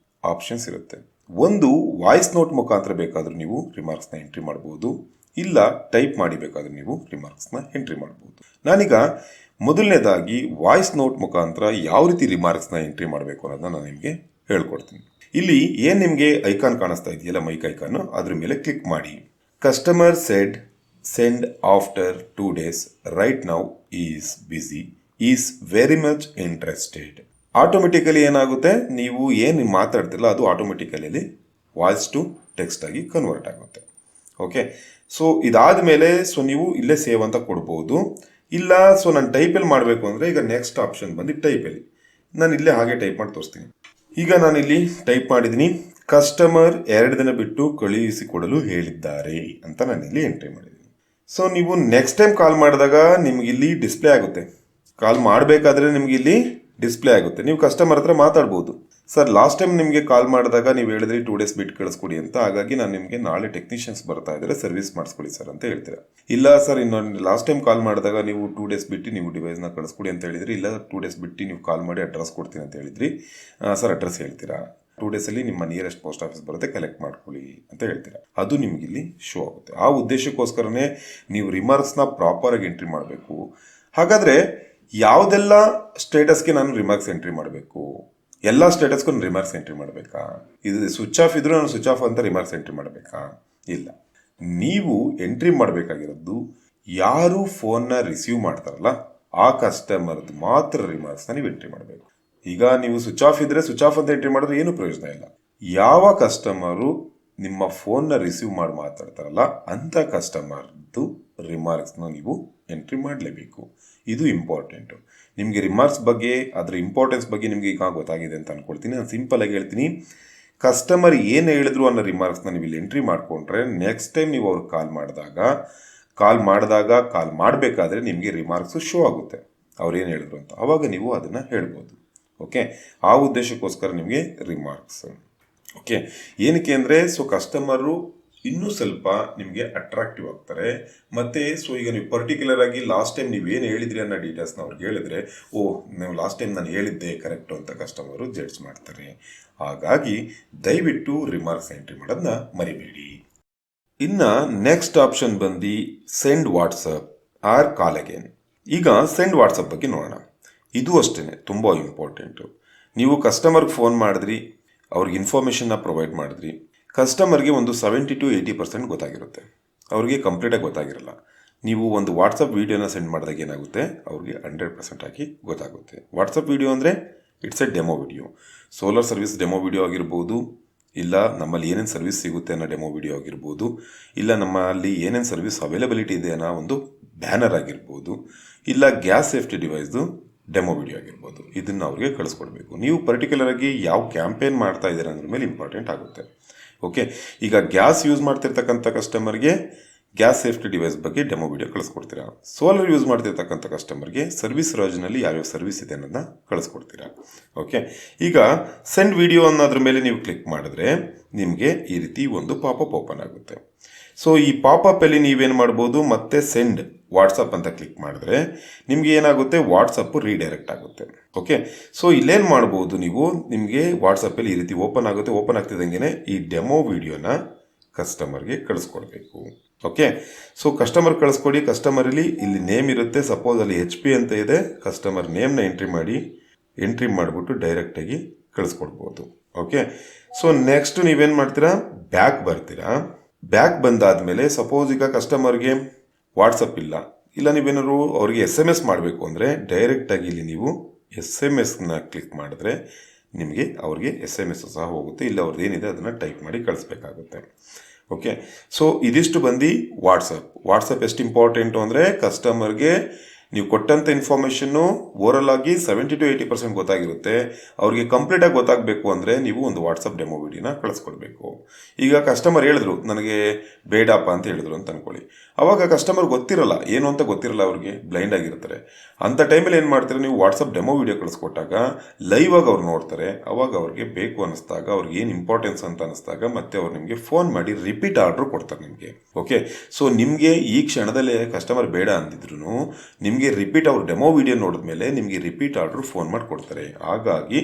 ಆಪ್ಷನ್ಸ್ ಇರುತ್ತೆ. ಒಂದು ವಾಯ್ಸ್ ನೋಟ್ ಮುಖಾಂತರ ಬೇಕಾದರೂ ನೀವು ರಿಮಾರ್ಕ್ಸ್ನ ಎಂಟ್ರಿ ಮಾಡ್ಬೋದು, ಇಲ್ಲ ಟೈಪ್ ಮಾಡಿ ಬೇಕಾದರೂ ನೀವು ರಿಮಾರ್ಕ್ಸ್ನ ಎಂಟ್ರಿ ಮಾಡ್ಬೋದು. ನಾನೀಗ ಮೊದಲನೇದಾಗಿ ವಾಯ್ಸ್ ನೋಟ್ ಮುಖಾಂತರ ಯಾವ ರೀತಿ ರಿಮಾರ್ಕ್ಸ್ನ ಎಂಟ್ರಿ ಮಾಡಬೇಕು ಅನ್ನೋದನ್ನ ನಾನು ನಿಮಗೆ ಹೇಳ್ಕೊಡ್ತೀನಿ. ಇಲ್ಲಿ ಏನು ನಿಮಗೆ ಐಕಾನ್ ಕಾಣಿಸ್ತಾ ಇದೆಯಲ್ಲ, ಮೈಕ್ ಐಕಾನ್, ಅದ್ರ ಮೇಲೆ ಕ್ಲಿಕ್ ಮಾಡಿ. Customer said send after 2 days, right now is busy, is very much interested. Automatically ಏನಾಗುತ್ತೆ, ನೀವು ಏನು ಮಾತಾಡ್ತಿರಲ್ಲ ಅದು ಆಟೋಮೆಟಿಕಲಿ ವಾಯ್ಸ್ ಟು ಟೆಕ್ಸ್ಟ್ ಆಗಿ ಕನ್ವರ್ಟ್ ಆಗುತ್ತೆ. ಓಕೆ, ಸೊ ಇದಾದ ಮೇಲೆ ಸೊ ನೀವು ಇಲ್ಲೇ ಸೇವ್ ಅಂತ ಕೊಡ್ಬೋದು. ಇಲ್ಲ ಸೊ ನಾನು ಟೈಪಲ್ಲಿ ಮಾಡಬೇಕು ಅಂದರೆ ಈಗ ನೆಕ್ಸ್ಟ್ ಆಪ್ಷನ್ ಬಂದು ಟೈಪಲ್ಲಿ ನಾನು ಇಲ್ಲೇ ಹಾಗೆ ಟೈಪ್ ಮಾಡಿ ತೋರಿಸ್ತೀನಿ. ಈಗ ನಾನು ಇಲ್ಲಿ ಟೈಪ್ ಮಾಡಿದ್ದೀನಿ, ಕಸ್ಟಮರ್ 2 ದಿನ ಬಿಟ್ಟು ಕಳುಹಿಸಿಕೊಡಲು ಹೇಳಿದ್ದಾರೆ ಅಂತ ನಾನು ಇಲ್ಲಿ ಎಂಟ್ರಿ ಮಾಡಿದ್ದೀನಿ. ಸೊ ನೀವು ನೆಕ್ಸ್ಟ್ ಟೈಮ್ ಕಾಲ್ ಮಾಡಿದಾಗ ನಿಮ್ಗೆ ಇಲ್ಲಿ ಡಿಸ್ಪ್ಲೇ ಆಗುತ್ತೆ. ಕಾಲ್ ಮಾಡಬೇಕಾದ್ರೆ ನಿಮ್ಗೆ ಇಲ್ಲಿ ಡಿಸ್ಪ್ಲೇ ಆಗುತ್ತೆ. ನೀವು ಕಸ್ಟಮರ್ ಹತ್ರ ಮಾತಾಡ್ಬೋದು, ಸರ್ ಲಾಸ್ಟ್ ಟೈಮ್ ನಿಮಗೆ ಕಾಲ್ ಮಾಡಿದಾಗ ನೀವು ಹೇಳಿದ್ರಿ 2 days ಬಿಟ್ಟು ಕಳಿಸ್ಕೊಡಿ ಅಂತ, ಹಾಗಾಗಿ ನಾನು ನಿಮಗೆ ನಾಳೆ ಟೆಕ್ನಿಷಿಯನ್ಸ್ ಬರ್ತಾ ಇದ್ದಾರೆ ಸರ್ವಿಸ್ ಮಾಡಿಸ್ಕೊಡಿ ಸರ್ ಅಂತ ಹೇಳ್ತೀರಾ. ಇಲ್ಲ ಸರ್ ಇನ್ನೊಂದು ಲಾಸ್ಟ್ ಟೈಮ್ ಕಾಲ್ ಮಾಡಿದಾಗ ನೀವು 2 days ಬಿಟ್ಟು ನೀವು ಡಿವೈಸ್ನ ಕಳಿಸ್ಕೊಡಿ ಅಂತ ಹೇಳಿದ್ರಿ, ಇಲ್ಲ 2 days ಬಿಟ್ಟು ನೀವು ಕಾಲ್ ಮಾಡಿ ಅಡ್ರೆಸ್ ಕೊಡ್ತೀನಿ ಅಂತ ಹೇಳಿದ್ರಿ, ಸರ್ ಅಡ್ರೆಸ್ ಹೇಳ್ತೀರಾ, 2 days ನಿಮ್ಮ ನಿಯರೆಸ್ಟ್ ಪೋಸ್ಟ್ ಆಫೀಸ್ ಬರುತ್ತೆ ಕಲೆಕ್ಟ್ ಮಾಡ್ಕೊಳ್ಳಿ ಅಂತ ಹೇಳ್ತೀರಾ. ಅದು ನಿಮ್ಗೆ ಇಲ್ಲಿ ಶೋ ಆಗುತ್ತೆ. ಆ ಉದ್ದೇಶಕ್ಕೋಸ್ಕರನೇ ನೀವು ರಿಮಾರ್ಕ್ಸ್ನ ಪ್ರಾಪರಾಗಿ ಎಂಟ್ರಿ ಮಾಡಬೇಕು. ಹಾಗಾದರೆ ಯಾವುದೆಲ್ಲ ಸ್ಟೇಟಸ್ಗೆ ನಾನು ರಿಮಾರ್ಕ್ಸ್ ಎಂಟ್ರಿ ಮಾಡಬೇಕು? ಎಲ್ಲ ಸ್ಟೇಟಸ್ಗೂ ನಾನು ರಿಮಾರ್ಕ್ಸ್ ಎಂಟ್ರಿ ಮಾಡಬೇಕಾ? ಇದು ಸ್ವಿಚ್ ಆಫ್ ಇದ್ರೂ ನಾನು ಸ್ವಿಚ್ ಆಫ್ ಅಂತ ರಿಮಾರ್ಕ್ಸ್ ಎಂಟ್ರಿ ಮಾಡಬೇಕಾ? ಇಲ್ಲ. ನೀವು ಎಂಟ್ರಿ ಮಾಡಬೇಕಾಗಿರೋದು ಯಾರು ಫೋನ್ನ ರಿಸೀವ್ ಮಾಡ್ತಾರಲ್ಲ ಆ ಕಸ್ಟಮರ್ದು ಮಾತ್ರ ರಿಮಾರ್ಕ್ಸ್ನ ನೀವು ಎಂಟ್ರಿ ಮಾಡಬೇಕು. ಈಗ ನೀವು ಸ್ವಿಚ್ ಆಫ್ ಇದ್ದರೆ ಸ್ವಿಚ್ ಆಫ್ ಅಂತ ಎಂಟ್ರಿ ಮಾಡಿದ್ರೆ ಏನು ಪ್ರಯೋಜನ ಇಲ್ಲ. ಯಾವ ಕಸ್ಟಮರು ನಿಮ್ಮ ಫೋನ್ನ ರಿಸೀವ್ ಮಾಡಿ ಮಾತಾಡ್ತಾರಲ್ಲ ಅಂಥ ಕಸ್ಟಮರ್ದು ರಿಮಾರ್ಕ್ಸ್ನ ನೀವು ಎಂಟ್ರಿ ಮಾಡಲೇಬೇಕು. ಇದು ಇಂಪಾರ್ಟೆಂಟು. ನಿಮಗೆ ರಿಮಾರ್ಕ್ಸ್ ಬಗ್ಗೆ ಅದರ ಇಂಪಾರ್ಟೆನ್ಸ್ ಬಗ್ಗೆ ನಿಮಗೆ ಈಗ ಗೊತ್ತಾಗಿದೆ ಅಂತ ಅಂದ್ಕೊಳ್ತೀನಿ. ನಾನು ಸಿಂಪಲಾಗಿ ಹೇಳ್ತೀನಿ, ಕಸ್ಟಮರ್ ಏನು ಹೇಳಿದ್ರು ಅನ್ನೋ ರಿಮಾರ್ಕ್ಸ್ನ ನೀವು ಇಲ್ಲಿ ಎಂಟ್ರಿ ಮಾಡಿಕೊಂಡ್ರೆ ನೆಕ್ಸ್ಟ್ ಟೈಮ್ ನೀವು ಅವ್ರಿಗೆ ಕಾಲ್ ಮಾಡಬೇಕಾದ್ರೆ ನಿಮಗೆ ರಿಮಾರ್ಕ್ಸು ಶೋ ಆಗುತ್ತೆ ಅವ್ರು ಏನು ಹೇಳಿದ್ರು ಅಂತ. ಆವಾಗ ನೀವು ಅದನ್ನು ಹೇಳ್ಬೋದು. ಓಕೆ, ಆ ಉದ್ದೇಶಕ್ಕೋಸ್ಕರ ನಿಮಗೆ ರಿಮಾರ್ಕ್ಸ್. ಓಕೆ, ಏನಕ್ಕೆ ಅಂದರೆ ಸೊ ಕಸ್ಟಮರು ಇನ್ನೂ ಸ್ವಲ್ಪ ನಿಮಗೆ ಅಟ್ರಾಕ್ಟಿವ್ ಆಗ್ತಾರೆ. ಮತ್ತು ಸೊ ಈಗ ನೀವು ಪರ್ಟಿಕ್ಯುಲರ್ ಆಗಿ ಲಾಸ್ಟ್ ಟೈಮ್ ನೀವೇನು ಹೇಳಿದ್ರಿ ಅನ್ನೋ ಡೀಟೇಲ್ಸ್ನ ಅವ್ರಿಗೆ ಹೇಳಿದ್ರೆ, ನೀವು ಲಾಸ್ಟ್ ಟೈಮ್ ನಾನು ಹೇಳಿದ್ದೆ ಕರೆಕ್ಟು ಅಂತ ಕಸ್ಟಮರು ಜಡ್ಜ್ ಮಾಡ್ತಾರೆ. ಹಾಗಾಗಿ ದಯವಿಟ್ಟು ರಿಮಾರ್ಕ್ಸ್ ಎಂಟ್ರಿ ಮಾಡೋದನ್ನ ಮರಿಬೇಡಿ. ಇನ್ನು ನೆಕ್ಸ್ಟ್ ಆಪ್ಷನ್ ಬಂದು ಸೆಂಡ್ ವಾಟ್ಸಪ್ ಆರ್ ಕಾಲ್ ಅಗೇನ್. ಈಗ ಸೆಂಡ್ ವಾಟ್ಸಪ್ ಬಗ್ಗೆ ನೋಡೋಣ. ಇದು ಅಷ್ಟೇ ತುಂಬ ಇಂಪಾರ್ಟೆಂಟು. ನೀವು ಕಸ್ಟಮರ್ಗೆ ಫೋನ್ ಮಾಡಿದ್ರಿ, ಅವ್ರಿಗೆ ಇನ್ಫಾರ್ಮೇಷನ್ನ ಪ್ರೊವೈಡ್ ಮಾಡಿದ್ರಿ, ಕಸ್ಟಮರ್ಗೆ ಒಂದು 70 to 80% ಗೊತ್ತಾಗಿರುತ್ತೆ, ಅವ್ರಿಗೆ ಕಂಪ್ಲೀಟಾಗಿ ಗೊತ್ತಾಗಿರಲ್ಲ. ನೀವು ಒಂದು ವಾಟ್ಸಪ್ ವೀಡಿಯೋನ ಸೆಂಡ್ ಮಾಡಿದಾಗ ಏನಾಗುತ್ತೆ, ಅವ್ರಿಗೆ 100% ಆಗಿ ಗೊತ್ತಾಗುತ್ತೆ. ವಾಟ್ಸಪ್ ವೀಡಿಯೋ ಅಂದರೆ it's A demo video. Solar service demo video ಆಗಿರ್ಬೋದು, ಇಲ್ಲ ನಮ್ಮಲ್ಲಿ ಏನೇನು ಸರ್ವಿಸ್ ಸಿಗುತ್ತೆ ಅನ್ನೋ ಡೆಮೋ ವಿಡಿಯೋ ಆಗಿರ್ಬೋದು, ಇಲ್ಲ ನಮ್ಮಲ್ಲಿ ಏನೇನು ಸರ್ವಿಸ್ ಅವೈಲಬಿಲಿಟಿ ಇದೆ ಅನ್ನೋ ಒಂದು ಬ್ಯಾನರ್ ಆಗಿರ್ಬೋದು, ಇಲ್ಲ ಗ್ಯಾಸ್ ಸೇಫ್ಟಿ ಡಿವೈಸ್ದು ಡೆಮೋ ವಿಡಿಯೋ ಆಗಿರ್ಬೋದು. ಇದನ್ನು ಅವ್ರಿಗೆ ಕಳಿಸ್ಕೊಡ್ಬೇಕು. ನೀವು ಪರ್ಟಿಕ್ಯುಲರಾಗಿ ಯಾವ ಕ್ಯಾಂಪೇನ್ ಮಾಡ್ತಾ ಇದ್ದೀರಾ ಅನ್ನೋದ್ರ ಮೇಲೆ ಇಂಪಾರ್ಟೆಂಟ್ ಆಗುತ್ತೆ. ಓಕೆ, ಈಗ ಗ್ಯಾಸ್ ಯೂಸ್ ಮಾಡ್ತಿರ್ತಕ್ಕಂಥ ಕಸ್ಟಮರ್ಗೆ ಗ್ಯಾಸ್ ಸೇಫ್ಟಿ ಡಿವೈಸ್ ಬಗ್ಗೆ ಡೆಮೋ ವಿಡಿಯೋ ಕಳಿಸ್ಕೊಡ್ತೀರಾ. ಸೋಲಾರ್ ಯೂಸ್ ಮಾಡ್ತಿರ್ತಕ್ಕಂಥ ಕಸ್ಟಮರ್ಗೆ ಸರ್ವಿಸ್ ರೋಜ್ನಲ್ಲಿ ಯಾವ್ಯಾವ ಸರ್ವಿಸ್ ಇದೆ ಅನ್ನೋದನ್ನ ಕಳಿಸ್ಕೊಡ್ತೀರಾ. ಓಕೆ, ಈಗ ಸೆಂಡ್ ವಿಡಿಯೋ ಅನ್ನೋದ್ರ ಮೇಲೆ ನೀವು ಕ್ಲಿಕ್ ಮಾಡಿದ್ರೆ ನಿಮಗೆ ಈ ರೀತಿ ಒಂದು ಪಾಪಪ್ ಓಪನ್ ಆಗುತ್ತೆ. ಸೊ ಈ ಪಾಪಪ್ಪಲ್ಲಿ ನೀವೇನು ಮಾಡ್ಬೋದು, ಮತ್ತೆ ಸೆಂಡ್ ವಾಟ್ಸಪ್ ಅಂತ ಕ್ಲಿಕ್ ಮಾಡಿದ್ರೆ ನಿಮಗೆ ಏನಾಗುತ್ತೆ, ವಾಟ್ಸಪ್ಪು ರೀಡೈರೆಕ್ಟ್ ಆಗುತ್ತೆ. ಓಕೆ, ಸೊ ಇಲ್ಲೇನು ಮಾಡ್ಬೋದು, ನೀವು ನಿಮಗೆ ವಾಟ್ಸಪ್ಪಲ್ಲಿ ಈ ರೀತಿ ಓಪನ್ ಆಗುತ್ತೆ. ಓಪನ್ ಆಗ್ತಿದ್ದಂಗೆ ಈ ಡೆಮೋ ವಿಡಿಯೋನ ಕಸ್ಟಮರ್ಗೆ ಕಳಿಸ್ಕೊಡ್ಬೇಕು. ಓಕೆ, ಸೊ ಕಸ್ಟಮರ್ ಕಳಿಸ್ಕೊಡಿ. ಕಸ್ಟಮರಲ್ಲಿ ಇಲ್ಲಿ ನೇಮ್ ಇರುತ್ತೆ, ಸಪೋಸ್ ಅಲ್ಲಿ HP ಅಂತ ಇದೆ, ಕಸ್ಟಮರ್ ನೇಮ್ನ ಎಂಟ್ರಿ ಮಾಡಿಬಿಟ್ಟು ಡೈರೆಕ್ಟಾಗಿ ಕಳಿಸ್ಕೊಡ್ಬೋದು. ಓಕೆ, ಸೊ ನೆಕ್ಸ್ಟ್ ನೀವೇನು ಮಾಡ್ತೀರಾ, ಬ್ಯಾಕ್ ಬರ್ತೀರಾ. ಬ್ಯಾಕ್ ಬಂದಾದಮೇಲೆ ಸಪೋಸ್ ಈಗ ಕಸ್ಟಮರ್ಗೆ ವಾಟ್ಸಪ್ ಇಲ್ಲ ನೀವೇನಾದ್ರು ಅವ್ರಿಗೆ SMS ಮಾಡಬೇಕು ಅಂದರೆ ಡೈರೆಕ್ಟಾಗಿ ಇಲ್ಲಿ ನೀವು SMSನ ಕ್ಲಿಕ್ ಮಾಡಿದ್ರೆ ನಿಮಗೆ ಅವ್ರಿಗೆ SMS ಸಹ ಹೋಗುತ್ತೆ. ಇಲ್ಲ ಅವ್ರದ್ದು ಏನಿದೆ ಅದನ್ನು ಟೈಪ್ ಮಾಡಿ ಕಳಿಸ್ಬೇಕಾಗುತ್ತೆ. ಓಕೆ, ಸೊ ಇದಿಷ್ಟು ಬಂದು ವಾಟ್ಸಪ್ ಎಷ್ಟು ಇಂಪಾರ್ಟೆಂಟು ಅಂದರೆ ಕಸ್ಟಮರ್ಗೆ ನೀವು ಕೊಟ್ಟಂಥ ಇನ್ಫಾರ್ಮೇಷನ್ನು ಓವರಲ್ ಆಗಿ 70 to 80% ಗೊತ್ತಾಗಿರುತ್ತೆ. ಅವ್ರಿಗೆ ಕಂಪ್ಲೀಟಾಗಿ ಗೊತ್ತಾಗಬೇಕು ಅಂದರೆ ನೀವು ಒಂದು ವಾಟ್ಸಪ್ ಡೆಮೋ ವಿಡಿಯೋನ ಕಳಿಸ್ಕೊಡ್ಬೇಕು. ಈಗ ಕಸ್ಟಮರ್ ಹೇಳಿದ್ರು ನನಗೆ ಬೇಡಪ್ಪ ಅಂತ ಹೇಳಿದ್ರು ಅಂತ ಅಂದ್ಕೊಳ್ಳಿ. ಅವಾಗ ಕಸ್ಟಮರ್ ಗೊತ್ತಿರಲ್ಲ, ಏನು ಅಂತ ಗೊತ್ತಿರಲ್ಲ, ಅವ್ರಿಗೆ ಬ್ಲೈಂಡ್ ಆಗಿರ್ತಾರೆ. ಅಂಥ ಟೈಮಲ್ಲಿ ಏನು ಮಾಡ್ತಾರೆ, ನೀವು ವಾಟ್ಸಪ್ ಡೆಮೋ ವಿಡಿಯೋ ಕಳಿಸ್ಕೊಟ್ಟಾಗ ಲೈವ್ ಆಗಿ ಅವ್ರು ನೋಡ್ತಾರೆ. ಅವಾಗ ಅವ್ರಿಗೆ ಬೇಕು ಅನ್ನಿಸ್ದಾಗ, ಅವ್ರಿಗೆ ಏನು ಇಂಪಾರ್ಟೆನ್ಸ್ ಅಂತ ಅನ್ನಿಸ್ದಾಗ ಮತ್ತೆ ಅವ್ರು ನಿಮಗೆ ಫೋನ್ ಮಾಡಿ ರಿಪೀಟ್ ಆರ್ಡ್ರ್ ಕೊಡ್ತಾರೆ ನಿಮಗೆ. ಓಕೆ, ಸೊ ನಿಮಗೆ ಈ ಕ್ಷಣದಲ್ಲೇ ಕಸ್ಟಮರ್ ಬೇಡ ಅಂದಿದ್ರು ನಿಮಗೆ ರಿಪೀಟ್ ಅವ್ರ ಡೆಮೋ ವಿಡಿಯೋ ನೋಡಿದ್ಮೇಲೆ ನಿಮಗೆ ರಿಪೀಟ್ ಆರ್ಡ್ರ್ ಫೋನ್ ಮಾಡಿ ಕೊಡ್ತಾರೆ. ಹಾಗಾಗಿ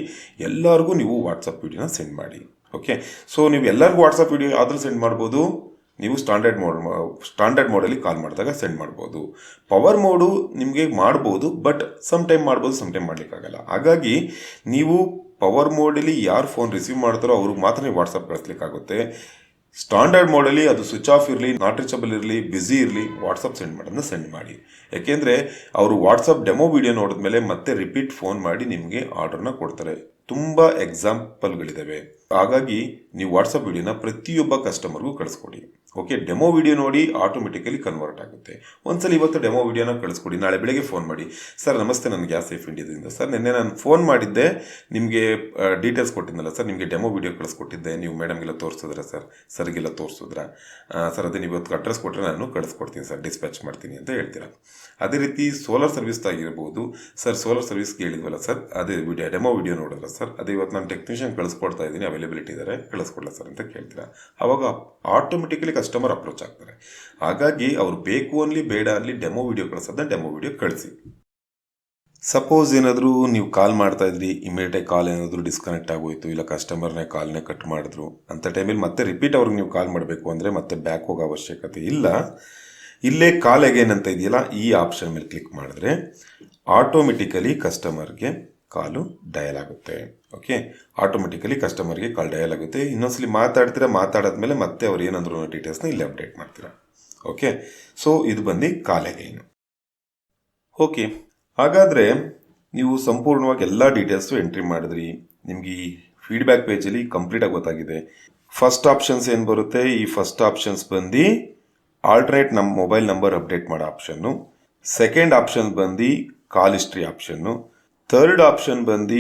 ಎಲ್ಲರಿಗೂ ನೀವು ವಾಟ್ಸಪ್ ವಿಡಿಯೋನ ಸೆಂಡ್ ಮಾಡಿ. ಓಕೆ, ಸೊ ನೀವು ಎಲ್ಲರಿಗೂ ವಾಟ್ಸಪ್ ವಿಡಿಯೋ ಯಾವ್ದ್ರಲ್ಲಿ ಸೆಂಡ್ ಮಾಡ್ಬೋದು, ನೀವು ಸ್ಟ್ಯಾಂಡರ್ಡ್ ಮೋಡಲ್ಲಿ ಕಾಲ್ ಮಾಡಿದಾಗ ಸೆಂಡ್ ಮಾಡ್ಬೋದು. ಪವರ್ ಮೋಡು ನಿಮಗೆ ಮಾಡ್ಬೋದು, ಬಟ್ ಸಮ್ ಟೈಮ್ ಮಾಡ್ಬೋದು, ಸಮ್ ಟೈಮ್ ಮಾಡಲಿಕ್ಕಾಗಲ್ಲ. ಹಾಗಾಗಿ ನೀವು ಪವರ್ ಮೋಡಲ್ಲಿ ಯಾರು ಫೋನ್ ರಿಸೀವ್ ಮಾಡ್ತಾರೋ ಅವ್ರಿಗೆ ಮಾತ್ರ ನೀವು ವಾಟ್ಸಪ್ ಕಳಿಸ್ಲಿಕ್ಕಾಗುತ್ತೆ. ಸ್ಟ್ಯಾಂಡರ್ಡ್ ಮೋಡಲ್ಲಿ ಅದು ಸ್ವಿಚ್ ಆಫ್ ಇರಲಿ, ನಾಟ್ ರೀಚಬಲ್ ಇರಲಿ, ಬ್ಯುಸಿ ಇರಲಿ, ವಾಟ್ಸಪ್ ಸೆಂಡ್ ಮಾಡೋದನ್ನ ಸೆಂಡ್ ಮಾಡಿ. ಯಾಕೆಂದರೆ ಅವರು ವಾಟ್ಸಪ್ ಡೆಮೋ ವಿಡಿಯೋ ನೋಡಿದ್ಮೇಲೆ ಮತ್ತೆ ರಿಪೀಟ್ ಫೋನ್ ಮಾಡಿ ನಿಮಗೆ ಆರ್ಡರ್ನ ಕೊಡ್ತಾರೆ. ತುಂಬ ಎಕ್ಸಾಂಪಲ್ಗಳಿದ್ದಾವೆ. ಹಾಗಾಗಿ ನೀವು ವಾಟ್ಸಪ್ ವಿಡಿಯೋನ ಪ್ರತಿಯೊಬ್ಬ ಕಸ್ಟಮರ್ಗೂ ಕಳಿಸ್ಕೊಡಿ. ಓಕೆ, ಡೆಮೋ ವಿಡಿಯೋ ನೋಡಿ ಆಟೋಮೆಟಿಕಲಿ ಕನ್ವರ್ಟ್ ಆಗುತ್ತೆ. ಒಂದ್ಸಲ ಇವತ್ತು ಡೆಮೋ ವಿಡಿಯೋನ ಕಳಿಸ್ಕೊಡಿ. ನಾಳೆ ಬೆಳಗ್ಗೆ ಫೋನ್ ಮಾಡಿ, ಸರ್ ನಮಸ್ತೆ, ನಾನು ಗ್ಯಾಸ್ ಸೇಫ್ ಇಂಡಿಯಾದಿಂದ. ಸರ್ ನಿನ್ನೆ ನಾನು ಫೋನ್ ಮಾಡಿದ್ದೆ, ನಿಮಗೆ ಡೀಟೇಲ್ಸ್ ಕೊಟ್ಟಿದ್ದಲ್ಲ ಸರ್, ನಿಮಗೆ ಡೆಮೋ ವಿಡಿಯೋ ಕಳಿಸ್ಕೊಟ್ಟಿದ್ದೆ, ನೀವು ಮೇಡಮ್ಗೆಲ್ಲ ತೋರಿಸಿದ್ರ ಸರ್, ಸರ್ಗೆಲ್ಲ ತೋರಿಸಿದ್ರಾ ಸರ್? ಅದೇ ನೀವು ಇವತ್ತು ಅಡ್ರೆಸ್ ಕೊಟ್ಟರೆ ನಾನು ಕಳಿಸ್ಕೊಡ್ತೀನಿ ಸರ್, ಡಿಸ್ಪ್ಯಾಚ್ ಮಾಡ್ತೀನಿ ಅಂತ ಹೇಳ್ತೀರಾ. ಅದೇ ರೀತಿ ಸೋಲಾರ್ ಸರ್ವಿಸ್ ಆಗಿರ್ಬೋದು, ಸರ್ ಸೋಲಾರ್ ಸರ್ವಿಸ್ಗೆ ಹೇಳಿದ್ವಲ್ಲ ಸರ್, ಅದೇ ಡೆಮೋ ವಿಡಿಯೋ ನೋಡಿದ್ರ ಸರ್, ಅದೇ ಇವತ್ತು ನಾನು ಟೆಕ್ನಿಷಿಯನ್ ಕಳಿಸ್ಕೊಡ್ತಾ ಇದ್ದೀನಿ, ಅವೈಲೇಬಿಲಿಟಿ ಇದ್ದಾರೆ, ಕಳಿಸ್ಕೊಡ್ಲ ಸರ್ ಅಂತ ಕೇಳ್ತೀರಾ. ಆವಾಗ ಆಟೋಮೆಟಿಕಲಿ ಕಸ್ಟಮರ್ ಅಪ್ರೋಚ್ ಆಗ್ತಾರೆ. ಹಾಗಾಗಿ ಅವ್ರು ಬೇಕು ಅನ್ಲಿ ಬೇಡ ಅನ್ಲಿ ಡೆಮೋ ವಿಡಿಯೋ ಕಳಿಸೋದನ್ನ ಡೆಮೋ ವಿಡಿಯೋ ಕಳಿಸಿ. ಸಪೋಸ್ ಏನಾದರೂ ನೀವು ಕಾಲ್ ಮಾಡ್ತಾ ಇದ್ರಿ, ಇಮಿಡಿಯೇಟಾಗಿ ಕಾಲ್ ಏನಾದರೂ ಡಿಸ್ಕನೆಕ್ಟ್ ಆಗೋಯ್ತು, ಇಲ್ಲ ಕಸ್ಟಮರ್ನೇ ಕಾಲ್ನೇ ಕಟ್ ಮಾಡಿದ್ರು, ಅಂಥ ಟೈಮಲ್ಲಿ ಮತ್ತೆ ರಿಪೀಟ್ ಅವ್ರಿಗೆ ನೀವು ಕಾಲ್ ಮಾಡಬೇಕು ಅಂದರೆ ಮತ್ತೆ ಬ್ಯಾಕ್ ಹೋಗೋ ಅವಶ್ಯಕತೆ ಇಲ್ಲ. ಇಲ್ಲೇ ಕಾಲ್ ಅಗೇನ್ ಅಂತ ಇದೆಯಲ್ಲ, ಈ ಆಪ್ಷನ್ ಮೇಲೆ ಕ್ಲಿಕ್ ಮಾಡಿದ್ರೆ ಆಟೋಮೆಟಿಕಲಿ ಕಸ್ಟಮರ್ಗೆ ಕಾಲು ಡಯಲ್ ಆಗುತ್ತೆ. ಓಕೆ, ಆಟೋಮೆಟಿಕಲಿ ಕಸ್ಟಮರ್ಗೆ ಕಾಲ್ ಡಯಲ್ ಆಗುತ್ತೆ. ಇನ್ನೊಂದ್ಸಲಿ ಮಾತಾಡಾದ್ಮೇಲೆ ಮತ್ತೆ ಅವ್ರು ಏನಂದ್ರು ಡೀಟೇಲ್ಸ್ನ ಇಲ್ಲಿ ಅಪ್ಡೇಟ್ ಮಾಡ್ತೀರಾ. ಓಕೆ, ಸೊ ಇದು ಬಂದು ಕಾಲ್ ಅಗೇನ್. ಓಕೆ, ಹಾಗಾದರೆ ನೀವು ಸಂಪೂರ್ಣವಾಗಿ ಎಲ್ಲ ಡೀಟೇಲ್ಸು ಎಂಟ್ರಿ ಮಾಡಿದ್ರಿ. ನಿಮ್ಗೆ ಈ ಫೀಡ್ಬ್ಯಾಕ್ ಪೇಜಲ್ಲಿ ಕಂಪ್ಲೀಟಾಗಿ ಗೊತ್ತಾಗಿದೆ. ಫಸ್ಟ್ ಆಪ್ಷನ್ಸ್ ಏನು ಬರುತ್ತೆ, ಈ ಫಸ್ಟ್ ಆಪ್ಷನ್ಸ್ ಬಂದು ಆಲ್ಟರ್ನೇಟ್ ನಮ್ಮ ಮೊಬೈಲ್ ನಂಬರ್ ಅಪ್ಡೇಟ್ ಮಾಡೋ ಆಪ್ಷನ್ನು. ಸೆಕೆಂಡ್ ಆಪ್ಷನ್ ಬಂದು ಕಾಲ್ ಹಿಸ್ಟ್ರಿ ಆಪ್ಷನ್ನು. ಥರ್ಡ್ ಆಪ್ಷನ್ ಬಂದು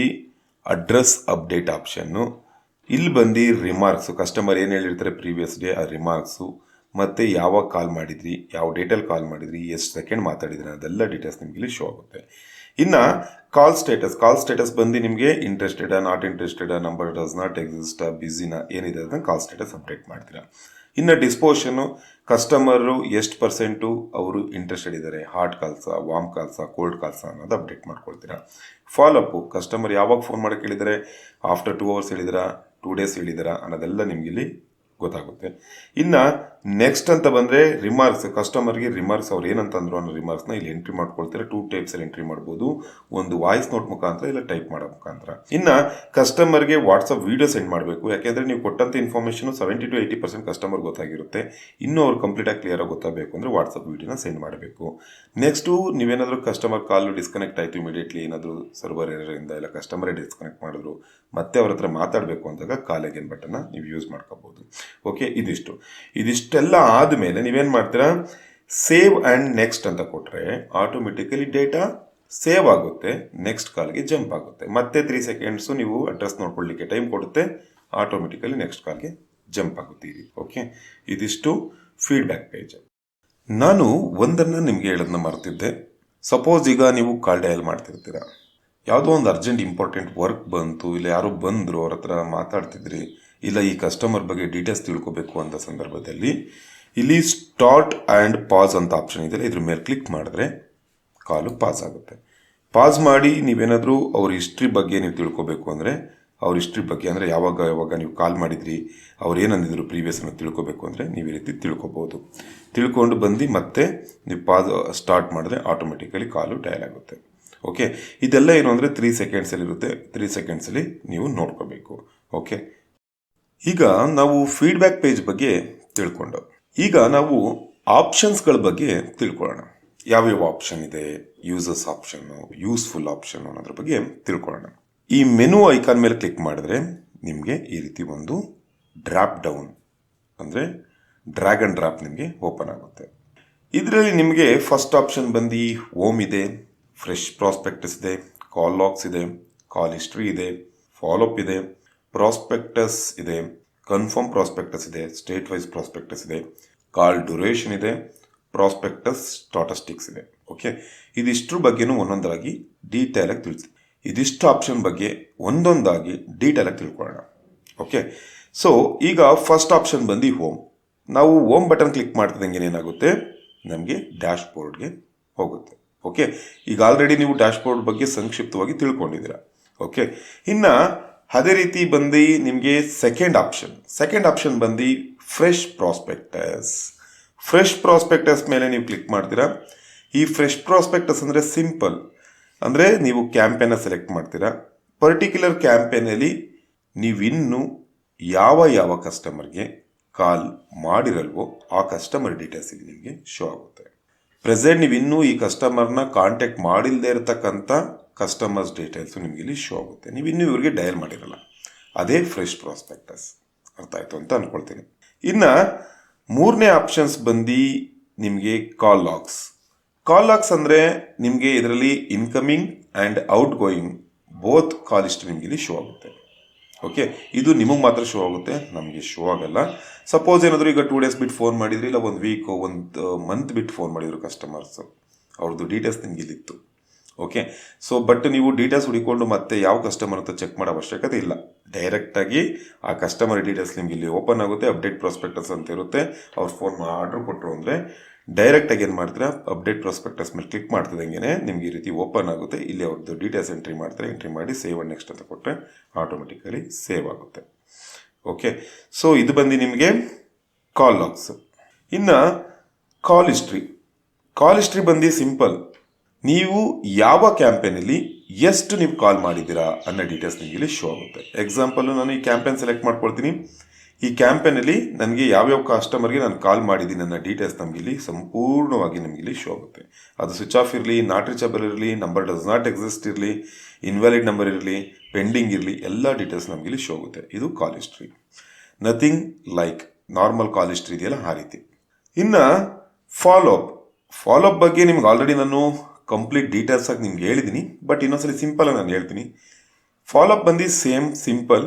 ಅಡ್ರೆಸ್ ಅಪ್ಡೇಟ್ ಆಪ್ಷನ್ನು. ಇಲ್ಲಿ ಬಂದು ರಿಮಾರ್ಕ್ಸು, ಕಸ್ಟಮರ್ ಏನು ಹೇಳಿರ್ತಾರೆ ಪ್ರೀವಿಯಸ್ ಡೇ ಆ ರಿಮಾರ್ಕ್ಸು, ಮತ್ತು ಯಾವಾಗ ಕಾಲ್ ಮಾಡಿದ್ರಿ, ಯಾವ ಡೇಟಲ್ಲಿ ಕಾಲ್ ಮಾಡಿದ್ರಿ, ಎಷ್ಟು ಸೆಕೆಂಡ್ ಮಾತಾಡಿದ್ರಿ, ಅದೆಲ್ಲ ಡೀಟೇಲ್ಸ್ ನಿಮಗೆ ಇಲ್ಲಿ ಶೋ ಆಗುತ್ತೆ. ಇನ್ನು ಕಾಲ್ ಸ್ಟೇಟಸ್ ಬಂದು ನಿಮಗೆ interested, not interested, number does not exist, ಬ್ಯುಸಿನ ಏನಿದೆ ಅದನ್ನು ಕಾಲ್ ಸ್ಟೇಟಸ್ ಅಪ್ಡೇಟ್ ಮಾಡ್ತೀರಾ. ಇನ್ನು ಡಿಸ್ಪೋಷನ್ನು, ಕಸ್ಟಮರು ಎಷ್ಟು ಪರ್ಸೆಂಟು ಅವರು ಇಂಟ್ರೆಸ್ಟೆಡ್ ಇದ್ದಾರೆ, ಹಾಟ್ ಕಾಲ್ಸಾ, ವಾರ್ಮ್ ಕಾಲ್ಸಾ, ಕೋಲ್ಡ್ ಕಾಲ್ಸಾ ಅನ್ನೋದು ಅಪ್ಡೇಟ್ ಮಾಡ್ಕೊಳ್ತೀರಾ. ಫಾಲೋಅಪ್ಪು, ಕಸ್ಟಮರ್ ಯಾವಾಗ ಫೋನ್ ಮಾಡೋಕ್ಕೆ ಹೇಳಿದರೆ, ಆಫ್ಟರ್ 2 hours ಹೇಳಿದಿರಾ, 2 days ಹೇಳಿದಿರಾ ಅನ್ನೋದೆಲ್ಲ ನಿಮ್ಗೆ ಇಲ್ಲಿ ಗೊತ್ತಾಗುತ್ತೆ. ಇನ್ನು ನೆಕ್ಸ್ಟ್ ಅಂತ ಬಂದರೆ ರಿಮಾರ್ಕ್ಸ್, ಕಸ್ಟಮರ್ಗೆ ರಿಮಾರ್ಕ್ಸ್ ಅವ್ರು ಏನಂತಂದ್ರು ಅನ್ನೋ ರಿಮಾರ್ಕ್ಸ್ನ ಇಲ್ಲಿ ಎಂಟ್ರಿ ಮಾಡ್ಕೊಳ್ತೀರಾ. 2 typesಲ್ಲಿ ಎಂಟ್ರಿ ಮಾಡ್ಬೋದು, ಒಂದು ವಾಯ್ಸ್ ನೋಟ್ ಮುಖಾಂತರ ಇಲ್ಲ ಟೈಪ್ ಮಾಡೋ ಮುಖಾಂತರ. ಇನ್ನು ಕಸ್ಟಮರ್ಗೆ ವಾಟ್ಸಪ್ ವಿಡಿಯೋ ಸೆಂಡ್ ಮಾಡಬೇಕು, ಯಾಕೆಂದರೆ ನೀವು ಕೊಟ್ಟಂಥ ಇನ್ಫಾರ್ಮೇಷನು 70 to 80% ಕಸ್ಟಮರ್ ಗೊತ್ತಾಗಿರುತ್ತೆ. ಇನ್ನೂ ಅವ್ರು ಕಂಪ್ಲೀಟಾಗಿ ಕ್ಲಿಯರಾಗಿ ಗೊತ್ತಾಗಬೇಕು ಅಂದರೆ ವಾಟ್ಸಪ್ ವಿಡಿಯೋನ ಸೆಂಡ್ ಮಾಡಬೇಕು. ನೆಕ್ಸ್ಟು ನೀವೇನಾದರೂ ಕಸ್ಟಮರ್ ಕಾಲು ಡಿಸ್ಕನೆಕ್ಟ್ ಆಯಿತು, ಇಮಿಡಿಯೇಟ್ಲಿ ಏನಾದರೂ ಸರ್ವರ್ ಎರರಿಂದ ಇಲ್ಲ ಕಸ್ಟಮರೇ ಡಿಸ್ಕನೆಕ್ಟ್ ಮಾಡಿದ್ರು, ಮತ್ತೆ ಅವ್ರ ಹತ್ರ ಮಾತಾಡಬೇಕು ಅಂದಾಗ ಕಾಲ್ ಅಗೇನ್ ಬಟನ್ನ ನೀವು ಯೂಸ್ ಮಾಡ್ಕೋಬೋದು. ಓಕೆ, ಇದಿಷ್ಟೆಲ್ಲ ಆದಮೇಲೆ ನೀವೇನು ಮಾಡ್ತೀರಾ, ಸೇವ್ ಆ್ಯಂಡ್ ನೆಕ್ಸ್ಟ್ ಅಂತ ಕೊಟ್ಟರೆ ಆಟೋಮೆಟಿಕಲಿ ಡೇಟಾ ಸೇವ್ ಆಗುತ್ತೆ, ನೆಕ್ಸ್ಟ್ ಕಾಲ್ಗೆ ಜಂಪ್ ಆಗುತ್ತೆ. ಮತ್ತೆ 3 seconds ನೀವು ಅಡ್ರೆಸ್ ನೋಡ್ಕೊಳ್ಳಿಕ್ಕೆ ಟೈಮ್ ಕೊಡುತ್ತೆ, ಆಟೋಮೆಟಿಕಲಿ ನೆಕ್ಸ್ಟ್ ಕಾಲ್ಗೆ ಜಂಪ್ ಆಗುತ್ತೀರಿ. ಓಕೆ, ಇದಿಷ್ಟು ಫೀಡ್ಬ್ಯಾಕ್ ಪೇಜ್. ನಾನು ಒಂದನ್ನು ನಿಮಗೆ ಹೇಳೋದನ್ನ ಮರ್ತಿದ್ದೆ. ಸಪೋಸ್ ಈಗ ನೀವು ಕಾಲ್ ಡಯಲ್ ಮಾಡ್ತಿರ್ತೀರ, ಯಾವುದೋ ಒಂದು ಅರ್ಜೆಂಟ್ ಇಂಪಾರ್ಟೆಂಟ್ ವರ್ಕ್ ಬಂತು, ಇಲ್ಲ ಯಾರೋ ಬಂದರು, ಅವ್ರ ಹತ್ರ ಮಾತಾಡ್ತಿದ್ರಿ, ಇಲ್ಲ ಈ ಕಸ್ಟಮರ್ ಬಗ್ಗೆ ಡೀಟೇಲ್ಸ್ ತಿಳ್ಕೊಬೇಕು ಅಂತ ಸಂದರ್ಭದಲ್ಲಿ ಇಲ್ಲಿ ಸ್ಟಾರ್ಟ್ ಆ್ಯಂಡ್ ಪಾಸ್ ಅಂತ ಆಪ್ಷನ್ ಇದೆಯಲ್ಲ, ಇದ್ರ ಮೇಲೆ ಕ್ಲಿಕ್ ಮಾಡಿದ್ರೆ ಕಾಲು ಪಾಸ್ ಆಗುತ್ತೆ. ಪಾಸ್ ಮಾಡಿ ನೀವೇನಾದರೂ ಅವ್ರ ಹಿಸ್ಟ್ರಿ ಬಗ್ಗೆ ನೀವು ತಿಳ್ಕೊಬೇಕು ಅಂದರೆ, ಅವ್ರ ಹಿಸ್ಟ್ರಿ ಬಗ್ಗೆ ಅಂದರೆ ಯಾವಾಗ ನೀವು ಕಾಲ್ ಮಾಡಿದ್ರಿ, ಅವ್ರು ಏನಂದಿದ್ರು ಪ್ರೀವಿಯಸ್ ಅನ್ನೋ ತಿಳ್ಕೊಬೇಕು ಅಂದರೆ ನೀವು ಈ ರೀತಿ ತಿಳ್ಕೊಬೋದು. ತಿಳ್ಕೊಂಡು ಬಂದು ಮತ್ತೆ ನೀವು ಪಾಸ್ ಸ್ಟಾರ್ಟ್ ಮಾಡಿದ್ರೆ ಆಟೋಮೆಟಿಕಲಿ ಕಾಲು ಡಯಲ್ ಆಗುತ್ತೆ. ಓಕೆ, ಇದೆಲ್ಲ ಏನು ಅಂದರೆ 3 seconds ಇರುತ್ತೆ. 3 seconds ನೀವು ನೋಡ್ಕೋಬೇಕು. ಓಕೆ, ಈಗ ನಾವು ಫೀಡ್ಬ್ಯಾಕ್ ಪೇಜ್ ಬಗ್ಗೆ ತಿಳ್ಕೊಂಡು, ಈಗ ನಾವು ಆಪ್ಷನ್ಸ್ಗಳ ಬಗ್ಗೆ ತಿಳ್ಕೊಳ್ಳೋಣ. ಯಾವ್ಯಾವ ಆಪ್ಷನ್ ಇದೆ, ಯೂಸರ್ಸ್ ಆಪ್ಷನ್ನು, ಯೂಸ್ಫುಲ್ ಆಪ್ಷನ್ ಅನ್ನೋದ್ರ ಬಗ್ಗೆ ತಿಳ್ಕೊಳ್ಳೋಣ. ಈ ಮೆನು ಐಕಾನ್ ಮೇಲೆ ಕ್ಲಿಕ್ ಮಾಡಿದ್ರೆ ನಿಮಗೆ ಈ ರೀತಿ ಒಂದು ಡ್ರಾಪ್ ಡೌನ್ ಅಂದರೆ ಡ್ರ್ಯಾಗ್ ಆ್ಯಂಡ್ ಡ್ರಾಪ್ ನಿಮಗೆ ಓಪನ್ ಆಗುತ್ತೆ. ಇದರಲ್ಲಿ ನಿಮಗೆ ಫಸ್ಟ್ ಆಪ್ಷನ್ ಬಂದು ಹೋಮ್ ಇದೆ, ಫ್ರೆಶ್ ಪ್ರಾಸ್ಪೆಕ್ಟಸ್ ಇದೆ, ಕಾಲ್ ಲಾಗ್ಸ್ ಇದೆ, ಕಾಲ್ ಹಿಸ್ಟ್ರಿ ಇದೆ, ಫಾಲೋಅಪ್ ಇದೆ, ಪ್ರಾಸ್ಪೆಕ್ಟಸ್ ಇದೆ, ಕನ್ಫರ್ಮ್ ಪ್ರಾಸ್ಪೆಕ್ಟಸ್ ಇದೆ, ಸ್ಟೇಟ್ ವೈಸ್ ಪ್ರಾಸ್ಪೆಕ್ಟಸ್ ಇದೆ, ಕಾಲ್ ಡ್ಯೂರೇಷನ್ ಇದೆ, ಪ್ರಾಸ್ಪೆಕ್ಟಸ್ ಸ್ಟಾಟಿಸ್ಟಿಕ್ಸ್ ಇದೆ. ಓಕೆ, ಇದಿಷ್ಟ್ರ ಬಗ್ಗೆನೂ ಒಂದೊಂದಾಗಿ ಡೀಟೇಲಾಗಿ ತಿಳಿಸ್ತೀವಿ. ಇದಿಷ್ಟು ಆಪ್ಷನ್ ಬಗ್ಗೆ ಒಂದೊಂದಾಗಿ ಡೀಟೇಲಾಗಿ ತಿಳ್ಕೊಳ್ಳೋಣ. ಓಕೆ, ಸೊ ಈಗ ಫಸ್ಟ್ ಆಪ್ಷನ್ ಬಂದು ಹೋಮ್. ನಾವು ಹೋಮ್ ಬಟನ್ ಕ್ಲಿಕ್ ಮಾಡ್ತಿದ್ದಂಗೆ ಏನಾಗುತ್ತೆ, ನಮಗೆ ಡ್ಯಾಶ್ ಬೋರ್ಡ್ಗೆ ಹೋಗುತ್ತೆ. ಓಕೆ, ಈಗ ಆಲ್ರೆಡಿ ನೀವು ಡ್ಯಾಶ್ ಬೋರ್ಡ್ ಬಗ್ಗೆ ಸಂಕ್ಷಿಪ್ತವಾಗಿ ತಿಳ್ಕೊಂಡಿದ್ದೀರಾ. ಓಕೆ, ಇನ್ನು ಅದೇ ರೀತಿ ಬಂದು ನಿಮಗೆ ಸೆಕೆಂಡ್ ಆಪ್ಷನ್ ಬಂದು ಫ್ರೆಶ್ ಪ್ರಾಸ್ಪೆಕ್ಟಸ್ ಮೇಲೆ ನೀವು ಕ್ಲಿಕ್ ಮಾಡ್ತೀರಾ. ಈ ಫ್ರೆಶ್ ಪ್ರಾಸ್ಪೆಕ್ಟಸ್ ಅಂದರೆ ಸಿಂಪಲ್, ಅಂದರೆ ನೀವು ಕ್ಯಾಂಪೇನ ಸೆಲೆಕ್ಟ್ ಮಾಡ್ತೀರಾ. ಪರ್ಟಿಕ್ಯುಲರ್ ಕ್ಯಾಂಪೇನಲ್ಲಿ ನೀವಿನ್ನೂ ಯಾವ ಕಸ್ಟಮರ್ಗೆ ಕಾಲ್ ಮಾಡಿರಲ್ವೋ ಆ ಕಸ್ಟಮರ್ ಡೀಟೇಲ್ಸ್ ಇಲ್ಲಿ ನಿಮಗೆ ಶೋ ಆಗುತ್ತೆ. ಪ್ರೆಸೆಂಟ್ ನೀವು ಇನ್ನೂ ಈ ಕಸ್ಟಮರ್ನ ಕಾಂಟ್ಯಾಕ್ಟ್ ಮಾಡಿಲ್ಲದೆ ಇರತಕ್ಕಂಥ ಕಸ್ಟಮರ್ಸ್ ಡೀಟೇಲ್ಸು ನಿಮಗೆ ಇಲ್ಲಿ ಶೋ ಆಗುತ್ತೆ. ನೀವು ಇನ್ನೂ ಇವ್ರಿಗೆ ಡಯಲ್ ಮಾಡಿರಲ್ಲ, ಅದೇ ಫ್ರೆಶ್ ಪ್ರಾಸ್ಪೆಕ್ಟಸ್. ಅರ್ಥ ಆಯಿತು ಅಂತ ಅಂದ್ಕೊಳ್ತೀನಿ. ಇನ್ನು ಮೂರನೇ ಆಪ್ಷನ್ಸ್ ಬಂದು ನಿಮಗೆ ಕಾಲ್ ಲಾಗ್ಸ್. ಕಾಲ್ ಲಾಗ್ಸ್ ಅಂದರೆ ನಿಮಗೆ ಇದರಲ್ಲಿ incoming and out going both call history ನಿಮಗೆ ಇಲ್ಲಿ ಶೋ ಆಗುತ್ತೆ. ಓಕೆ, ಇದು ನಿಮಗೆ ಮಾತ್ರ ಶೋ ಆಗುತ್ತೆ, ನಮಗೆ ಶೋ ಆಗಲ್ಲ. ಸಪೋಸ್ ಏನಾದರೂ ಈಗ 2 days ಬಿಟ್ಟು ಫೋನ್ ಮಾಡಿದ್ರಿ, ಇಲ್ಲ 1 week 1 month ಬಿಟ್ಟು ಫೋನ್ ಮಾಡಿದ್ರು ಕಸ್ಟಮರ್ಸು, ಅವ್ರದ್ದು ಡೀಟೇಲ್ಸ್ ನಿಮಗೆ ಇಲ್ಲಿತ್ತು. ಓಕೆ, ಸೊ ಬಟ್ ನೀವು ಡೀಟೇಲ್ಸ್ ಹುಡುಕೊಂಡು ಮತ್ತೆ ಯಾವ ಕಸ್ಟಮರ್ ಅಂತ ಚೆಕ್ ಮಾಡೋ ಅವಶ್ಯಕತೆ ಇಲ್ಲ. ಡೈರೆಕ್ಟಾಗಿ ಆ ಕಸ್ಟಮರ್ ಡೀಟೇಲ್ಸ್ ನಿಮ್ಗೆ ಇಲ್ಲಿ ಓಪನ್ ಆಗುತ್ತೆ. ಅಪ್ಡೇಟ್ ಪ್ರಾಸ್ಪೆಕ್ಟಸ್ ಅಂತ ಇರುತ್ತೆ. ಅವ್ರು ಫೋನ್ ಆರ್ಡರ್ ಕೊಟ್ಟರು ಅಂದರೆ ಡೈರೆಕ್ಟಾಗಿ ಏನು ಮಾಡ್ತೀರಾ, ಅಪ್ಡೇಟ್ ಪ್ರಾಸ್ಪೆಕ್ಟಸ್ ಮೇಲೆ ಕ್ಲಿಕ್ ಮಾಡ್ತಿದ್ದಂಗೆ ನಿಮ್ಗೆ ಈ ರೀತಿ ಓಪನ್ ಆಗುತ್ತೆ. ಇಲ್ಲಿ ಅವ್ರದ್ದು ಡೀಟೇಲ್ಸ್ ಎಂಟ್ರಿ ಮಾಡ್ತಾರೆ. ಎಂಟ್ರಿ ಮಾಡಿ ಸೇವ್ ಆ್ಯಂಡ್ ನೆಕ್ಸ್ಟ್ ಅಂತ ಕೊಟ್ಟರೆ ಆಟೋಮೆಟಿಕಲಿ ಸೇವ್ ಆಗುತ್ತೆ. ಓಕೆ, ಸೊ ಇದು ಬಂದು ನಿಮಗೆ ಕಾಲ್ ಲಾಗ್ಸ್. ಇನ್ನು ಕಾಲ್ ಹಿಸ್ಟ್ರಿ. ಕಾಲ್ ಹಿಸ್ಟ್ರಿ ಬಂದು ಸಿಂಪಲ್. ನೀವು ಯಾವ ಕ್ಯಾಂಪೇನಲ್ಲಿ ಎಷ್ಟು ನೀವು ಕಾಲ್ ಮಾಡಿದ್ದೀರಾ ಅನ್ನೋ ಡೀಟೇಲ್ಸ್ ನಿಮಗೆ ಇಲ್ಲಿ ಶೋ ಆಗುತ್ತೆ. ಎಕ್ಸಾಂಪಲ್ಲು ನಾನು ಈ ಕ್ಯಾಂಪೇನ್ ಸೆಲೆಕ್ಟ್ ಮಾಡ್ಕೊಳ್ತೀನಿ. ಈ ಕ್ಯಾಂಪೇನಲ್ಲಿ ನನಗೆ ಯಾವ್ಯಾವ ಕಸ್ಟಮರ್ಗೆ ನಾನು ಕಾಲ್ ಮಾಡಿದ್ದೀನಿ ಅನ್ನೋ ಡೀಟೇಲ್ಸ್ ನಮಗೆ ಇಲ್ಲಿ ಸಂಪೂರ್ಣವಾಗಿ ನಮಗೆ ಇಲ್ಲಿ ಶೋ ಆಗುತ್ತೆ. ಅದು ಸ್ವಿಚ್ ಆಫ್ ಇರಲಿ, ನಾಟ್ ರೀಚಬಲ್ ಇರಲಿ, ನಂಬರ್ ಡಸ್ ನಾಟ್ ಎಕ್ಸಿಸ್ಟ್ ಇರಲಿ, ಇನ್ವ್ಯಾಲಿಡ್ ನಂಬರ್ ಇರಲಿ, ಪೆಂಡಿಂಗ್ ಇರಲಿ, ಎಲ್ಲ ಡೀಟೇಲ್ಸ್ ನಮಗೆ ಇಲ್ಲಿ ಶೋ ಆಗುತ್ತೆ. ಇದು call history. Nothing like normal call history ಇದೆಯಲ್ಲ ಆ ರೀತಿ. ಇನ್ನು ಫಾಲೋಅಪ್ ಬಗ್ಗೆ ನಿಮ್ಗೆ ಆಲ್ರೆಡಿ ನಾನು ಕಂಪ್ಲೀಟ್ ಡೀಟೇಲ್ಸ್ ಆಗಿ ನಿಮ್ಗೆ ಹೇಳಿದ್ದೀನಿ. ಬಟ್ ಇನ್ನೊಂದ್ಸಲಿ ಸಿಂಪಲಾಗಿ ನಾನು ಹೇಳ್ತೀನಿ. ಫಾಲೋಅಪ್ ಬಂದು ಸೇಮ್ ಸಿಂಪಲ್.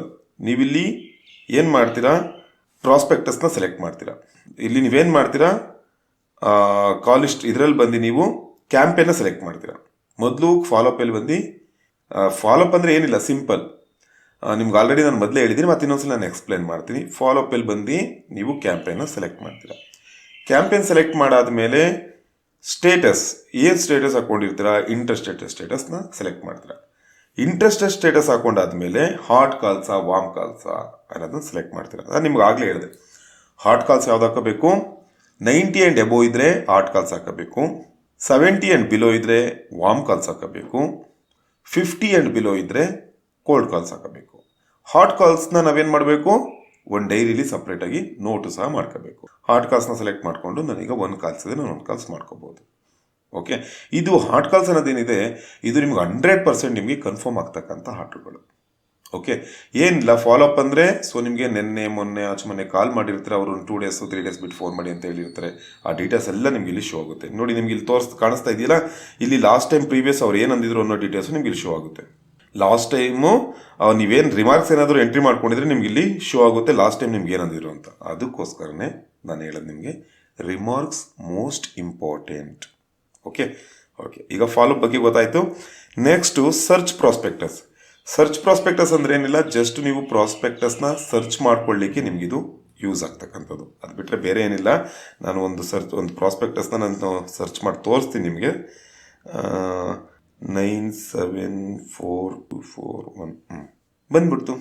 ನೀವಿಲ್ಲಿ ಏನು ಮಾಡ್ತೀರಾ, ಪ್ರಾಸ್ಪೆಕ್ಟಸ್ನ ಸೆಲೆಕ್ಟ್ ಮಾಡ್ತೀರಾ. ಇಲ್ಲಿ ನೀವೇನು ಮಾಡ್ತೀರಾ, ಕಾಲ್ ಹಿಸ್ಟ್ರಿ ಇದರಲ್ಲಿ ಬಂದು ನೀವು ಕ್ಯಾಂಪೇನ್ನ ಸೆಲೆಕ್ಟ್ ಮಾಡ್ತೀರಾ. ಮೊದಲು ಫಾಲೋಅಪ್ಪಲ್ಲಿ ಬಂದು ಫಾಲೋಅಪ್ ಅಂದರೆ ಏನಿಲ್ಲ, ಸಿಂಪಲ್. ನಿಮ್ಗೆ ಆಲ್ರೆಡಿ ನಾನು ಮೊದಲೇ ಹೇಳಿದ್ದೀನಿ, ಮತ್ತು ಇನ್ನೊಂದ್ಸಲ ನಾನು ಎಕ್ಸ್ಪ್ಲೇನ್ ಮಾಡ್ತೀನಿ. ಫಾಲೋಅಪ್ಪಲ್ಲಿ ಬಂದು ನೀವು ಕ್ಯಾಂಪೇನ್ನ ಸೆಲೆಕ್ಟ್ ಮಾಡ್ತೀರಾ. ಕ್ಯಾಂಪೇನ್ ಸೆಲೆಕ್ಟ್ ಮಾಡಾದ್ಮೇಲೆ ಸ್ಟೇಟಸ್, ಏನು ಸ್ಟೇಟಸ್ ಹಾಕೊಂಡಿರ್ತೀರಾ, ಇಂಟ್ರೆಸ್ಟೆಡ್ ಸ್ಟೇಟಸ್ನ ಸೆಲೆಕ್ಟ್ ಮಾಡ್ತೀರಾ. ಇಂಟ್ರೆಸ್ಟೆಡ್ ಸ್ಟೇಟಸ್ ಹಾಕೊಂಡಾದ್ಮೇಲೆ ಹಾಟ್ ಕಾಲ್ಸಾ ವಾಮ್ ಕಾಲ್ಸಾ ಅನ್ನೋದನ್ನ ಸೆಲೆಕ್ಟ್ ಮಾಡ್ತೀರಾ. ನಾನು ನಿಮ್ಗೆ ಆಗಲೇ ಹೇಳಿದೆ, ಹಾಟ್ ಕಾಲ್ಸ್ ಯಾವ್ದು ಹಾಕಬೇಕು, 90 and above ಇದ್ದರೆ ಹಾಟ್ ಕಾಲ್ಸ್ ಹಾಕಬೇಕು, 70 and below ಇದ್ದರೆ ವಾಮ್ ಕಾಲ್ಸ್ ಹಾಕಬೇಕು, 50 and below ಇದ್ದರೆ ಕೋಲ್ಡ್ ಕಾಲ್ಸ್ ಹಾಕಬೇಕು. ಹಾಟ್ ಕಾಲ್ಸ್ನ ನಾವೇನು ಮಾಡಬೇಕು, ಒಂದು ಡೈರಿಲಿ ಸಪ್ರೇಟಾಗಿ ನೋಟು ಸಹ ಮಾಡ್ಕೋಬೇಕು. ಹಾಟ್ ಕಾಲ್ಸ್ನ ಸೆಲೆಕ್ಟ್ ಮಾಡಿಕೊಂಡು ನಾನೀಗ 1 ಕಾಲ್ಸ್ ಇದೆ, ನಾನು 1 ಕಾಲ್ಸ್ ಮಾಡ್ಕೋಬೋದು. ಓಕೆ, ಇದು ಹಾಟ್ ಕಾಲ್ಸ್ ಅನ್ನೋದೇನಿದೆ, ಇದು ನಿಮ್ಗೆ 100% ನಿಮಗೆ ಕನ್ಫರ್ಮ್ ಆಗ್ತಕ್ಕಂಥ ಹಾಟುಗಳು. ಓಕೆ, ಏನಿಲ್ಲ ಫಾಲೋಅಪ್ ಅಂದರೆ, ಸೊ ನಿಮಗೆ ನಿನ್ನೆ ಮೊನ್ನೆ ಮೊನ್ನೆ ಕಾಲ್ ಮಾಡಿರ್ತಾರೆ, ಅವರು 2 days 3 days ಬಿಟ್ಟು ಫೋನ್ ಮಾಡಿ ಅಂತ ಹೇಳಿರ್ತಾರೆ. ಆ ಡೀಟೇಲ್ಸ್ ಎಲ್ಲ ನಿಮ್ಗೆ ಇಲ್ಲಿ ಶೋ ಆಗುತ್ತೆ. ನೋಡಿ, ನಿಮ್ಗೆ ಇಲ್ಲಿ ಕಾಣಿಸ್ತಾ ಇದೆಯಲ್ಲ, ಇಲ್ಲಿ ಲಾಸ್ಟ್ ಟೈಮ್ ಪ್ರೀವಿಯಸ್ ಅವ್ರು ಏನು ಅಂದಿದ್ರು ಅನ್ನೋ ಡೀಟೇಲ್ಸು ನಿಮ್ಗೆ ಇಲ್ಲಿ ಶೋ ಆಗುತ್ತೆ. ಲಾಸ್ಟ್ ಟೈಮು ನೀವೇನು ರಿಮಾರ್ಕ್ಸ್ ಏನಾದರೂ ಎಂಟ್ರಿ ಮಾಡ್ಕೊಂಡಿದ್ರೆ ನಿಮ್ಗೆ ಇಲ್ಲಿ ಶೋ ಆಗುತ್ತೆ ಲಾಸ್ಟ್ ಟೈಮ್ ನಿಮ್ಗೆ ಏನಂದಿದ್ರು ಅಂತ. ಅದಕ್ಕೋಸ್ಕರನೇ ನಾನು ಹೇಳೋದು ನಿಮಗೆ ರಿಮಾರ್ಕ್ಸ್ ಮೋಸ್ಟ್ ಇಂಪಾರ್ಟೆಂಟ್. ಓಕೆ, ಈಗ ಫಾಲೋ ಬಗ್ಗೆ ಗೊತ್ತಾಯಿತು. Next search prospectus. Search prospectus ಅಂದರೆ ಏನಿಲ್ಲ, ಜಸ್ಟ್ ನೀವು ಪ್ರಾಸ್ಪೆಕ್ಟಸ್ನ ಸರ್ಚ್ ಮಾಡ್ಕೊಳ್ಳಿಕ್ಕೆ ನಿಮಗಿದು ಯೂಸ್ ಆಗ್ತಕ್ಕಂಥದ್ದು. ಅದು ಬಿಟ್ಟರೆ ಬೇರೆ ಏನಿಲ್ಲ. ನಾನು ಒಂದು ಪ್ರಾಸ್ಪೆಕ್ಟಸ್ನ ನಾನು ಸರ್ಚ್ ಮಾಡಿ ತೋರಿಸ್ತೀನಿ ನಿಮಗೆ. 974241 ಬಂದ್ಬಿಡ್ತು.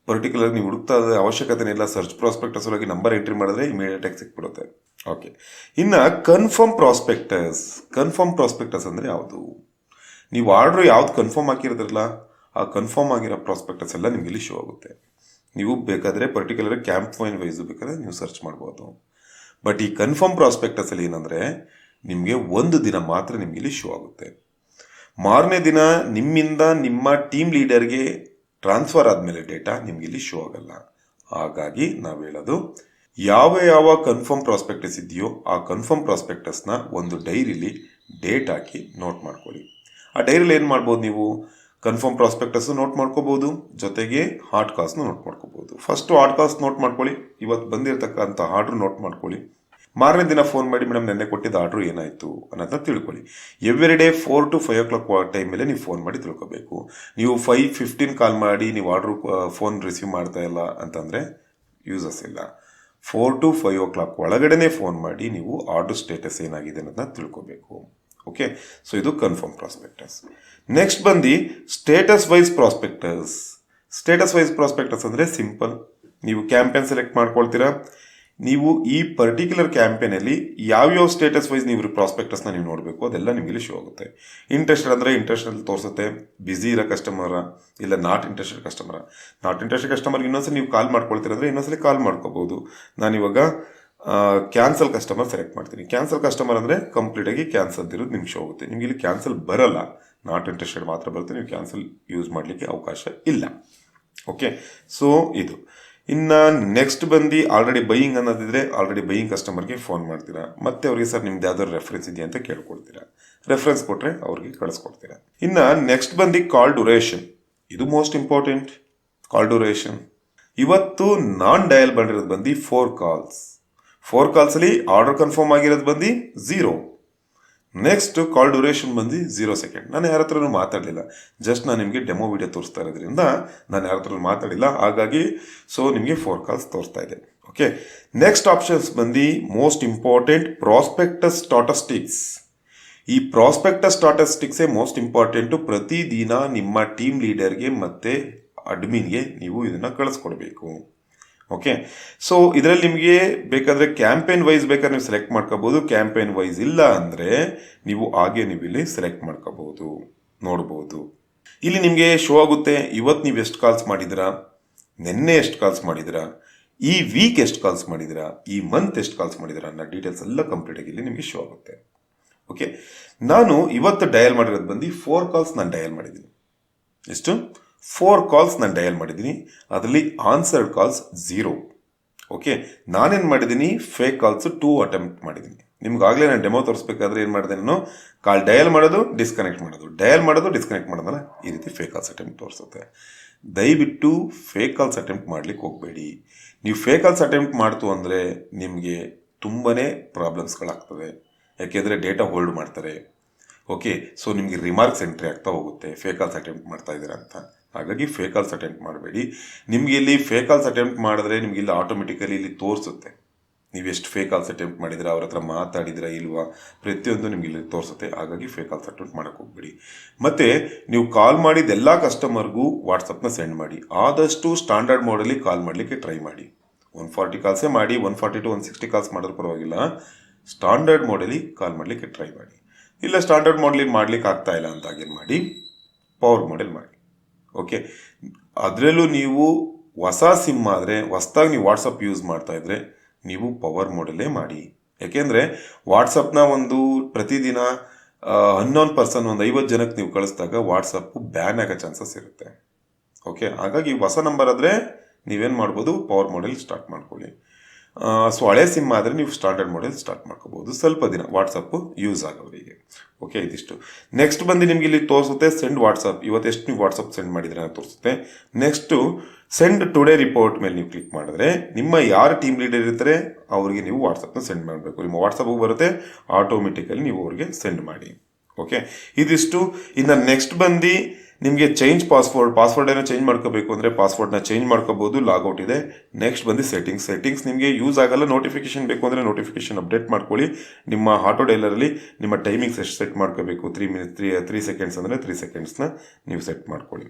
ಪರ್ಟಿಕ್ಯುಲರ್ ನೀವು ಹುಡುಕ್ತಾ ಅವಶ್ಯಕತೆ ಇಲ್ಲ. ಸರ್ಚ್ ಪ್ರಾಸ್ಪೆಕ್ಟಸ್ ಒಳಗೆ ನಂಬರ್ ಎಂಟ್ರಿ ಮಾಡಿದ್ರೆ ಇಮಿಡಿಯೇಟಾಗಿ ಸಿಕ್ಬಿಡುತ್ತೆ. ಓಕೆ, ಇನ್ನು ಕನ್ಫರ್ಮ್ ಪ್ರಾಸ್ಪೆಕ್ಟಸ್ ಅಂದರೆ ಯಾವುದು, ನೀವು ಆರ್ಡ್ರು ಯಾವ್ದು ಕನ್ಫರ್ಮ್ ಹಾಕಿರೋದ್ರಲ್ಲ, ಆ ಕನ್ಫರ್ಮ್ ಆಗಿರೋ ಪ್ರಾಸ್ಪೆಕ್ಟಸ್ ಎಲ್ಲ ನಿಮ್ಗೆ ಇಲ್ಲಿ ಶೋ ಆಗುತ್ತೆ. ನೀವು ಬೇಕಾದರೆ ಪರ್ಟಿಕ್ಯುಲರ್ ಕ್ಯಾಂಪೇನ್ ವೈಸು ಬೇಕಾದರೆ ನೀವು ಸರ್ಚ್ ಮಾಡ್ಬೋದು. ಬಟ್ ಈ ಕನ್ಫರ್ಮ್ ಪ್ರಾಸ್ಪೆಕ್ಟಸಲ್ಲಿ ಏನಂದರೆ ನಿಮಗೆ ಒಂದು ದಿನ ಮಾತ್ರ ನಿಮ್ಗೆ ಇಲ್ಲಿ ಶೋ ಆಗುತ್ತೆ. ಮಾರನೇ ದಿನ ನಿಮ್ಮಿಂದ ನಿಮ್ಮ ಟೀಮ್ ಲೀಡರ್ಗೆ ಟ್ರಾನ್ಸ್ಫರ್ ಆದಮೇಲೆ ಡೇಟಾ ನಿಮ್ಗೆ ಇಲ್ಲಿ ಶೋ ಆಗಲ್ಲ. ಹಾಗಾಗಿ ನಾವು ಹೇಳೋದು, ಯಾವ ಕನ್ಫರ್ಮ್ ಪ್ರಾಸ್ಪೆಕ್ಟಸ್ ಇದೆಯೋ ಆ ಕನ್ಫರ್ಮ್ ಪ್ರಾಸ್ಪೆಕ್ಟಸ್ನ ಒಂದು ಡೈರಿಲಿ ಡೇಟ್ ಹಾಕಿ ನೋಟ್ ಮಾಡ್ಕೊಳ್ಳಿ. ಆ ಡೈರಿಲಿ ಏನು ಮಾಡ್ಬೋದು, ನೀವು ಕನ್ಫರ್ಮ್ ಪ್ರಾಸ್ಪೆಕ್ಟಸ್ ನೋಟ್ ಮಾಡ್ಕೋಬೋದು, ಜೊತೆಗೆ ಹಾಟ್ ಕಾಲ್ಸ್ನ ನೋಟ್ ಮಾಡ್ಕೋಬೋದು. ಫಸ್ಟು ಹಾಟ್ ಕಾಲ್ಸ್ ನೋಟ್ ಮಾಡ್ಕೊಳ್ಳಿ, ಇವತ್ತು ಬಂದಿರತಕ್ಕಂಥ ಆರ್ಡ್ರು ನೋಟ್ ಮಾಡ್ಕೊಳ್ಳಿ. ಮಾರನೇ ದಿನ ಫೋನ್ ಮಾಡಿ, ಮೇಡಮ್ ನೆನ್ನೆ ಕೊಟ್ಟಿದ್ದ ಆರ್ಡ್ರು ಏನಾಯಿತು ಅನ್ನೋದನ್ನ ತಿಳ್ಕೊಳ್ಳಿ. ಎವ್ರಿ ಡೇ 4 to 5 o'clock ಟೈಮಲ್ಲೇ ನೀವು ಫೋನ್ ಮಾಡಿ ತಿಳ್ಕೊಬೇಕು. ನೀವು 5:15 ಕಾಲ್ ಮಾಡಿ ನೀವು ಆರ್ಡ್ರು ಫೋನ್ ರಿಸೀವ್ ಮಾಡ್ತಾ ಇಲ್ಲ ಅಂತಂದರೆ ಯೂಸಸ್ ಇಲ್ಲ. 4 to 5 o'clock ಒಳಗಡೆನೇ ಫೋನ್ ಮಾಡಿ ನೀವು ಆರ್ಡರ್ ಸ್ಟೇಟಸ್ ಏನಾಗಿದೆ ಅನ್ನೋದನ್ನ ತಿಳ್ಕೊಬೇಕು. ಓಕೆ, ಸೊ ಇದು ಕನ್ಫರ್ಮ್ ಪ್ರಾಸ್ಪೆಕ್ಟಸ್. ನೆಕ್ಸ್ಟ್ ಬಂದು status wise prospectus. Status wise prospectus ಅಂದರೆ ಸಿಂಪಲ್. ನೀವು ಕ್ಯಾಂಪೇನ್ ಸೆಲೆಕ್ಟ್ ಮಾಡ್ಕೊಳ್ತೀರಾ. ನೀವು ಈ ಪರ್ಟಿಕ್ಯುಲರ್ ಕ್ಯಾಂಪೇನಲ್ಲಿ ಯಾವ್ಯಾವ ಸ್ಟೇಟಸ್ ವೈಸ್ ನೀವು ಪ್ರಾಸ್ಪೆಕ್ಟಸ್ನ ನೀವು ನೋಡಬೇಕು ಅದೆಲ್ಲ ನಿಮಗೆ ಇಲ್ಲಿ ಶೋ ಆಗುತ್ತೆ. ಇಂಟ್ರೆಸ್ಟೆಡ್ ಅಂದರೆ ಇಂಟ್ರೆಸ್ಟಲ್ಲಿ ತೋರಿಸುತ್ತೆ, ಬ್ಯುಸಿ ಇರೋ ಕಸ್ಟಮರ ಇಲ್ಲ not interested customer. Not interested ಕಸ್ಟಮರ್ಗೆ ಇನ್ನೊಂದ್ಸಲಿ ನೀವು ಕಾಲ್ ಮಾಡ್ಕೊಳ್ತೀರಂದ್ರೆ ಇನ್ನೊಂದ್ಸಲಿ ಕಾಲ್ ಮಾಡ್ಕೋಬಹುದು. ನಾನಿವಾಗ ಕ್ಯಾನ್ಸಲ್ ಕಸ್ಟಮರ್ ಸೆಲೆಕ್ಟ್ ಮಾಡ್ತೀನಿ. ಕ್ಯಾನ್ಸಲ್ ಕಸ್ಟಮರ್ ಅಂದರೆ ಕಂಪ್ಲೀಟಾಗಿ ಕ್ಯಾನ್ಸಲ್ ಇರೋದು ನಿಮ್ಗೆ ಶೋ ಆಗುತ್ತೆ. ನಿಮ್ಗೆ ಇಲ್ಲಿ ಕ್ಯಾನ್ಸಲ್ ಬರಲ್ಲ, ನಾಟ್ ಇಂಟ್ರೆಸ್ಟೆಡ್ ಮಾತ್ರ ಬರುತ್ತೆ. ನೀವು ಕ್ಯಾನ್ಸಲ್ ಯೂಸ್ ಮಾಡಲಿಕ್ಕೆ ಅವಕಾಶ ಇಲ್ಲ. ಓಕೆ, ಸೊ ಇದು. ಇನ್ನು ನೆಕ್ಸ್ಟ್ ಬಂದು ಆಲ್ರೆಡಿ ಬೈಯಿಂಗ್ ಅನ್ನೋದಿದ್ರೆ ಆಲ್ರೆಡಿ ಬೈಯಿಂಗ್ ಕಸ್ಟಮರ್ಗೆ ಫೋನ್ ಮಾಡ್ತೀರಾ, ಮತ್ತೆ ಅವ್ರಿಗೆ ಸರ್ ನಿಮ್ದು ಯಾವ್ದಾದ್ರು ರೆಫರೆನ್ಸ್ ಇದೆಯಾ ಅಂತ ಕೇಳ್ಕೊಡ್ತೀರಾ. ರೆಫರೆನ್ಸ್ ಕೊಟ್ಟರೆ ಅವ್ರಿಗೆ ಕಳಿಸ್ಕೊಡ್ತೀರಾ. ಇನ್ನು ನೆಕ್ಸ್ಟ್ ಬಂದು ಕಾಲ್ ಡ್ಯೂರೇಷನ್. ಇದು ಮೋಸ್ಟ್ ಇಂಪಾರ್ಟೆಂಟ್. ಕಾಲ್ ಡ್ಯೂರೇಷನ್ ಇವತ್ತು ನಾನ್ ಡಯಲ್ ಮಾಡಿರೋದು ಬಂದು 4 ಕಾಲ್ಸ್. 4 ಕಾಲ್ಸಲ್ಲಿ ಆರ್ಡರ್ ಕನ್ಫರ್ಮ್ ಆಗಿರೋದು ಬಂದು 0. ನೆಕ್ಸ್ಟ್ ಕಾಲ್ ಡ್ಯೂರೇಷನ್ ಬಂದು 0 ಸೆಕೆಂಡ್. ನಾನು ಯಾರ ಹತ್ರನೂ ಮಾತಾಡಲಿಲ್ಲ, ಜಸ್ಟ್ ನಾನು ನಿಮಗೆ ಡೆಮೋ ವಿಡಿಯೋ ತೋರಿಸ್ತಾ ಇರೋದ್ರಿಂದ ನಾನು ಯಾರ ಹತ್ರ ಮಾತಾಡಿಲ್ಲ, ಹಾಗಾಗಿ ಸೊ ನಿಮಗೆ 4 ಕಾಲ್ಸ್ ತೋರಿಸ್ತಾ ಇದೆ. ಓಕೆ, ನೆಕ್ಸ್ಟ್ ಆಪ್ಷನ್ಸ್ ಬಂದು ಮೋಸ್ಟ್ ಇಂಪಾರ್ಟೆಂಟ್ ಪ್ರಾಸ್ಪೆಕ್ಟಸ್ ಸ್ಟಾಟಿಸ್ಟಿಕ್ಸ್. ಈ ಪ್ರಾಸ್ಪೆಕ್ಟಸ್ ಸ್ಟಾಟಿಸ್ಟಿಕ್ಸೇ ಮೋಸ್ಟ್ ಇಂಪಾರ್ಟೆಂಟು. ಪ್ರತಿದಿನ ನಿಮ್ಮ ಟೀಮ್ ಲೀಡರ್ಗೆ ಮತ್ತು ಅಡ್ಮಿನ್ಗೆ ನೀವು ಇದನ್ನು ಕಳಿಸ್ಕೊಡ್ಬೇಕು. ಓಕೆ, ಸೊ ಇದರಲ್ಲಿ ನಿಮಗೆ ಬೇಕಾದರೆ ಕ್ಯಾಂಪೇನ್ ವೈಸ್ ಬೇಕಾದ್ರೆ ನೀವು ಸೆಲೆಕ್ಟ್ ಮಾಡ್ಕೋಬಹುದು. ಕ್ಯಾಂಪೇನ್ ವೈಸ್ ಇಲ್ಲ ಅಂದರೆ ನೀವು ಹಾಗೆ ನೀವು ಇಲ್ಲಿ ಸೆಲೆಕ್ಟ್ ಮಾಡ್ಕೋಬಹುದು, ನೋಡ್ಬೋದು. ಇಲ್ಲಿ ನಿಮಗೆ ಶೋ ಆಗುತ್ತೆ ಇವತ್ತು ನೀವು ಎಷ್ಟು ಕಾಲ್ಸ್ ಮಾಡಿದಿರಾ, ನಿನ್ನೆ ಎಷ್ಟು ಕಾಲ್ಸ್ ಮಾಡಿದಿರಾ, ಈ ವೀಕ್ ಎಷ್ಟು ಕಾಲ್ಸ್ ಮಾಡಿದಿರಾ, ಈ ಮಂತ್ ಎಷ್ಟು ಕಾಲ್ಸ್ ಮಾಡಿದಿರಾ ಅನ್ನೋ ಡೀಟೇಲ್ಸ್ ಎಲ್ಲ ಕಂಪ್ಲೀಟಾಗಿ ಇಲ್ಲಿ ನಿಮಗೆ ಶೋ ಆಗುತ್ತೆ. ಓಕೆ, ನಾನು ಇವತ್ತು ಡಯಲ್ ಮಾಡಿರೋದು ಬಂದು 4 ಕಾಲ್ಸ್ ನಾನು ಡಯಲ್ ಮಾಡಿದ್ದೀನಿ. ಎಷ್ಟು? 4 ಕಾಲ್ಸ್ ನಾನು ಡಯಲ್ ಮಾಡಿದ್ದೀನಿ. ಅದರಲ್ಲಿ ಆನ್ಸರ್ಡ್ ಕಾಲ್ಸ್ 0. ಓಕೆ, ನಾನೇನು ಮಾಡಿದ್ದೀನಿ, ಫೇಕ್ ಕಾಲ್ಸ್ 2 ಅಟೆಂಪ್ಟ್ ಮಾಡಿದ್ದೀನಿ. ನಿಮ್ಗಾಗಲೇ ನಾನು ಡೆಮೋ ತೋರಿಸ್ಬೇಕಾದ್ರೆ ಏನು ಮಾಡಿದೆ, ನಾನು ಕಾಲ್ ಡಯಲ್ ಮಾಡೋದು ಡಿಸ್ಕನೆಕ್ಟ್ ಮಾಡೋದು, ಡಯಲ್ ಮಾಡೋದು ಡಿಸ್ಕನೆಕ್ಟ್ ಮಾಡೋದಲ್ಲ, ಈ ರೀತಿ ಫೇಕ್ ಕಾಲ್ಸ್ ಅಟೆಂಪ್ಟ್ ತೋರಿಸುತ್ತೆ. ದಯವಿಟ್ಟು ಫೇಕ್ ಕಾಲ್ಸ್ ಅಟೆಂಪ್ಟ್ ಮಾಡ್ಲಿಕ್ಕೆ ಹೋಗಬೇಡಿ. ನೀವು ಫೇಕ್ ಕಾಲ್ಸ್ ಅಟೆಂಪ್ಟ್ ಮಾಡ್ತು ಅಂದರೆ ನಿಮಗೆ ತುಂಬಾ ಪ್ರಾಬ್ಲಮ್ಸ್ಗಳಾಗ್ತದೆ. ಯಾಕೆಂದರೆ ಡೇಟಾ ಹೋಲ್ಡ್ ಮಾಡ್ತಾರೆ. ಓಕೆ, ಸೊ ನಿಮಗೆ ರಿಮಾರ್ಕ್ಸ್ ಎಂಟ್ರಿ ಆಗ್ತಾ ಹೋಗುತ್ತೆ ಫೇಕ್ ಕಾಲ್ಸ್ ಅಟೆಂಪ್ಟ್ ಮಾಡ್ತಾ ಇದ್ದೀರಾ ಅಂತ. ಹಾಗಾಗಿ ಫೇಕ್ ಕಾಲ್ಸ್ ಅಟೆಂಪ್ಟ್ ಮಾಡಬೇಡಿ. ನಿಮಗೆ ಇಲ್ಲಿ ಫೇಕ್ ಕಾಲ್ಸ್ ಅಟೆಂಪ್ಟ್ ಮಾಡಿದ್ರೆ ನಿಮಗೆ ಇಲ್ಲಿ ಆಟೋಮೆಟಿಕಲಿ ಇಲ್ಲಿ ತೋರಿಸುತ್ತೆ ನೀವು ಎಷ್ಟು ಫೇಕ್ ಕಾಲ್ಸ್ ಅಟೆಂಪ್ಟ್ ಮಾಡಿದಿರಾ, ಅವ್ರ ಹತ್ರ ಮಾತಾಡಿದಿರಾ ಇಲ್ವಾ, ಪ್ರತಿಯೊಂದು ನಿಮಗೆ ಇಲ್ಲಿ ತೋರಿಸುತ್ತೆ. ಹಾಗಾಗಿ ಫೇಕ್ ಕಾಲ್ಸ್ ಅಟೆಂಪ್ಟ್ ಮಾಡೋಕ್ಕೆ ಹೋಗ್ಬೇಡಿ. ಮತ್ತು ನೀವು ಕಾಲ್ ಮಾಡಿದ ಎಲ್ಲ ಕಸ್ಟಮರ್ಗೂ ವಾಟ್ಸಪ್ನ ಸೆಂಡ್ ಮಾಡಿ. ಆದಷ್ಟು ಸ್ಟ್ಯಾಂಡರ್ಡ್ ಮೋಡಲ್ಲಿ ಕಾಲ್ ಮಾಡಲಿಕ್ಕೆ ಟ್ರೈ ಮಾಡಿ. 140 ಕಾಲ್ಸೇ ಮಾಡಿ, 140 to 160 ಕಾಲ್ಸ್ ಮಾಡಿದ್ರು ಪರವಾಗಿಲ್ಲ. ಸ್ಟ್ಯಾಂಡರ್ಡ್ ಮೋಡಲ್ಲಿ ಕಾಲ್ ಮಾಡಲಿಕ್ಕೆ ಟ್ರೈ ಮಾಡಿ. ಇಲ್ಲ ಸ್ಟ್ಯಾಂಡರ್ಡ್ ಮೋಡಲ್ಲಿ ಮಾಡ್ಲಿಕ್ಕೆ ಆಗ್ತಾ ಇಲ್ಲ ಅಂತ ಹಾಗೇನು ಮಾಡಿ, ಪವರ್ ಮೋಡಲ್ ಮಾಡಿ. ಓಕೆ, ಅದರಲ್ಲೂ ನೀವು ಹೊಸ ಸಿಮ್ ಆದರೆ, ಹೊಸದಾಗಿ ನೀವು ವಾಟ್ಸಪ್ ಯೂಸ್ ಮಾಡ್ತಾ ಇದ್ರೆ ನೀವು ಪವರ್ ಮೋಡಲ್ಲೇ ಮಾಡಿ. ಯಾಕೆಂದರೆ ವಾಟ್ಸಪ್ನ ಒಂದು ಪ್ರತಿದಿನ ಅನ್ನೋನ್ ಪರ್ಸನ್ ಒಂದು 50 ಜನಕ್ಕೆ ನೀವು ಕಳಿಸಿದಾಗ ವಾಟ್ಸಪ್ಪು ಬ್ಯಾನ್ ಆಗೋ ಚಾನ್ಸಸ್ ಇರುತ್ತೆ. ಓಕೆ, ಹಾಗಾಗಿ ಹೊಸ ನಂಬರ್ ಆದರೆ ನೀವೇನು ಮಾಡ್ಬೋದು, ಪವರ್ ಮೋಡಲ್ ಸ್ಟಾರ್ಟ್ ಮಾಡ್ಕೊಳ್ಳಿ. ಸೊ ಹಳೆ ಸಿಮ್ ಆದರೆ ನೀವು ಸ್ಟ್ಯಾಂಡರ್ಡ್ ಮೋಡಲ್ ಸ್ಟಾರ್ಟ್ ಮಾಡ್ಕೋಬೋದು ಸ್ವಲ್ಪ ದಿನ ವಾಟ್ಸಪ್ಪು ಯೂಸ್ ಆಗೋರಿಗೆ. ಓಕೆ, ಇದಿಷ್ಟು. ನೆಕ್ಸ್ಟ್ ಬಂದು ನಿಮಗೆ ಇಲ್ಲಿ ತೋರಿಸುತ್ತೆ ಸೆಂಡ್ ವಾಟ್ಸಪ್. ಇವತ್ತು ಎಷ್ಟು ನೀವು ವಾಟ್ಸಪ್ ಸೆಂಡ್ ಮಾಡಿದ್ರೆ ಅಂತ ತೋರಿಸುತ್ತೆ. ನೆಕ್ಸ್ಟು ಸೆಂಡ್ ಟುಡೇ ರಿಪೋರ್ಟ್ ಮೇಲೆ ನೀವು ಕ್ಲಿಕ್ ಮಾಡಿದ್ರೆ ನಿಮ್ಮ ಯಾರು ಟೀಮ್ ಲೀಡರ್ ಇರ್ತಾರೆ ಅವರಿಗೆ ನೀವು ವಾಟ್ಸಪ್ನ ಸೆಂಡ್ ಮಾಡಬೇಕು. ನಿಮ್ಮ ವಾಟ್ಸಪ್ಗೆ ಬರುತ್ತೆ, ಆಟೋಮೆಟಿಕಲಿ ನೀವು ಅವ್ರಿಗೆ ಸೆಂಡ್ ಮಾಡಿ. ಓಕೆ, ಇದಿಷ್ಟು. ಇನ್ನು ನೆಕ್ಸ್ಟ್ ಬಂದು ನಿಮಗೆ ಚೇಂಜ್ ಪಾಸ್ವರ್ಡ್ ಏನೋ ಚೇಂಜ್ ಮಾಡ್ಕೋಬೇಕು ಅಂದರೆ ಪಾಸ್ವರ್ಡ್ನ ಚೇಂಜ್ ಮಾಡ್ಕೋಬೋದು. ಲಾಗೌಟ್ ಇದೆ. ನೆಕ್ಸ್ಟ್ ಬಂದು ಸೆಟ್ಟಿಂಗ್ಸ್ ನಿಮಗೆ ಯೂಸ್ ಆಗಲ್ಲ. ನೋಟಿಫಿಕೇಶನ್ ಬೇಕು ಅಂದರೆ ನೋಟಿಫಿಕೇಶನ್ ಅಪ್ಡೇಟ್ ಮಾಡ್ಕೊಳ್ಳಿ. ನಿಮ್ಮ ಆಟೋ ಡೈಲರಲ್ಲಿ ನಿಮ್ಮ ಟೈಮಿಂಗ್ಸ್ ಎಷ್ಟು ಸೆಟ್ ಮಾಡ್ಕೋಬೇಕು, 3 ಸೆಕೆಂಡ್ಸ್ ಅಂದರೆ 3 ಸೆಕೆಂಡ್ಸ್ನ ನೀವು ಸೆಟ್ ಮಾಡ್ಕೊಳ್ಳಿ.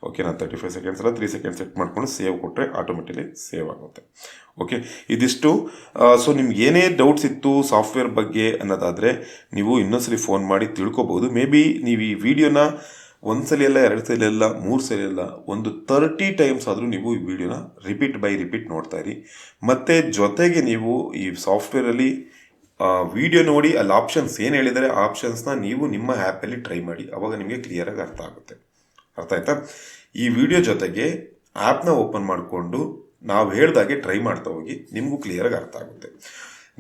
ಓಕೆ, ನಾನು 35 ಸೆಕೆಂಡ್ಸ್ ಅಲ್ಲ 3 ಸೆಕೆಂಡ್ಸ್ ಸೆಟ್ ಮಾಡ್ಕೊಂಡು ಸೇವ್ ಕೊಟ್ಟರೆ ಆಟೋಮೆಟಿಕಲಿ ಸೇವ್ ಆಗುತ್ತೆ. ಓಕೆ, ಇದಿಷ್ಟು. ಸೊ ನಿಮ್ಗೆ ಏನೇ ಡೌಟ್ಸ್ ಇತ್ತು ಸಾಫ್ಟ್ವೇರ್ ಬಗ್ಗೆ ಅನ್ನೋದಾದರೆ ನೀವು ಇನ್ನೊಂದ್ಸಲಿ ಫೋನ್ ಮಾಡಿ ತಿಳ್ಕೊಬೋದು. ಮೇ ಬಿ ನೀವು ಈ ವಿಡಿಯೋನ 1 ಸಲ ಅಲ್ಲ, 2 ಸಲ ಅಲ್ಲ, 3 ಸಲ ಅಲ್ಲ, ಒಂದು 30 ಟೈಮ್ಸ್ ಆದರೂ ನೀವು ಈ ವಿಡಿಯೋನ ರಿಪೀಟ್ ನೋಡ್ತಾ ಇರಿ. ಮತ್ತು ಜೊತೆಗೆ ನೀವು ಈ ಸಾಫ್ಟ್ವೇರಲ್ಲಿ ವಿಡಿಯೋ ನೋಡಿ ಅಲ್ಲಿ ಆಪ್ಷನ್ಸ್ ಏನು ಹೇಳಿದರೆ ಆ ಆಪ್ಷನ್ಸ್ನ ನೀವು ನಿಮ್ಮ ಆ್ಯಪಲ್ಲಿ ಟ್ರೈ ಮಾಡಿ. ಆವಾಗ ನಿಮಗೆ ಕ್ಲಿಯರಾಗಿ ಅರ್ಥ ಆಗುತ್ತೆ. ಅರ್ಥ ಆಯ್ತಾ? ಈ ವಿಡಿಯೋ ಜೊತೆಗೆ ಆ್ಯಪ್ನ ಓಪನ್ ಮಾಡಿಕೊಂಡು ನಾವು ಹೇಳ್ದಾಗೆ ಟ್ರೈ ಮಾಡ್ತಾ ಹೋಗಿ, ನಿಮಗೂ ಕ್ಲಿಯರಾಗಿ ಅರ್ಥ ಆಗುತ್ತೆ.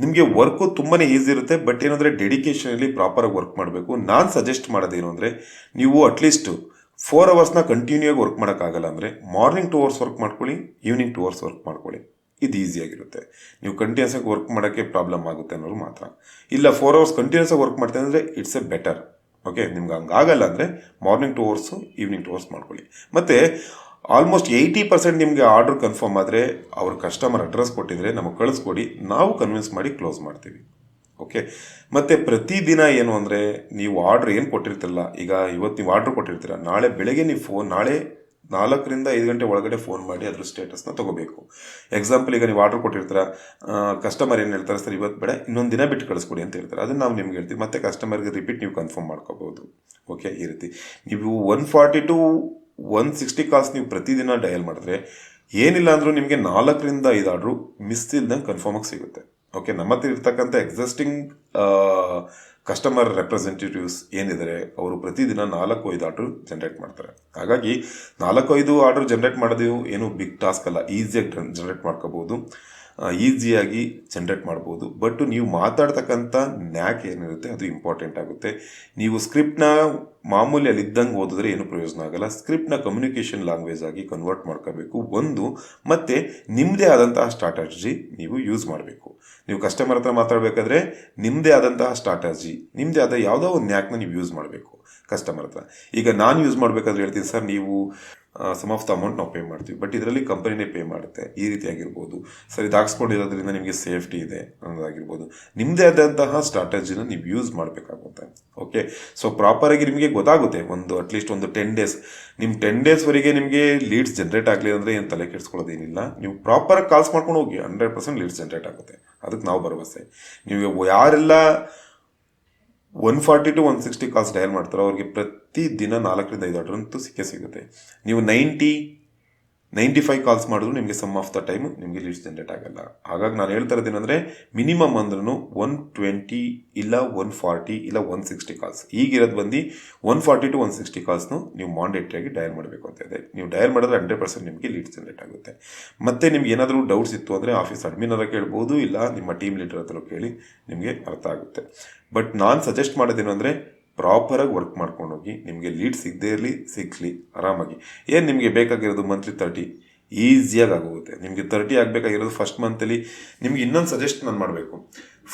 ನಿಮಗೆ ವರ್ಕು ತುಂಬಾ ಈಸಿ ಇರುತ್ತೆ. ಬಟ್ ಏನಂದರೆ ಡೆಡಿಕೇಶನಲ್ಲಿ ಪ್ರಾಪರಾಗಿ ವರ್ಕ್ ಮಾಡಬೇಕು. ನಾನು ಸಜೆಸ್ಟ್ ಮಾಡೋದೇನು ಅಂದರೆ ನೀವು ಅಟ್ಲೀಸ್ಟ್ 4 ಅವರ್ಸ್ನ ಕಂಟಿನ್ಯೂ ಆಗಿ ವರ್ಕ್ ಮಾಡೋಕ್ಕಾಗಲ್ಲ ಅಂದರೆ ಮಾರ್ನಿಂಗ್ 2 ಅವರ್ಸ್ ವರ್ಕ್ ಮಾಡ್ಕೊಳ್ಳಿ, ಈವ್ನಿಂಗ್ 2 ಅವರ್ಸ್ ವರ್ಕ್ ಮಾಡ್ಕೊಳ್ಳಿ. ಇದು ಈಸಿಯಾಗಿರುತ್ತೆ. ನೀವು ಕಂಟಿನ್ಯೂಸ್ ಆಗಿ ವರ್ಕ್ ಮಾಡೋಕ್ಕೆ ಪ್ರಾಬ್ಲಮ್ ಆಗುತ್ತೆ ಅನ್ನೋರು ಮಾತ್ರ. ಇಲ್ಲ 4 ಅವರ್ಸ್ ಕಂಟಿನ್ಯೂಸ್ ಆಗಿ ವರ್ಕ್ ಮಾಡ್ತೀನಿ ಅಂದರೆ ಇಟ್ಸ್ ಎ ಬೆಟರ್. ಓಕೆ, ನಿಮ್ಗೆ ಹಂಗಾಗಲ್ಲ ಅಂದರೆ ಮಾರ್ನಿಂಗ್ 2 ಅವರ್ಸು ಈವ್ನಿಂಗ್ 2 ಅವರ್ಸ್ ಮಾಡ್ಕೊಳ್ಳಿ. ಮತ್ತು ಆಲ್ಮೋಸ್ಟ್ 80% ನಿಮಗೆ ಆರ್ಡರ್ ಕನ್ಫರ್ಮ್ ಆದರೆ ಅವ್ರ ಕಸ್ಟಮರ್ ಅಡ್ರೆಸ್ ಕೊಟ್ಟಿದ್ರೆ ನಮಗೆ ಕಳಿಸ್ಕೊಡಿ, ನಾವು ಕನ್ವಿನ್ಸ್ ಮಾಡಿ ಕ್ಲೋಸ್ ಮಾಡ್ತೀವಿ. ಓಕೆ, ಮತ್ತು ಪ್ರತಿದಿನ ಏನು ಅಂದರೆ ನೀವು ಆರ್ಡ್ರ್ ಏನು ಕೊಟ್ಟಿರ್ತಿರಲ್ಲ, ಈಗ ಇವತ್ತು ನೀವು ಆರ್ಡ್ರ್ ಕೊಟ್ಟಿರ್ತೀರ, ನಾಳೆ ಬೆಳಗ್ಗೆ ನೀವು ನಾಳೆ 4 ರಿಂದ 5 ಗಂಟೆ ಒಳಗಡೆ ಫೋನ್ ಮಾಡಿ ಅದ್ರ ಸ್ಟೇಟಸ್ನ ತಗೋಬೇಕು. ಎಕ್ಸಾಂಪಲ್, ಈಗ ನೀವು ಆರ್ಡರ್ ಕೊಟ್ಟಿರ್ತೀರ, ಕಸ್ಟಮರ್ ಏನು ಹೇಳ್ತಾರೆ, ಸರ್ ಇವತ್ತು ಬೇಡ ಇನ್ನೊಂದು ದಿನ ಬಿಟ್ಟು ಕಳಿಸ್ಕೊಡಿ ಅಂತ ಹೇಳ್ತಾರೆ. ಅದನ್ನು ನಾವು ನಿಮ್ಗೆ ಹೇಳ್ತೀವಿ, ಮತ್ತೆ ಕಸ್ಟಮರ್ಗೆ ರಿಪೀಟ್ ನೀವು ಕನ್ಫರ್ಮ್ ಮಾಡ್ಕೋಬಹುದು. ಓಕೆ, ಈ ರೀತಿ ನೀವು 140 to 160 ಕಾಲ್ಸ್ ನೀವು ಪ್ರತಿದಿನ ಡಯಲ್ ಮಾಡಿದ್ರೆ ಏನಿಲ್ಲ ಅಂದರೂ ನಿಮಗೆ 4 ರಿಂದ 5 ಆರ್ಡ್ರು ಮಿಸ್ ಇಲ್ದಂಗೆ ಕನ್ಫರ್ಮಾಗಿ ಸಿಗುತ್ತೆ. ಓಕೆ, ನಮ್ಮ ಹತ್ರ ಇರ್ತಕ್ಕಂಥ ಎಕ್ಸಿಸ್ಟಿಂಗ್ ಕಸ್ಟಮರ್ ರೆಪ್ರೆಸೆಂಟೇಟಿವ್ಸ್ ಏನಿದ್ದಾರೆ ಅವರು ಪ್ರತಿದಿನ 4-5 ಆರ್ಡ್ರು ಜನರೇಟ್ ಮಾಡ್ತಾರೆ. ಹಾಗಾಗಿ 4-5 ಆರ್ಡ್ರ್ ಜನರೇಟ್ ಮಾಡೋದು ಏನು ಬಿಗ್ ಟಾಸ್ಕ್ ಅಲ್ಲ, ಈಸಿಯಾಗಿ ಜನರೇಟ್ ಮಾಡ್ಕೋಬೋದು, ಈಸಿಯಾಗಿ ಜನರೇಟ್ ಮಾಡ್ಬೋದು. ಬಟ್ ನೀವು ಮಾತಾಡ್ತಕ್ಕಂಥ ನ್ಯಾಕ್ ಏನಿರುತ್ತೆ ಅದು ಇಂಪಾರ್ಟೆಂಟ್ ಆಗುತ್ತೆ. ನೀವು ಸ್ಕ್ರಿಪ್ಟ್ನ ಮಾಮೂಲಿ ಅಲ್ಲಿ ಇದ್ದಂಗೆ ಓದಿದ್ರೆ ಏನು ಪ್ರಯೋಜನ ಆಗಲ್ಲ. ಸ್ಕ್ರಿಪ್ಟ್ನ ಕಮ್ಯುನಿಕೇಷನ್ ಲ್ಯಾಂಗ್ವೇಜ್ ಆಗಿ ಕನ್ವರ್ಟ್ ಮಾಡ್ಕೋಬೇಕು ಒಂದು, ಮತ್ತು ನಿಮ್ಮದೇ ಆದಂತಹ ಸ್ಟ್ರಾಟಜಿ ನೀವು ಯೂಸ್ ಮಾಡಬೇಕು. ನೀವು ಕಸ್ಟಮರ್ ಹತ್ರ ಮಾತಾಡಬೇಕಾದ್ರೆ ನಿಮ್ಮದೇ ಆದಂತಹ ಸ್ಟ್ರಾಟಜಿ, ನಿಮ್ಮದೇ ಆದ ಯಾವುದೋ ಒಂದು ನ್ಯಾಕ್ನ ನೀವು ಯೂಸ್ ಮಾಡಬೇಕು ಕಸ್ಟಮರ್ ಹತ್ರ. ಈಗ ನಾನು ಯೂಸ್ ಮಾಡಬೇಕಾದ್ರೆ ಹೇಳ್ತೀನಿ, ಸರ್ ನೀವು ಸಮ್ ಆಫ್ ದ ಅಮೌಂಟ್ ನಾವು ಪೇ ಮಾಡ್ತೀವಿ, ಬಟ್ ಇದರಲ್ಲಿ ಕಂಪನಿನೇ ಪೇ ಮಾಡುತ್ತೆ, ಈ ರೀತಿ ಆಗಿರ್ಬೋದು. ಸರ್ ಇದು ಹಾಕ್ಸ್ಕೊಂಡಿರೋದ್ರಿಂದ ನಿಮಗೆ ಸೇಫ್ಟಿ ಇದೆ ಅನ್ನೋದಾಗಿರ್ಬೋದು. ನಿಮ್ಮದೇ ಆದಂತಹ ಸ್ಟ್ರಾಟಜಿನ ನೀವು ಯೂಸ್ ಮಾಡಬೇಕಾಗುತ್ತೆ. ಓಕೆ, ಸೊ ಪ್ರಾಪರಾಗಿ ನಿಮಗೆ ಗೊತ್ತಾಗುತ್ತೆ. ಅಟ್ಲೀಸ್ಟ್ ಒಂದು 10 ಡೇಸ್, ನಿಮ್ಮ 10 ಡೇಸ್ವರೆಗೆ ನಿಮಗೆ ಲೀಡ್ಸ್ ಜನರೇಟ್ ಆಗಲಿ ಅಂದರೆ ಏನು ತಲೆ ಕೆಡಿಸ್ಕೊಳ್ಳೋದೇನಿಲ್ಲ. ನೀವು ಪ್ರಾಪರಾಗಿ ಕಾಲ್ಸ್ ಮಾಡ್ಕೊಂಡು ಹೋಗಿ, 100% ಲೀಡ್ಸ್ ಜನರೇಟ್ ಆಗುತ್ತೆ. ಅದಕ್ಕೆ ನಾವು ಭರವಸೆ. ನೀವು ಯಾರೆಲ್ಲ 140 to 160 ಕಾಲ್ಸ್ ಡಯಲ್ ಮಾಡ್ತಾರೋ ಅವ್ರಿಗೆ ಪ್ರತಿ ದಿನ 4-5 ಆರ್ಡರ್ ಅಂತೂ ಸಿಗುತ್ತೆ. ನೀವು 95 ಕಾಲ್ಸ್ ಮಾಡಿದ್ರು ನಿಮಗೆ ಸಮ್ ಆಫ್ ದ ಟೈಮ್ ನಿಮಗೆ ಲೀಡ್ಸ್ ಜನರೇಟ್ ಆಗಲ್ಲ. ಹಾಗಾಗಿ ನಾನು ಹೇಳ್ತಾ ಇರೋದೇನೆಂದರೆ ಮಿನಿಮಮ್ ಅಂದ್ರೂ 120 ಇಲ್ಲ 140 ಇಲ್ಲ 160 ಕಾಲ್ಸ್, ಈಗಿರೋದು ಬಂದು 140 to 160 ಕಾಲ್ಸ್ನು ನೀವು ಮಾಂಡೇಟರಿಯಾಗಿ ಡಯಲ್ ಮಾಡಬೇಕು ಅಂತ ಇದೆ. ನೀವು ಡಯಲ್ ಮಾಡಿದ್ರೆ 100% ನಿಮಗೆ ಲೀಡ್ಸ್ ಜನರೇಟ್ ಆಗುತ್ತೆ. ಮತ್ತು ನಿಮ್ಗೆ ಏನಾದರೂ ಡೌಟ್ಸ್ ಇತ್ತು ಅಂದರೆ ಆಫೀಸ್ ಅಡ್ಮಿನ್ ಹತ್ರ ಕೇಳ್ಬೋದು, ಇಲ್ಲ ನಿಮ್ಮ ಟೀಮ್ ಲೀಡರ್ ಹತ್ರ ಕೇಳಿ, ನಿಮಗೆ ಅರ್ಥ ಆಗುತ್ತೆ. ಬಟ್ ನಾನು ಸಜೆಸ್ಟ್ ಮಾಡೋದೇನು ಅಂದರೆ ಪ್ರಾಪರಾಗಿ ವರ್ಕ್ ಮಾಡ್ಕೊಂಡು ಹೋಗಿ. ನಿಮಗೆ ಲೀಡ್ ಸಿಗದೇ ಇರಲಿ ಸಿಗಲಿ ಆರಾಮಾಗಿ, ಏನು ನಿಮಗೆ ಬೇಕಾಗಿರೋದು ಮಂತ್ಲಿ 30 ಈಸಿಯಾಗಿ ಆಗೋಗುತ್ತೆ. ನಿಮಗೆ 30 ಆಗಬೇಕಾಗಿರೋದು ಫಸ್ಟ್ ಮಂತಲ್ಲಿ. ನಿಮ್ಗೆ ಇನ್ನೊಂದು ಸಜೆಸ್ಟ್ ನಾನು ಮಾಡಬೇಕು,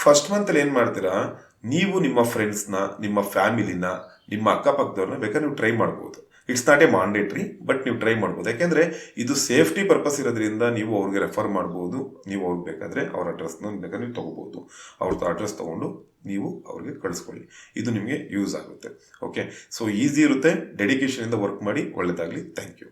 ಫಸ್ಟ್ ಮಂತಲ್ಲಿ ಏನು ಮಾಡ್ತೀರಾ, ನೀವು ನಿಮ್ಮ ಫ್ರೆಂಡ್ಸ್ನ, ನಿಮ್ಮ ಫ್ಯಾಮಿಲಿನ, ನಿಮ್ಮ ಅಕ್ಕಪಕ್ಕದವ್ರನ್ನ ಬೇಕಾದ್ರೆ ನೀವು ಟ್ರೈ ಮಾಡ್ಬೋದು. ಇಟ್ಸ್ ನಾಟ್ ಎ ಮಾಂಡೇಟ್ರಿ, ಬಟ್ ನೀವು ಟ್ರೈ ಮಾಡ್ಬೋದು. ಯಾಕೆಂದರೆ ಇದು ಸೇಫ್ಟಿ ಪರ್ಪಸ್ ಇರೋದ್ರಿಂದ ನೀವು ಅವ್ರಿಗೆ ರೆಫರ್ ಮಾಡ್ಬೋದು. ನೀವು ಅವ್ರಿಗೆ ಬೇಕಾದರೆ ಅವ್ರ ಅಡ್ರೆಸ್ನ ಬೇಕಾದ್ರೆ ನೀವು ತೊಗೋಬೋದು. ಅವ್ರದ್ದು ಅಡ್ರೆಸ್ ತೊಗೊಂಡು ನೀವು ಅವ್ರಿಗೆ ಕಳಿಸ್ಕೊಳ್ಳಿ. ಇದು ನಿಮಗೆ ಯೂಸ್ ಆಗುತ್ತೆ. ಓಕೆ, ಸೊ ಈಸಿ ಇರುತ್ತೆ. ಡೆಡಿಕೇಶನಿಂದ ವರ್ಕ್ ಮಾಡಿ. ಒಳ್ಳೆಯದಾಗಲಿ. Thank you.